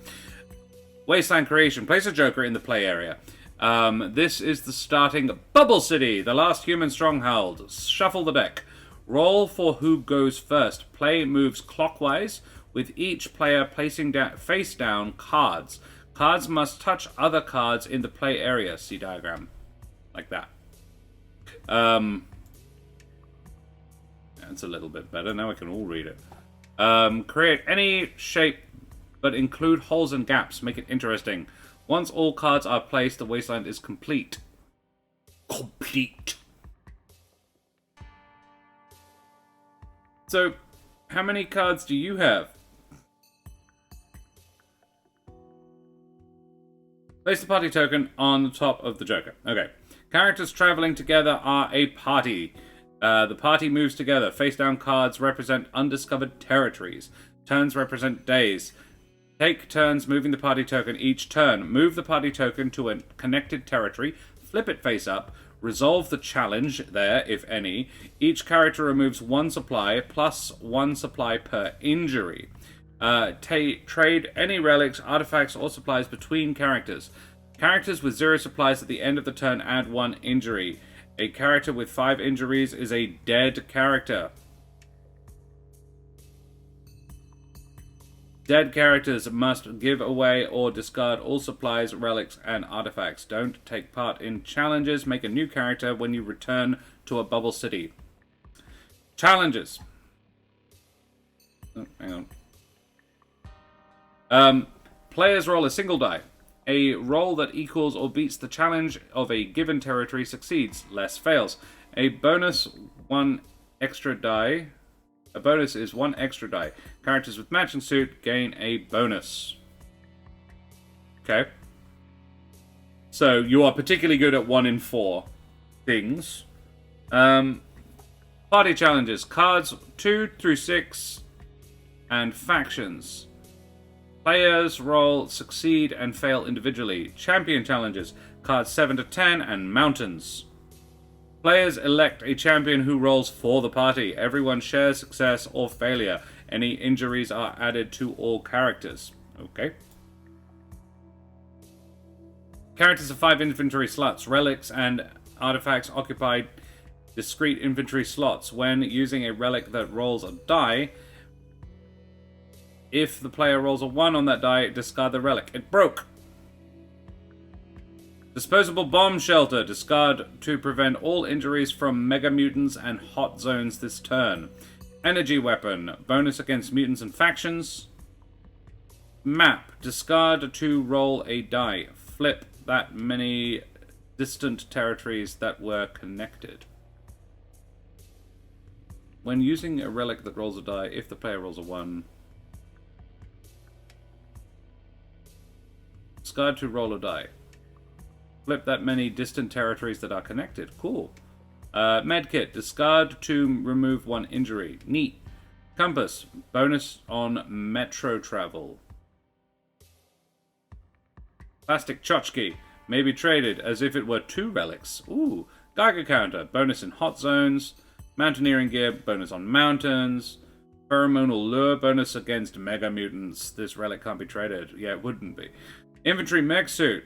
Wasteland creation. Place a joker in the play area. This is the starting Bubble City, the last human stronghold. Shuffle the deck. Roll for who goes first. Play moves clockwise, with each player placing face down cards. Cards must touch other cards in the play area. See diagram. Like that. That's a little bit better. Now we can all read it. Create any shape, but include holes and gaps. Make it interesting. Once all cards are placed, the wasteland is complete. Complete. So, how many cards do you have? Place the party token on the top of the Joker. Okay. Characters traveling together are a party. The party moves together. Face down cards represent undiscovered territories. Turns represent days. Take turns moving the party token each turn. Move the party token to a connected territory, flip it face up, resolve the challenge there, if any. Each character removes 1 supply, plus 1 supply per injury. Trade any relics, artifacts, or supplies between characters. Characters with 0 supplies at the end of the turn add 1 injury. A character with 5 injuries is a dead character. Dead characters must give away or discard all supplies, relics, and artifacts. Don't take part in challenges. Make a new character when you return to a bubble city. Challenges. Oh, hang on. Players roll a single die. A roll that equals or beats the challenge of a given territory succeeds. Less fails. A bonus 1 extra die. A bonus is 1 extra die. Characters with matching suit gain a bonus. Okay. So you are particularly good at 1 in 4 things. Party challenges. Cards 2 through 6 and factions. Players roll, succeed, and fail individually. Champion challenges. Cards 7 to 10 and mountains. Players elect a champion who rolls for the party. Everyone shares success or failure. Any injuries are added to all characters. Okay. Characters have 5 inventory slots. Relics and artifacts occupy discrete inventory slots. When using a relic that rolls a die, if the player rolls a 1 on that die, discard the relic. It broke. Disposable bomb shelter. Discard to prevent all injuries from mega mutants and hot zones this turn. Energy weapon. Bonus against mutants and factions. Map. Discard to roll a die. Flip that many distant territories that were connected. When using a relic that rolls a die, if the player rolls a 1, discard to roll a die. Flip that many distant territories that are connected. Cool. Medkit. Discard to remove 1 injury. Neat. Compass. Bonus on metro travel. Plastic tchotchke. May be traded as if it were 2 relics. Ooh. Geiger counter. Bonus in hot zones. Mountaineering gear. Bonus on mountains. Pheromonal lure. Bonus against mega mutants. This relic can't be traded. Yeah, it wouldn't be. Infantry mech suit.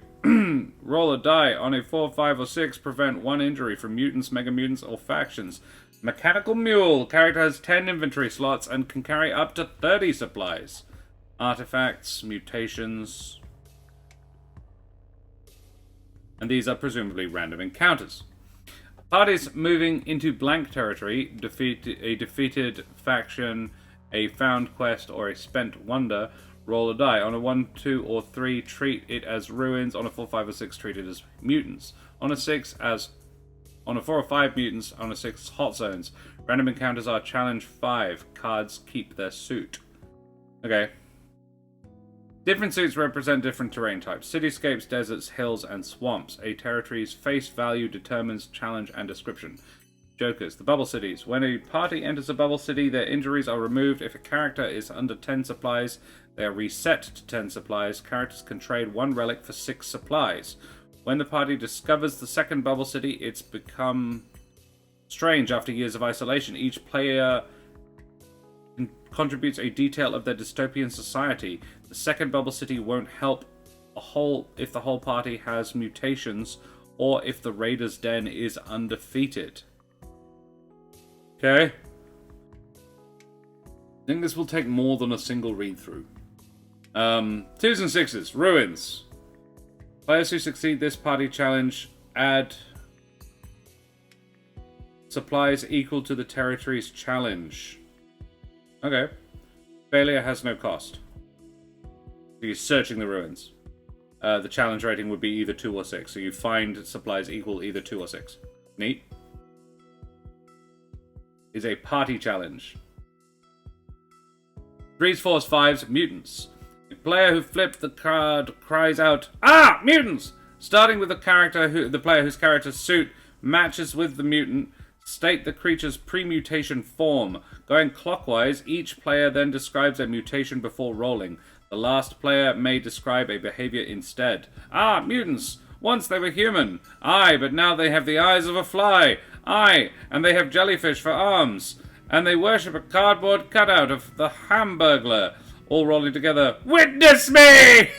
Roll a die. On a 4, 5, or 6, prevent 1 injury from mutants, mega mutants, or factions. Mechanical mule. Character has 10 inventory slots and can carry up to 30 supplies. Artifacts, mutations. And these are presumably random encounters. Parties moving into blank territory. A defeated faction, a found quest, or a spent wonder. Roll a die. On a 1, 2, or 3, treat it as ruins. On a 4, 5, or 6, treat it as mutants. On a 6, on a 4 or 5, mutants. On a 6, hot zones. Random encounters are challenge 5. Cards keep their suit. Okay. Different suits represent different terrain types. Cityscapes, deserts, hills, and swamps. A territory's face value determines challenge and description. Jokers. The bubble cities. When a party enters a bubble city, their injuries are removed. If a character is under 10 supplies, they are reset to 10 supplies. Characters can trade 1 relic for 6 supplies. When the party discovers the second bubble city, it's become strange after years of isolation. Each player contributes a detail of their dystopian society. The second bubble city won't help if the whole party has mutations or if the Raider's Den is undefeated. Okay. I think this will take more than a single read-through. 2s and 6s. Ruins. Players who succeed this party challenge add supplies equal to the territory's challenge. Okay. Failure has no cost. So you're searching the ruins. The challenge rating would be either 2 or 6. So you find supplies equal either 2 or 6. Neat. Is a party challenge. 3s, 4s, 5s, mutants. The player who flipped the card cries out, "Ah! Mutants!" Starting with the player whose character's suit matches with the mutant, state the creature's pre-mutation form. Going clockwise, each player then describes their mutation before rolling. The last player may describe a behavior instead. Ah, mutants! Once they were human. Aye, but now they have the eyes of a fly. Aye, and they have jellyfish for arms. And they worship a cardboard cutout of the Hamburglar. All rolling together. Witness me!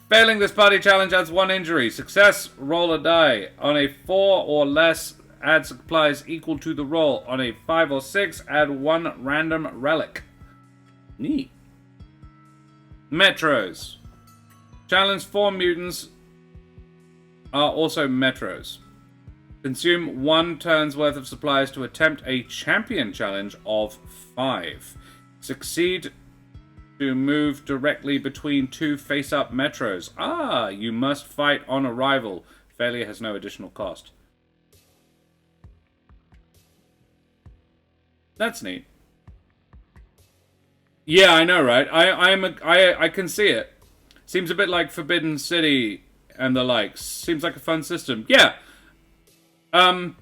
Failing this party challenge adds 1 injury. Success, roll a die. On a 4 or less, add supplies equal to the roll. On a 5 or 6, add 1 random relic. Neat. Metros. Challenge 4 mutants are also metros. Consume 1 turn's worth of supplies to attempt a champion challenge of 5. Succeed to move directly between 2 face-up metros. Ah, you must fight on arrival. Failure has no additional cost. That's neat. Yeah, I know, right? I can see it. Seems a bit like Forbidden City and the likes. Seems like a fun system. Yeah. I'm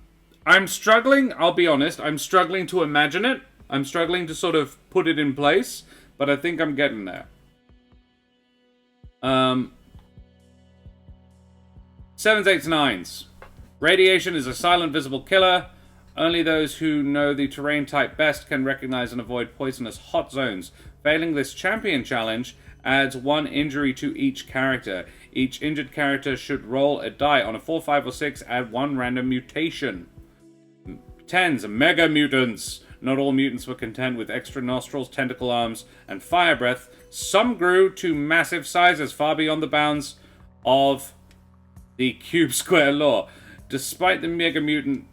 struggling, I'll be honest, I'm struggling to imagine it. I'm struggling to sort of put it in place, but I think I'm getting there. 7s, 8s, 9s. Radiation is a silent, visible killer. Only those who know the terrain type best can recognize and avoid poisonous hot zones. Failing this champion challenge adds 1 injury to each character. Each injured character should roll a die. On a 4, 5, or 6, add 1 random mutation. 10s, mega mutants. Not all mutants were content with extra nostrils, tentacle arms, and fire breath. Some grew to massive sizes far beyond the bounds of the cube square law. Describe the mega mutant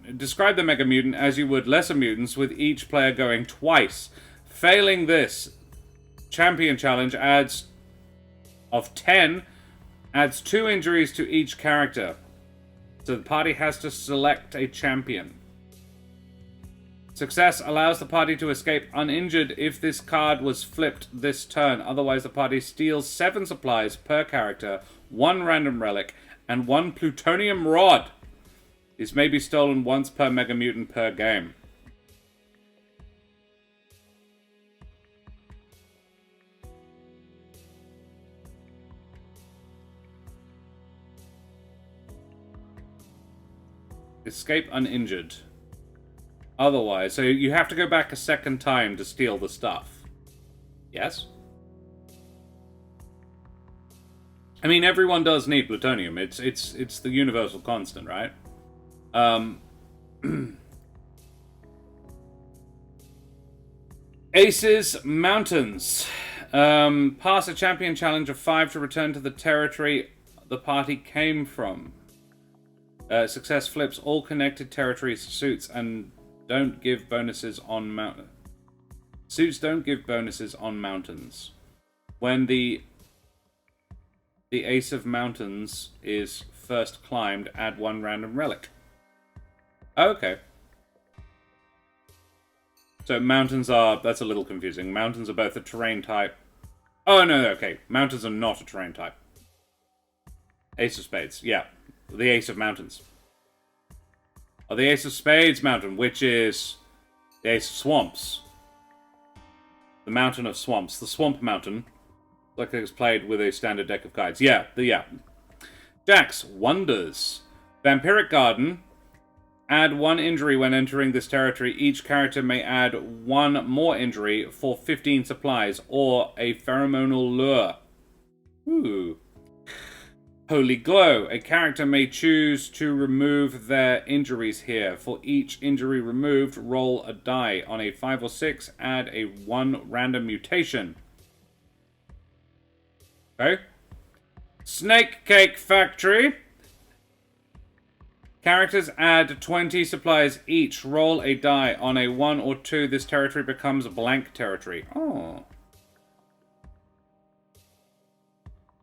as you would lesser mutants, with each player going twice. Failing this champion challenge adds 2 injuries to each character. So the party has to select a champion. Success allows the party to escape uninjured if this card was flipped this turn. Otherwise, the party steals 7 supplies per character, 1 random relic, and 1 plutonium rod. These may be stolen once per mega mutant per game. Escape uninjured. Otherwise, so you have to go back a second time to steal the stuff. Yes? I mean, everyone does need plutonium. It's the universal constant, right? Aces, mountains. Pass a champion challenge of 5 to return to the territory the party came from. Success flips all connected territories suits and don't give bonuses on mountains. Suits don't give bonuses on mountains. When the Ace of Mountains is first climbed, add 1 random relic. Okay. So mountains are... That's a little confusing. Mountains are both a terrain type. Oh, no, okay. Mountains are not a terrain type. Ace of Spades. Yeah. The Ace of Mountains. Oh, the Ace of Spades mountain, which is the Ace of Swamps. The Mountain of Swamps. The Swamp Mountain. Like it was played with a standard deck of cards. Yeah. Jacks. Wonders. Vampiric Garden. Add 1 injury when entering this territory. Each character may add 1 more injury for 15 supplies, or a pheromonal lure. Ooh. Holy Glow. A character may choose to remove their injuries here. For each injury removed, roll a die. On a 5 or 6, add a 1 random mutation. Okay. Snake Cake Factory. Characters add 20 supplies each. Roll a die. On a 1 or 2, this territory becomes blank territory. Oh.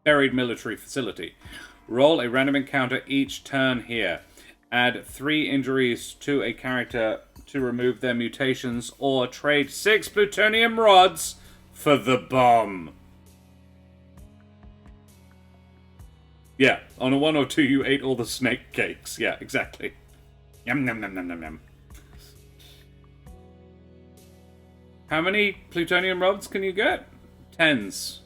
Buried military facility. Roll a random encounter each turn here. Add 3 injuries to a character to remove their mutations, or trade 6 plutonium rods for the bomb. Yeah, on a 1 or 2 you ate all the snake cakes. Yeah, exactly. Yum, yum, yum, yum, yum, yum. How many plutonium rods can you get? 10s.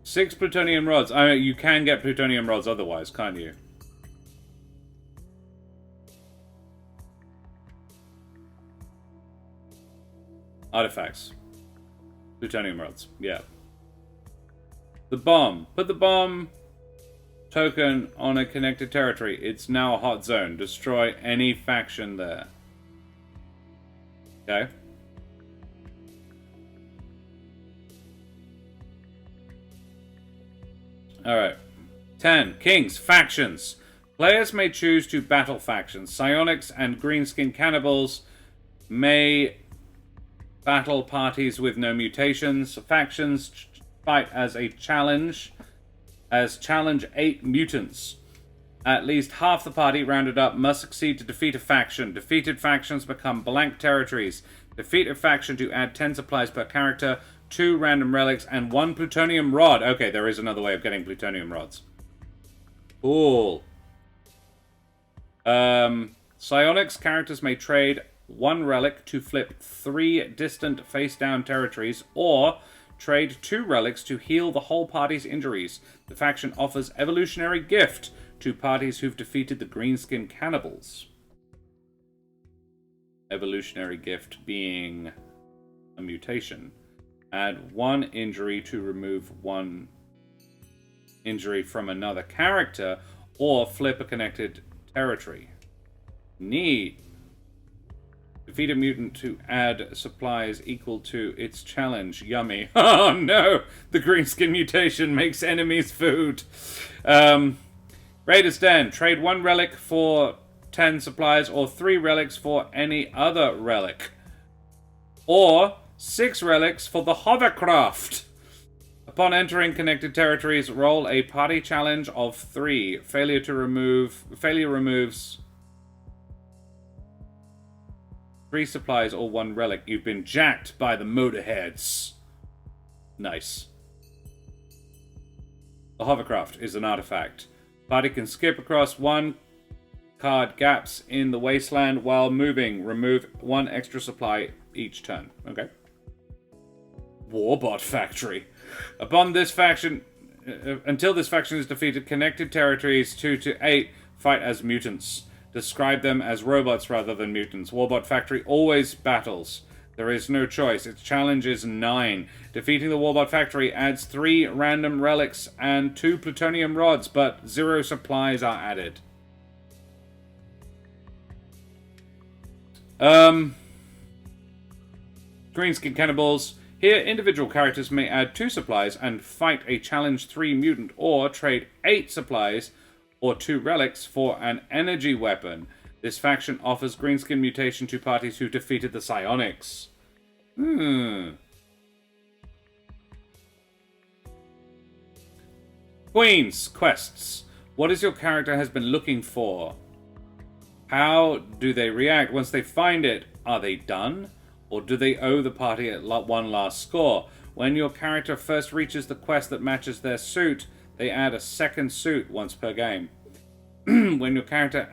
6 plutonium rods. I mean, you can get plutonium rods otherwise, can't you? Artifacts. Plutonium rods. Yeah. The bomb. Put the bomb token on a connected territory. It's now a hot zone. Destroy any faction there. Okay. Alright. 10. Kings. Factions. Players may choose to battle factions. Psionics and greenskin cannibals may battle parties with no mutations. Factions fight as a challenge. Challenge 8 mutants. At least half the party rounded up must succeed to defeat a faction. Defeated factions become blank territories. Defeat a faction to add 10 supplies per character, 2 random relics, and 1 plutonium rod. Okay, there is another way of getting plutonium rods. Cool. Psionics characters may trade 1 relic to flip 3 distant face-down territories, or trade 2 relics to heal the whole party's injuries. The faction offers evolutionary gift to parties who've defeated the greenskin cannibals. Evolutionary gift being a mutation. Add 1 injury to remove 1 injury from another character, or flip a connected territory. Neat. Defeat a mutant to add supplies equal to its challenge. Yummy. Oh no! The greenskin mutation makes enemies food. Raider's Den. Trade 1 relic for 10 supplies, or 3 relics for any other relic. Or 6 relics for the hovercraft. Upon entering connected territories, roll a party challenge of 3. Failure removes 3 supplies or 1 relic. You've been jacked by the motorheads. Nice. The hovercraft is an artifact. Party can skip across 1 card gaps in the wasteland while moving. Remove 1 extra supply each turn. Okay. Warbot Factory. Upon this faction, until this faction is defeated, connected territories 2 to 8 fight as mutants. Describe them as robots rather than mutants. Warbot Factory always battles. There is no choice. Its challenge is 9. Defeating the Warbot Factory adds 3 random relics and 2 plutonium rods, but 0 supplies are added. Greenskin Cannibals. Here, individual characters may add 2 supplies and fight a challenge 3 mutant, or trade 8 supplies or 2 relics for an energy weapon. This faction offers greenskin mutation to parties who defeated the psionics. Queens. Quests. What is your character has been looking for? How do they react once they find it? Are they done? Or do they owe the party one last score? When your character first reaches the quest that matches their suit, they add a second suit once per game. When your character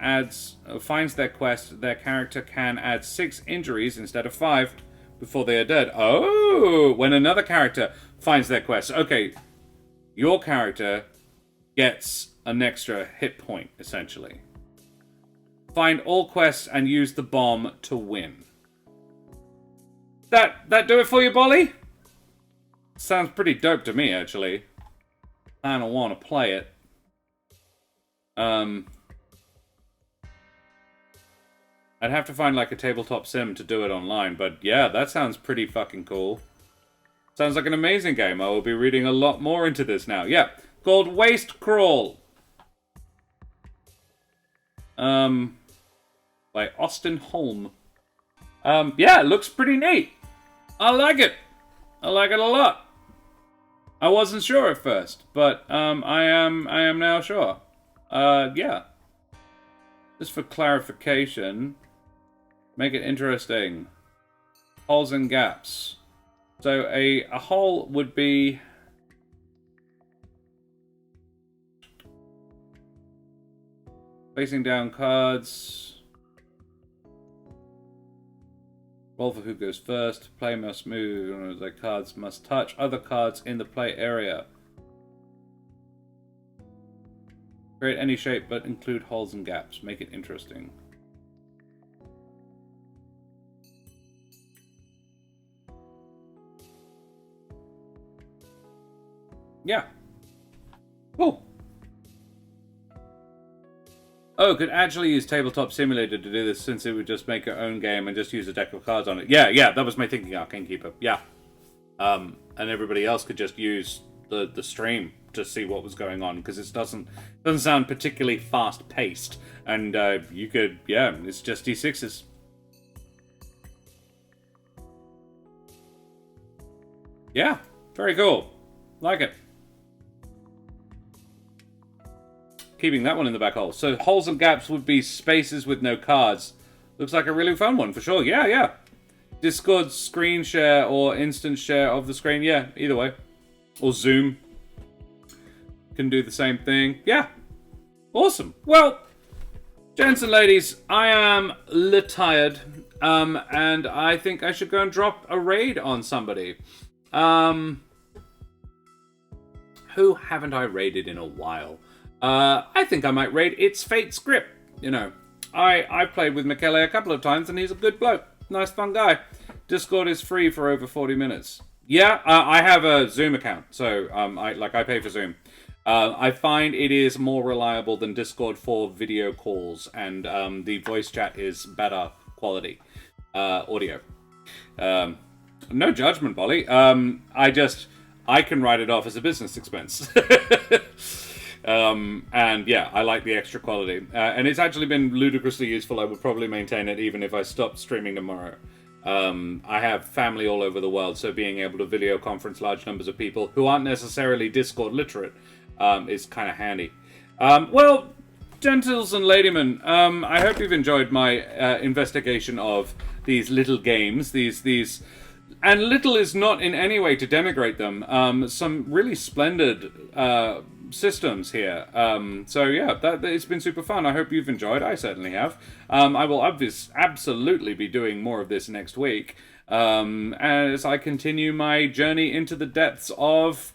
finds their quest, their character can add 6 injuries instead of 5 before they are dead. Oh! When another character finds their quest. Okay, your character gets an extra hit point, essentially. Find all quests and use the bomb to win. That do it for you, Bolly? Sounds pretty dope to me, actually. I don't want to play it. I'd have to find like a tabletop sim to do it online, but yeah, that sounds pretty fucking cool. Sounds like an amazing game. I will be reading a lot more into this now. Yeah, called Wastecrawl. By Austin Holm. Yeah, it looks pretty neat. I like it. I like it a lot. I wasn't sure at first, but I am now sure. Yeah. Just for clarification, make it interesting. Holes and gaps. So a hole would be facing down cards. Roll for who goes first. Play must move. The cards must touch other cards in the play area. Create any shape, but include holes and gaps. Make it interesting. Yeah. Cool. Oh, could actually use Tabletop Simulator to do this, since it would just make our own game and just use a deck of cards on it. Yeah, that was my thinking, Arcane Keeper. Yeah. And everybody else could just use the stream to see what was going on, because it doesn't sound particularly fast-paced. And you could, yeah, it's just D6s. Yeah, very cool. Like it. Keeping that one in the back hole. So holes and gaps would be spaces with no cards. Looks like a really fun one, for sure. Yeah. Discord screen share or instant share of the screen. Yeah, either way. Or Zoom. Can do the same thing. Yeah. Awesome. Well, gents and ladies, I am tired. And I think I should go and drop a raid on somebody. Who haven't I raided in a while? I think I might raid It's Fate's Grip. You know, I've played with Michele a couple of times, and he's a good bloke. Nice, fun guy. Discord is free for over 40 minutes. Yeah, I have a Zoom account, so I pay for Zoom. I find it is more reliable than Discord for video calls, and the voice chat is better quality audio. No judgment, Bolly. I can write it off as a business expense. And yeah, I like the extra quality. And it's actually been ludicrously useful. I would probably maintain it even if I stopped streaming tomorrow. I have family all over the world, so being able to video conference large numbers of people who aren't necessarily Discord literate is kind of handy. Well, gentles and ladymen, I hope you've enjoyed my investigation of these little games, these and little is not in any way to denigrate them. Some really splendid systems here. So yeah, it's been super fun. I hope you've enjoyed. I certainly have. I will absolutely be doing more of this next week as I continue my journey into the depths of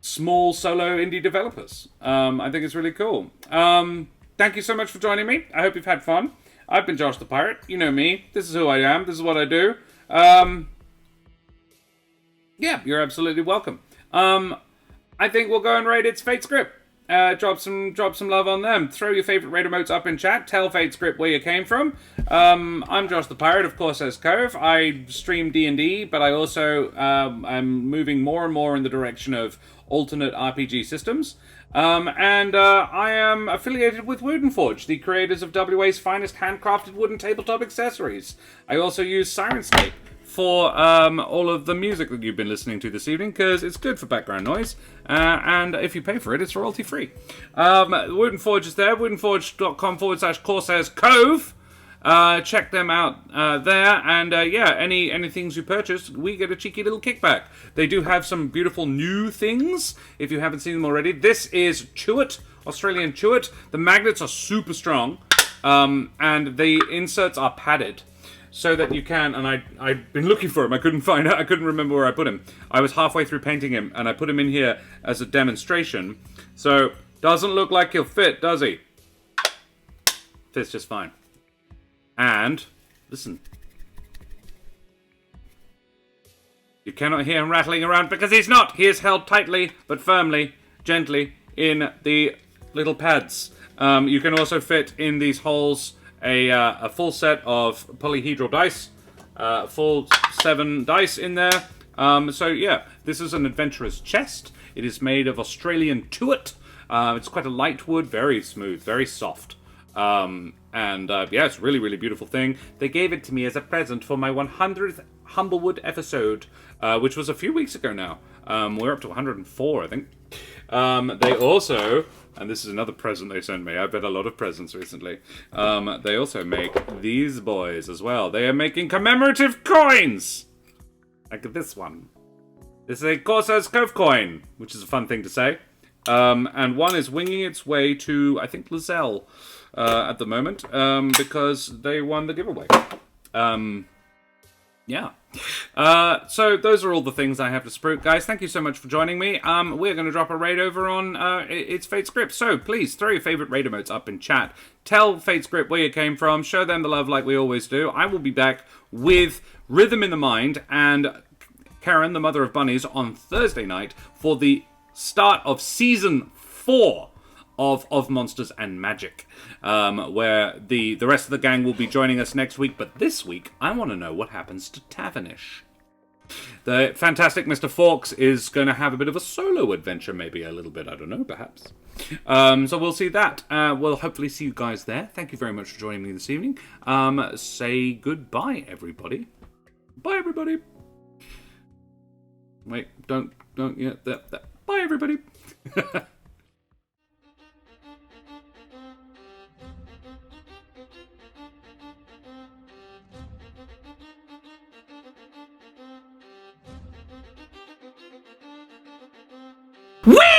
small solo indie developers. I think it's really cool. Thank you so much for joining me. I hope you've had fun. I've been Josh the Pirate. You know me. This is who I am. This is what I do. Yeah, you're absolutely welcome. I think we'll go and raid It's Fate's Grip. Drop some love on them. Throw your favorite raid emotes up in chat. Tell Fate's Grip where you came from. I'm Josh the Pirate, of course, as Cove. I stream D&D, but I also am moving more and more in the direction of alternate RPG systems. And I am affiliated with Woodenforge, the creators of WA's finest handcrafted wooden tabletop accessories. I also use Sirenscape for all of the music that you've been listening to this evening, because it's good for background noise, and if you pay for it, it's royalty free. Woodenforge is there, woodenforge.com/Corsairs Cove. Check them out there, and yeah, any things you purchase, we get a cheeky little kickback. They do have some beautiful new things, if you haven't seen them already. This is Chewit, Australian Chewit. The magnets are super strong, and the inserts are padded, so that you can, and I've been looking for him, I couldn't find out, I couldn't remember where I put him. I was halfway through painting him, and I put him in here as a demonstration. So, doesn't look like he'll fit, does he? Fits just fine. And, listen. You cannot hear him rattling around because he's not! He is held tightly, but firmly, gently, in the little pads. You can also fit in these holes a full set of polyhedral dice, full 7 dice in there. So yeah, this is an adventurer's chest. It is made of Australian Tuat. It's quite a light wood, very smooth, very soft. And yeah, it's a really, really beautiful thing. They gave it to me as a present for my 100th Humblewood episode, which was a few weeks ago now. We're up to 104, I think. They also, and this is another present they sent me, I've had a lot of presents recently, they also make these boys as well. They are making commemorative coins! Like this one. This is a Corsairs Cove coin, which is a fun thing to say. And one is winging its way to, I think, Lizelle at the moment, because they won the giveaway. Yeah. So those are all the things I have to spruik, guys. Thank you so much for joining me. We're going to drop a raid over on It's Fate Script. So please throw your favorite raid emotes up in chat. Tell Fate Script where you came from. Show them the love like we always do. I will be back with Rhythm in the Mind and Karen, the Mother of Bunnies, on Thursday night for the start of Season 4 of Monsters and Magic, where the rest of the gang will be joining us next week. But this week, I want to know what happens to Tavernish. The fantastic Mr. Fawkes is going to have a bit of a solo adventure, maybe a little bit, I don't know, perhaps. So we'll see that. We'll hopefully see you guys there. Thank you very much for joining me this evening. Say goodbye, everybody. Bye, everybody. Wait, don't, yeah, that. Bye, everybody. Whee!